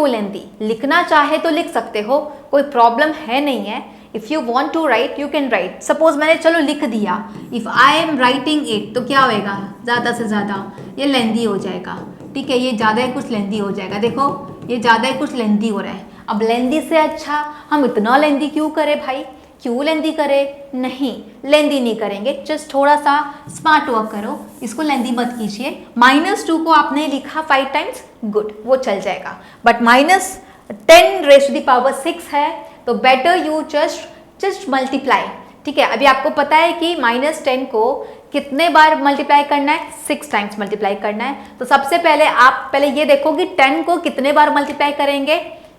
lengthy. लिखना चाहे तो लिख सकते हो, कोई प्रॉब्लम है नहीं है। If you want to write you can write. Suppose मैंने चलो लिख दिया, if I am writing it, तो क्या होएगा? ज़्यादा से ज़्यादा ये लेंथी हो जाएगा। ठीक है, ये ज़्यादा ही कुछ लेंथी हो जाएगा। देखो ये ज़्यादा ही कुछ लेंथी हो रहा है। अब लेंथी से अच्छा हम इतना लेंथी क्यों करें भाई? क्यों लेंदी करे? नहीं, लेंदी नहीं करेंगे, जस्ट थोड़ा सा स्मार्ट वर्क करो, इसको लेंदी मत कीजिए। -2 को आपने लिखा 5 टाइम्स, गुड, वो चल जाएगा, but -10 raise to the power 6 है, तो बेटर यू जस्ट मल्टीप्लाई। ठीक है, अभी आपको पता है कि -10 को कितने बार मल्टीप्लाई करना है? 6 टाइम्स मल्टीप्लाई करना है। तो सबसे पहले आप पहले ये देखो कि 10 को कितने बार मल्टीप्लाई करेंगे,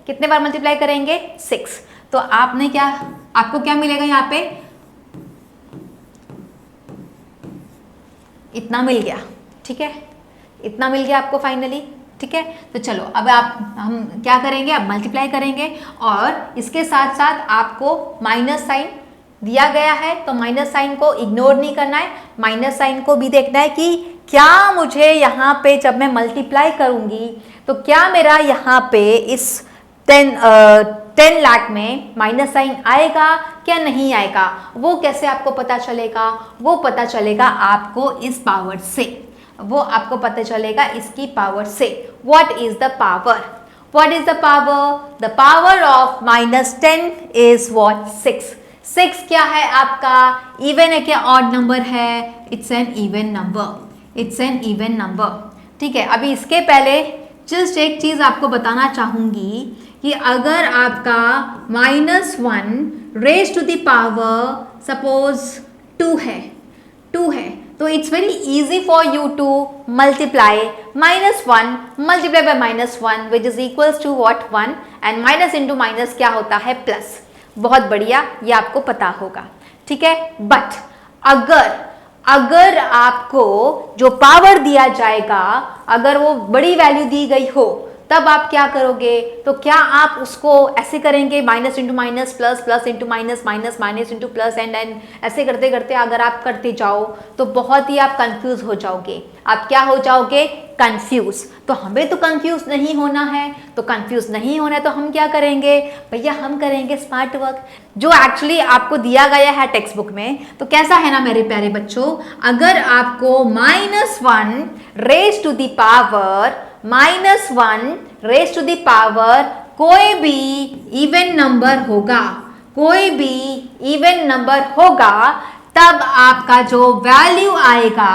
कितने बार मल्टीप्लाई करेंगे? 6। तो आपने क्या, आपको क्या मिलेगा यहाँ पे? इतना मिल गया। ठीक है, इतना मिल गया आपको फाइनली। ठीक है, तो चलो अब हम क्या करेंगे? अब मल्टीप्लाई करेंगे और इसके साथ साथ आपको माइनस साइन दिया गया है, तो माइनस साइन को इग्नोर नहीं करना है, माइनस साइन को भी देखना है कि क्या मुझे यहाँ पे जब मैं मल्टीप्लाई करूंगी तो क्या मेरा यहाँ पे इस 10 लाख में माइनस साइन आएगा क्या नहीं आएगा? वो कैसे आपको पता चलेगा? वो पता चलेगा आपको इस पावर से, वो आपको पता चलेगा इसकी पावर से। What is the power? What is the power? The power of -10 is what? 6। 6 क्या है आपका? इवन है क्या ऑड नंबर है? It's an even number, it's an even number. ठीक है, अभी इसके पहले जस्ट एक चीज आपको बताना चाहूंगी कि अगर आपका -1 raise to the power suppose 2 है, तो it's very easy for you to multiply -1 multiply by -1 which is equals to what? 1, and minus into minus क्या होता है? प्लस। बहुत बढ़िया, ये आपको पता होगा। ठीक है, बट अगर आपको जो पावर दिया जाएगा अगर वो बड़ी वैल्यू दी गई हो तब आप क्या करोगे? तो क्या आप उसको ऐसे करेंगे minus into minus plus, plus into minus, minus minus into plus, and ऐसे करते करते अगर आप करते जाओ तो बहुत ही आप कंफ्यूज हो जाओगे। आप क्या हो जाओगे? कंफ्यूज। तो हमें तो कंफ्यूज नहीं होना है, तो कंफ्यूज नहीं होना है तो हम क्या करेंगे भैया? हम करेंगे स्मार्ट वर्क जो एक्चुअली आपको दिया गया है टेक्स्ट बुक में। तो कैसा है ना मेरे प्यारे बच्चों, अगर आपको -1 raise to the power -1 raise to the power कोई भी इवन नंबर होगा, कोई भी इवन नंबर होगा, तब आपका जो वैल्यू आएगा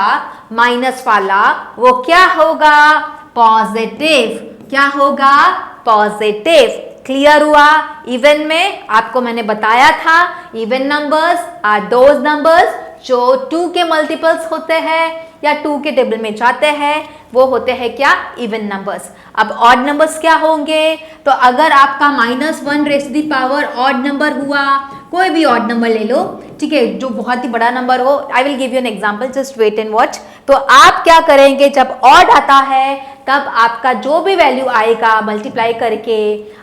माइनस वाला वो क्या होगा? पॉजिटिव। क्या होगा? पॉजिटिव। क्लियर हुआ? इवन में आपको मैंने बताया था, even numbers are those numbers जो 2 के मल्टीपल्स होते हैं या 2 के टेबल में जाते हैं, वो होते हैं क्या? Even numbers. अब ऑड नंबर्स क्या होंगे? तो अगर आपका -1 raise to the power odd number हुआ, कोई भी ऑड नंबर ले लो, ठीक है, जो बहुत ही बड़ा नंबर हो, I will give you an example, just wait and watch. तो आप क्या करेंगे? जब ऑड आता है तब आपका जो भी वैल्यू आएगा मल्टीप्लाई करके,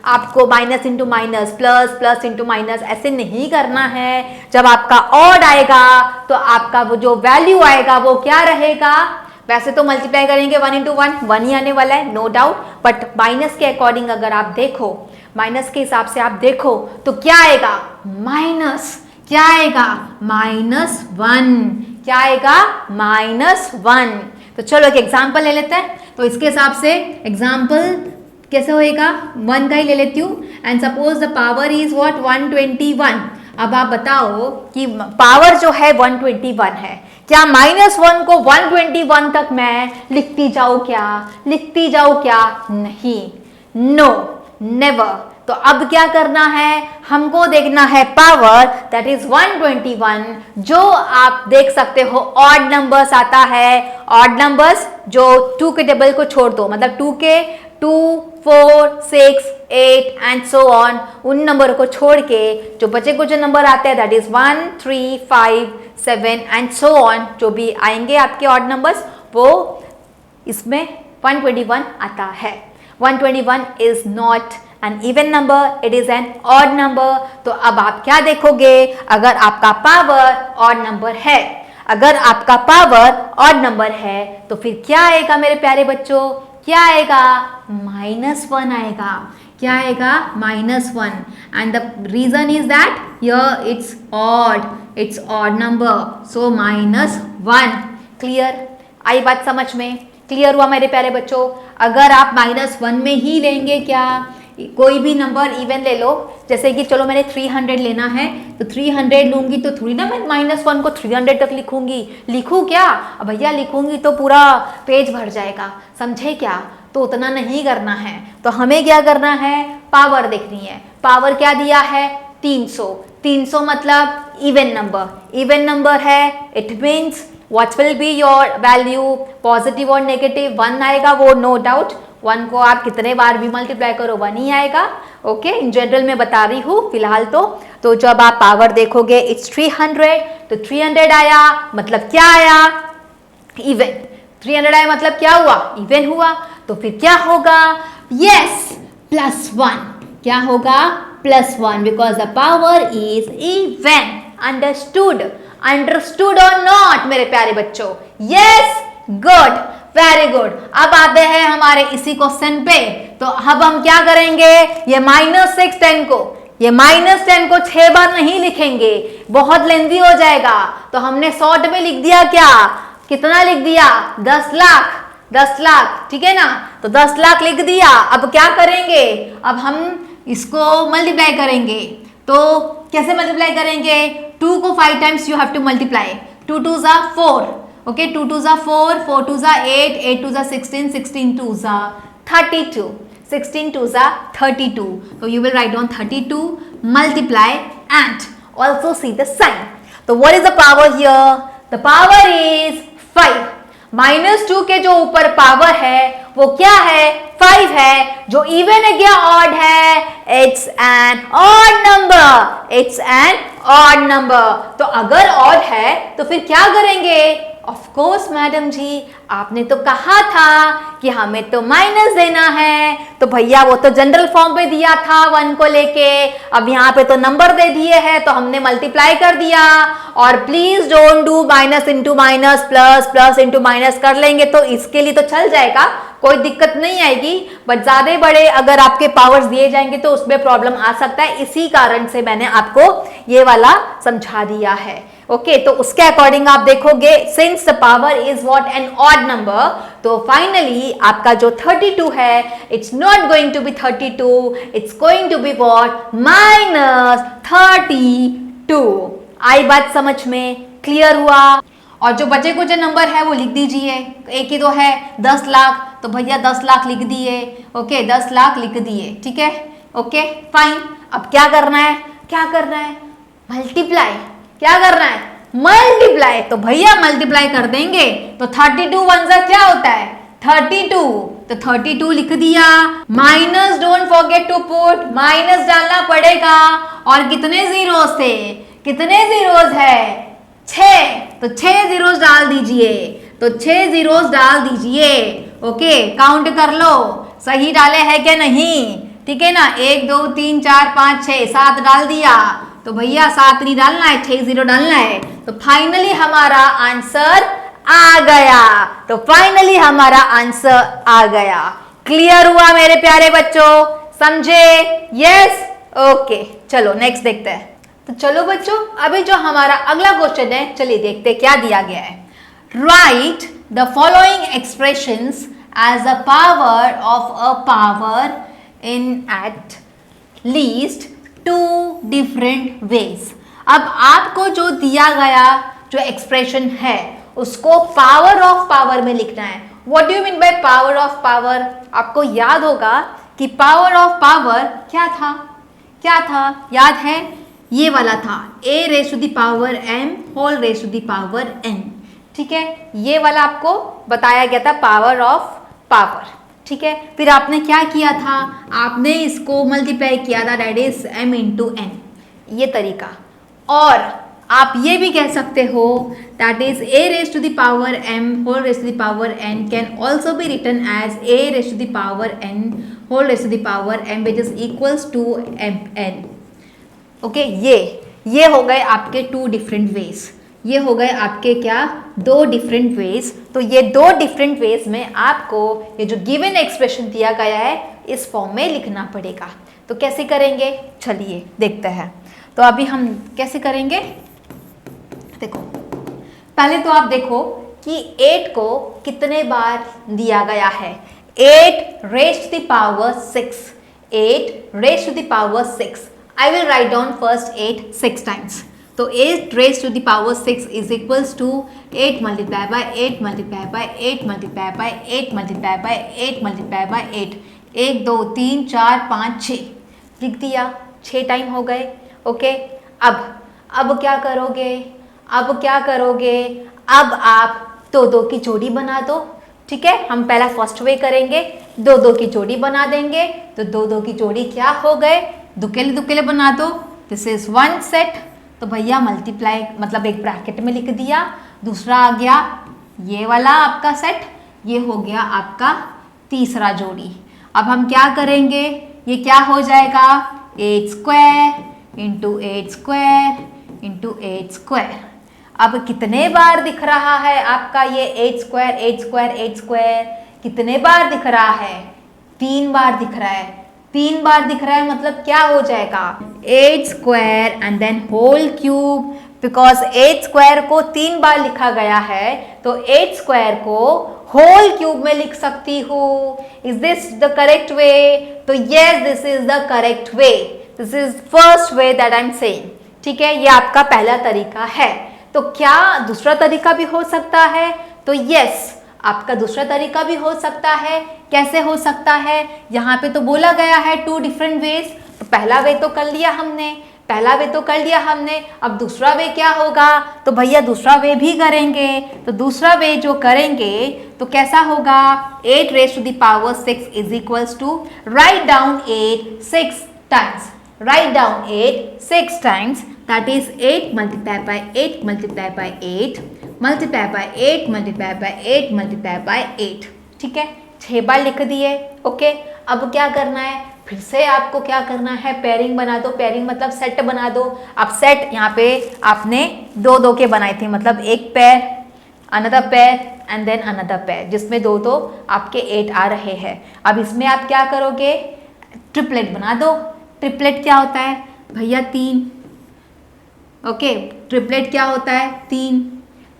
आपको minus into minus plus, plus into minus ऐसे नहीं करना है। जब आपका ऑड आएगा तो आपका वो जो वैल्यू आएगा वो क्या रहेगा? वैसे तो मल्टीप्लाई करेंगे 1 इंटू 1 ही आने वाला है, नो डाउट, बट माइनस के अकॉर्डिंग अगर आप देखो, माइनस के हिसाब से आप देखो तो क्या आएगा? माइनस। क्या आएगा? -1। क्या आएगा? -1। तो चलो एक एग्जाम्पल ले लेते हैं। तो इसके हिसाब से एग्जाम्पल कैसे होएगा? 1 का ही ले लेती हूँ, and suppose the power is what? 121। अब आप बताओ कि पावर जो है 121 है, क्या -1 को 121 तक मैं लिखती जाऊं क्या? लिखती जाऊं क्या? नहीं, नो, नेवर। तो अब क्या करना है? हमको देखना है पावर, दैट इज 121, जो आप देख सकते हो ऑड नंबर्स आता है, ऑड नंबर्स जो 2 के टेबल को छोड़ दो, मतलब 2 के 2, 4, 6, 8 एंड सो ऑन, उन नंबर को छोड़ के जो बचे कुछ नंबर आते हैं that is 1, 3, 5, 7 and so on, जो भी आएंगे आपके ऑड नंबर्स वो इसमें 121 आता है। 121 is not an even number, it is an odd number. तो अब आप क्या देखोगे? अगर आपका पावर ऑड नंबर है, अगर आपका पावर ऑड नंबर है तो फिर क्या आएगा मेरे प्यारे बच्चों? क्या आएगा? -1 आएगा। क्या आएगा? -1, and the reason is that here it's odd number, so -1। Clear? आई बात समझ में? क्लियर हुआ मेरे प्यारे बच्चों? अगर आप -1 में ही लेंगे क्या? कोई भी नंबर इवन ले लो, जैसे कि चलो मैंने 300 लेना है तो 300 लूंगी तो थोड़ी ना मैं -1 को 300 तक लिखूंगी, लिखूं क्या? अब भैया लिखूंगी तो पूरा पेज भर जाएगा, समझे क्या? तो उतना नहीं करना है। तो हमें क्या करना है? पावर देखनी है। पावर क्या दिया है? 300। 300 मतलब इवन नंबर, इवन नंबर है, it means what will be your value, positive और नेगेटिव, 1 आएगा वो नो डाउट। 1 को आप कितने बार भी मल्टीप्लाई करो 1 ही आएगा। ओके, इन जनरल में बता रही हूँ फिलहाल तो जब आप पावर देखोगे इट्स 300, तो 300 आया मतलब क्या आया? इवन। 300 आया मतलब क्या हुआ? इवन हुआ। तो फिर क्या होगा? यस, +1। क्या होगा? +1 because the power is even. Understood? Understood और नॉट मेरे प्यारे बच्चों? Yes, good, very good. अब आते हैं हमारे इसी क्वेश्चन पे। तो अब हम क्या करेंगे? ये -6 को, ये -10 को 6 बार नहीं लिखेंगे, बहुत लेंदी हो जाएगा। तो हमने शॉर्ट में लिख दिया क्या? कितना लिख दिया? 10 लाख। 10 लाख, ठीक है ना? तो 10 लाख लिख दिया। अब क्या करेंगे? अब हम इसको मल्टीप्लाई करेंगे। तो कैसे मल्टीप्लाई करेंगे? 2 को 5 times you have to multiply. 2 2 ज़ा 4, ओके, 2 2 ज़ा 4, 4 2 ज़ा 8, 8 2 ज़ा 16, 16 2 ज़ा 32, 16 2 ज़ा 32. So you will write down 32, multiply and also see the sign. So what is the power here? The power is 5. -2 के जो ऊपर पावर है वो क्या है? 5 है। जो इवन है क्या ऑड है? It's an odd number, it's an odd number. तो अगर ऑड है तो फिर क्या करेंगे? ऑफ कोर्स मैडम जी, आपने तो कहा था कि हमें तो माइनस देना है। तो भैया वो तो जनरल फॉर्म पे दिया था 1 को लेके, अब यहाँ पे तो नंबर दे दिए हैं तो हमने मल्टीप्लाई कर दिया। और please don't do minus into minus, plus plus into minus कर लेंगे तो इसके लिए तो चल जाएगा, कोई दिक्कत नहीं आएगी। बट ज्यादा बड़े अगर आपके पावर्स दिए जाएंगे तो उसमें प्रॉब्लम आ सकता है। इसी कारण से मैंने आपको ये वाला समझा दिया है। ओके, तो उसके अकॉर्डिंग आप देखोगे since the power is what? An odd number. तो फाइनली आपका जो 32 है it's not going to be 32, it's going to be what? -32। आई बात समझ में? क्लियर हुआ? और जो बचे कुछ नंबर है वो लिख दीजिए। एक ही तो है 10 लाख, तो भैया 10 लाख लिख दिए। ओके, 10 लाख लिख दिए, ठीक है? Okay fine. अब क्या करना है? क्या करना है? मल्टीप्लाई। क्या करना है? मल्टीप्लाई। तो भैया मल्टीप्लाई कर देंगे। तो 32 1 ज़ा क्या होता है? 32। तो 32 लिख दिया। Minus, don't forget to put, minus डालना पड़ेगा। और कितने जीरोस थे? कितने जीरोस है? 6। तो 6 जीरोस डाल दीजिए। तो 6 जीरोस डाल दीजिए। ओके, काउंट कर लो सही डाले है क्या नहीं, ठीक है ना? 1 2 3 4 5 6 7 डाल दिया। तो भैया 7 नहीं डालना है, 6 जीरो डालना है। तो फाइनली हमारा आंसर आ गया। तो फाइनली हमारा आंसर आ गया। क्लियर हुआ मेरे प्यारे बच्चों? समझे? Yes, okay. चलो नेक्स्ट देखते हैं। तो चलो बच्चों, अभी जो हमारा अगला क्वेश्चन है, चलिए देखते हैं क्या दिया गया है। Write the following expressions as a power of a power in at least 2 different ways. अब आपको जो दिया गया जो एक्सप्रेशन है उसको पावर ऑफ पावर में लिखना है। What do you mean by power of power? आपको याद होगा कि पावर ऑफ पावर क्या था? क्या था? याद है? ये वाला था a raise to the power m whole raise to the power n, ठीक है? ये वाला आपको बताया गया था पावर ऑफ पावर, ठीक है? फिर आपने क्या किया था? आपने इसको मल्टीप्लाई किया था, that is m into n, ये तरीका। और आप ये भी कह सकते हो that is a raise to the power m whole raise to the power n can also be written as a raise to the power n whole raise to the power m which is equals to mn। Okay, ये हो गए आपके 2 different veg. ये हो गए आपके क्या? 2 different veg. तो ये 2 डिफरेंट वेज में आपको ये जो गिवन एक्सप्रेशन दिया गया है इस फॉर्म में लिखना पड़ेगा। तो कैसे करेंगे? चलिए देखते हैं। तो अभी हम कैसे करेंगे? देखो, पहले तो आप देखो कि 8 को कितने बार दिया गया है। 8 raise to the power 6, 8 raised to the power 6. I will write down first 8 6 times. तो 8 raised to the power 6 is equals to 8 multiplied by 8 multiplied by 8 multiplied by 8 multiplied by 8 multiplied by 8. 1 2 3 4 5 6 लिख दिया, 6 time हो गए। Okay, अब क्या करोगे? अब आप दो की जोड़ी बना दो। ठीक है, हम पहला फर्स्ट वे करेंगे, दो की जोड़ी बना देंगे। तो दो की जोड़ी क्या हो गए? दुकेले बना दो। दिस इज 1 सेट, तो भैया मल्टीप्लाई मतलब एक ब्रैकेट में लिख दिया। दूसरा आ गया ये वाला आपका सेट, ये हो गया आपका तीसरा जोड़ी। अब हम क्या करेंगे? ये क्या हो जाएगा? 8 square into 8 square into 8 square. अब कितने बार दिख रहा है आपका ये 8 स्क्वायर 8 स्क्वायर 8 स्क्वायर? कितने बार दिख रहा है? 3 बार दिख रहा है। 3 बार दिख रहा है मतलब क्या हो जाएगा? 8 square and then whole cube. Because 8 square को 3 बार लिखा गया है तो 8 स्क्वायर को होल क्यूब में लिख सकती हूँ। Is this the correct way? तो yes, this is the correct way. This is first way that I am saying. ठीक है, ये आपका पहला तरीका है। तो क्या दूसरा तरीका भी हो सकता है? तो यस, आपका दूसरा तरीका भी हो सकता है। कैसे हो सकता है? यहाँ पे तो बोला गया है 2 डिफरेंट वेज। तो पहला वे तो कर लिया हमने, अब दूसरा वे क्या होगा? तो भैया दूसरा वे भी करेंगे। तो दूसरा वे जो करेंगे तो कैसा होगा? 8 raised to the power 6 is equals to write down 8 6 times. Write down 8 6 times. That is 8 multiplied by 8 multiplied by 8 multiplied by 8 multiplied by 8 multiplied by 8. ठीक है, 6 बार लिख दिए। ओके, अब क्या करना है? फिर से आपको क्या करना है? पेयरिंग बना दो। पेयरिंग मतलब सेट बना दो। अब सेट यहाँ पे आपने दो के बनाए थे, मतलब एक pair, another pair and then another pair, जिसमें दो आपके 8 आ रहे हैं। अब इसमें आप क्या करोगे? ट्रिपलेट बना दो। ट्रिपलेट क्या होता है भैया? 3। ओके, ट्रिपलेट क्या होता है? 3।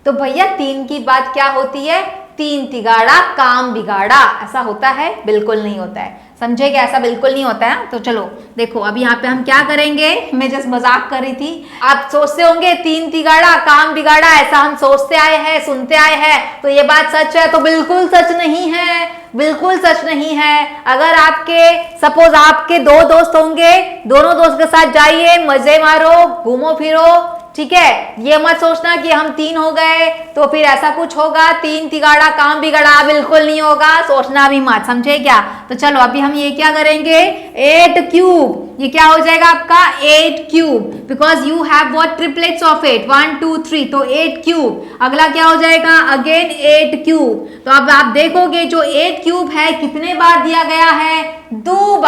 तो भैया 3 की बात क्या होती है? 3 तिगाड़ा काम बिगाड़ा। ऐसा होता है? बिल्कुल नहीं होता है। समझे क्या? ऐसा बिल्कुल नहीं होता है। तो चलो देखो, अभी यहाँ पे हम क्या करेंगे? मैं जस्ट मजाक कर रही थी। आप सोचते होंगे 3 तिगाड़ा काम बिगाड़ा, ऐसा हम सोचते आए हैं, सुनते आए हैं, तो ये बात सच है? तो बिल्कुल सच नहीं है, बिल्कुल सच नहीं है। अगर आपके सपोज आपके 2 दोस्त होंगे, दोनों दोस्त के साथ जाइए, मजे मारो, घूमो फिरो। ठीक है, ये मत सोचना कि हम 3 हो गए तो फिर ऐसा कुछ होगा, 3 तिगाड़ा काम बिगड़ा, बिल्कुल नहीं होगा, सोचना भी मत। समझे क्या? तो चलो अभी हम ये क्या करेंगे? 8 क्यूब। ये क्या हो जाएगा आपका? 8 cube, because you have what? Triplets of 8, 1 2 3, तो 8 क्यूब। अगला क्या हो जाएगा? Again 8 cube. तो अब आप देखोगे जो 8 क्यूब है कितने बार दिया गया है? 2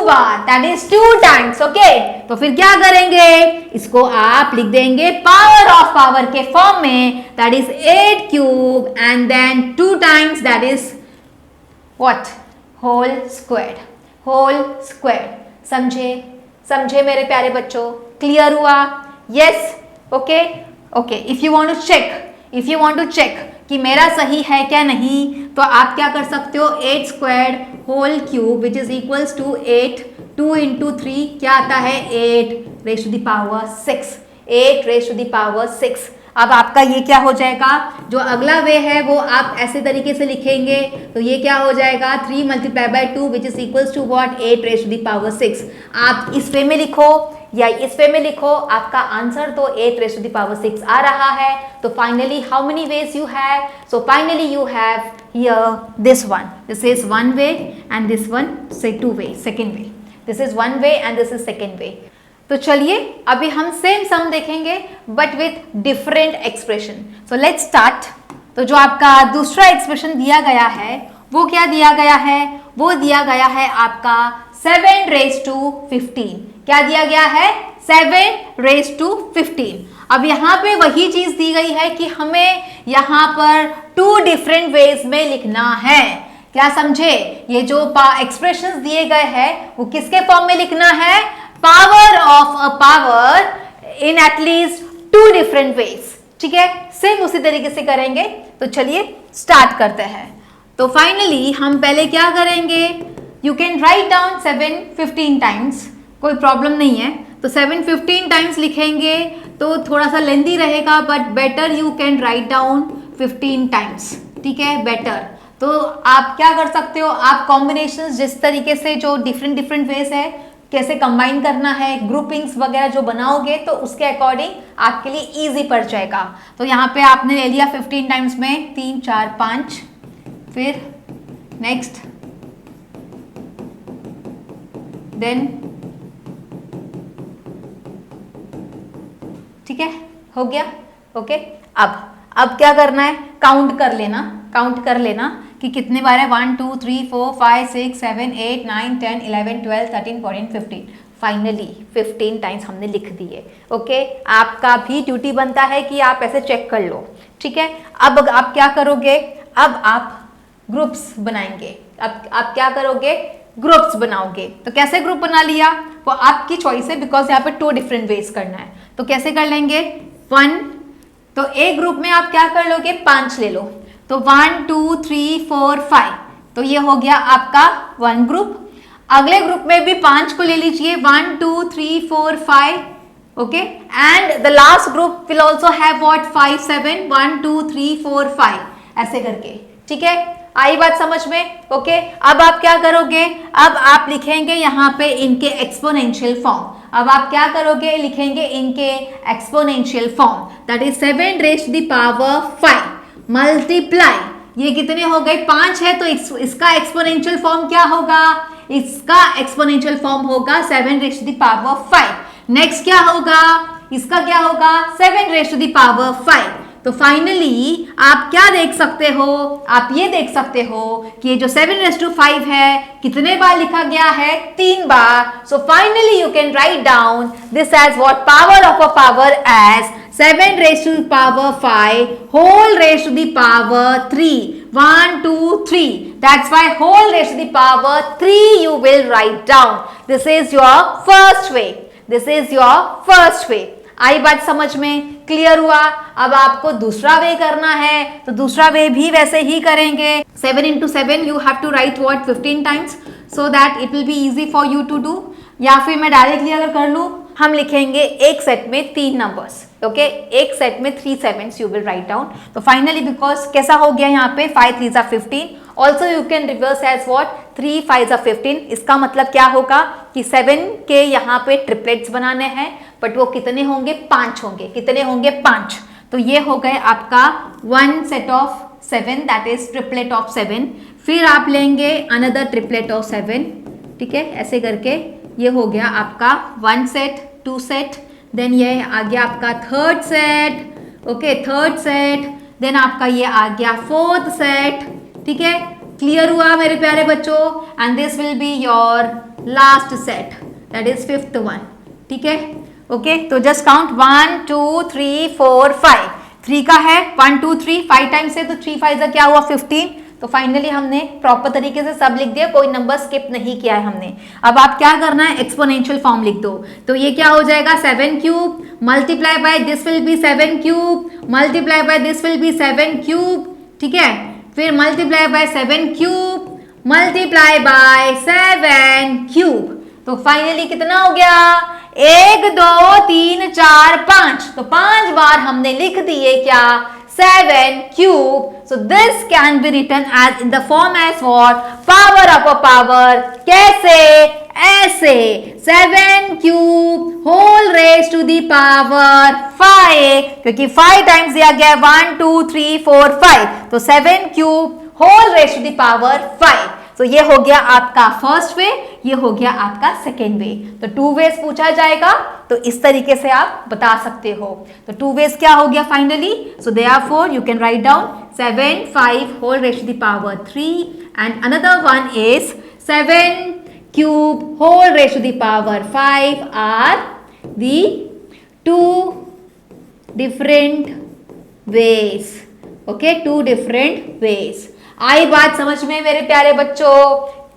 बार, दैट इज 2 टाइम्स। ओके, तो फिर क्या करेंगे? इसको आप लिख देंगे पावर ऑफ पावर के फॉर्म में, that is 8 cube and then 2 times, that is what? Whole square. समझे मेरे प्यारे बच्चों? क्लियर हुआ? Yes. Okay, if you want to check कि मेरा सही है क्या नहीं, तो आप क्या कर सकते हो? 8 square whole cube which is equals to 8, 2 into 3 क्या आता है? 8 raise to the power 6, 8 raise to the power 6। अब आपका ये क्या हो जाएगा? जो अगला वे है वो आप ऐसे तरीके से लिखेंगे, तो ये क्या हो जाएगा? 3 multiply by 2 which is equals to what? 8 raise to the power 6। आप इस वे में लिखो या इस वे में लिखो, आपका आंसर तो 8 रेज़ टू द पावर 6 आ रहा है। तो finally how many ways you have? So finally you have here this one, this is 1 way and this one say 2 way, second way. This is 1 way and this is second way. तो चलिए अभी हम same sum देखेंगे but with different expression. So let's start. तो जो आपका दूसरा expression दिया गया है वो क्या दिया गया है? वो दिया गया है आपका 7 रेज़ टू 15। क्या दिया गया है? 7 रेज़ टू 15। अब यहाँ पे वही चीज दी गई है कि हमें यहाँ पर 2 डिफरेंट वेज में लिखना है। क्या समझे? ये जो एक्सप्रेशंस दिए गए हैं वो किसके फॉर्म में लिखना है? Power of a power in at least 2 different veg. ठीक है, सेम उसी तरीके से करेंगे। तो चलिए स्टार्ट करते हैं। तो फाइनली हम पहले क्या करेंगे? You can write down 7 15 times, कोई प्रॉब्लम नहीं है। तो 7 15 टाइम्स लिखेंगे तो थोड़ा सा लेंदी रहेगा, but better you can write down 15 times, ठीक है, बेटर। तो आप क्या कर सकते हो, आप कॉम्बिनेशंस जिस तरीके से जो डिफरेंट वेज है कैसे कंबाइन करना है, ग्रुपिंग्स वगैरह जो बनाओगे तो उसके अकॉर्डिंग आपके लिए इजी पड़ जाएगा। तो यहाँ पे आपने ले लिया 15 टाइम्स में 3 4 5, फिर नेक्स्ट, देन, ठीक है, हो गया, ओके। अब क्या करना है, काउंट कर लेना कि कितने बार है, 1 2 3 4 5 6 7 8 9 10 11 12 13 14 15, फाइनली 15 टाइम्स हमने लिख दिए, ओके। आपका भी ड्यूटी बनता है कि आप ऐसे चेक कर लो, ठीक है। अब आप क्या करोगे, अब आप ग्रुप्स बनाएंगे, अब आप क्या करोगे, ग्रुप्स बनाओगे। तो कैसे ग्रुप बना लिया वो आपकी चॉइस है, बिकॉज यहाँ पे 2 डिफरेंट वेज करना है। तो कैसे कर लेंगे, 1, तो एक ग्रुप में आप क्या कर लोगे, 5 ले लो, तो 1 2 3 4 5, तो ये हो गया आपका 1 ग्रुप। अगले ग्रुप में भी 5 को ले लीजिए, 1 2 3 4 5, okay, and the last group will also have what 5 7 1 2 3 4 5, ऐसे करके, ठीक है। आई बात समझ में, ओके। अब आप क्या करोगे, अब आप लिखेंगे यहाँ पे इनके एक्सपोनेंशियल फॉर्म। अब आप क्या करोगे, लिखेंगे इनके exponential form, that is 7 raise to the power 5 multiply, ये कितने हो गए, 5 है, तो इसका एक्सपोनेंशियल फॉर्म क्या होगा, इसका एक्सपोनेंशियल फॉर्म होगा 7 raise to the power 5। Next क्या होगा, इसका क्या होगा, 7 रेज़ टू द पावर 5। तो फाइनली आप क्या देख सकते हो, आप ये देख सकते हो कि ये जो 7 रेज़ टू 5 है कितने बार लिखा गया है, 3 बार। So finally you can write down this as what, power of a power as 7 raise to power 5 whole raised to the power 3, 1 2 3, that's why whole raised to the power 3 you will write down. This is your first way, this is your first way. आई बात समझ में, clear हुआ। अब आपको दूसरा वे करना है, तो दूसरा वे भी वैसे ही करेंगे, 7 into 7 you have to write what 15 times so that it will be easy for you to do। या फिर मैं डायरेक्टली अगर कर लूं, हम लिखेंगे एक सेट में 3 नंबर्स, ओके, एक सेट में 3 7s you will write down. तो फाइनली बिकॉज कैसा हो गया यहाँ पे 5 3s are 15, also you can reverse as what 3 5s are 15। इसका मतलब क्या होगा कि 7 के यहाँ पे ट्रिपलेट्स बनाने हैं, बट वो कितने होंगे, 5 होंगे, कितने होंगे, 5। तो ये हो गए आपका 1 set of 7, that is triplet of 7। फिर आप लेंगे अनदर ट्रिपलेट ऑफ 7, ठीक है, ऐसे करके ये हो गया आपका 1 सेट 2 सेट, देन ये आ गया आपका 3rd set, okay, 3rd set, then आपका ये आ गया 4th सेट, ठीक है, क्लियर हुआ मेरे प्यारे बच्चों। And this will be your last set, that is 5th one, ठीक है, ओके। तो जस्ट काउंट 1 2 3 4 5, 3 का है 1 2 3, 5 टाइम्स है तो 3 5 क्या हुआ 15। तो फाइनली हमने प्रॉपर तरीके से सब लिख दिया, कोई नंबर स्किप नहीं किया है हमने। अब आप क्या करना है, एक्सपोनेंशियल फॉर्म लिख दो। तो ये क्या हो जाएगा, 7 cube multiply by this will be 7 cube multiply by this will be 7 cube, ठीक है, फिर multiply by 7 cube multiply by 7 cube. तो फाइनली कितना हो गया, 1 2 3 4 5, तो 5 बार हमने लिख दिए क्या, 7 cube. So this can be written as in the form as what, power of a power, कैसे, ऐसे 7 cube whole raised to the power 5, क्योंकि 5 टाइम्स दिया गया 1 2 3 4 5, तो 7 cube whole raised to the power 5। तो ये हो गया आपका फर्स्ट वे, ये हो गया आपका सेकेंड वे। तो 2 वेज पूछा जाएगा तो इस तरीके से आप बता सकते हो। तो 2 वेज क्या हो गया finally, so therefore you can write down 7 5 whole raised to the power 3 and another one is 7 cube whole raised to the power 5 are the 2 different ways. Okay, 2 different ways. आई बात समझ में मेरे प्यारे बच्चों,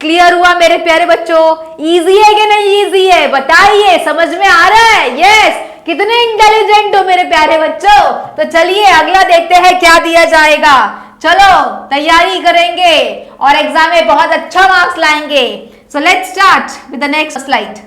क्लियर हुआ मेरे प्यारे बच्चों? इजी है कि नहीं इजी है, बताइए, समझ में आ रहा है? यस, कितने इंटेलिजेंट हो मेरे प्यारे बच्चों। तो चलिए अगला देखते हैं क्या दिया जाएगा। चलो तैयारी करेंगे और एग्जाम में बहुत अच्छा मार्क्स लाएंगे। So let's start with the next slide.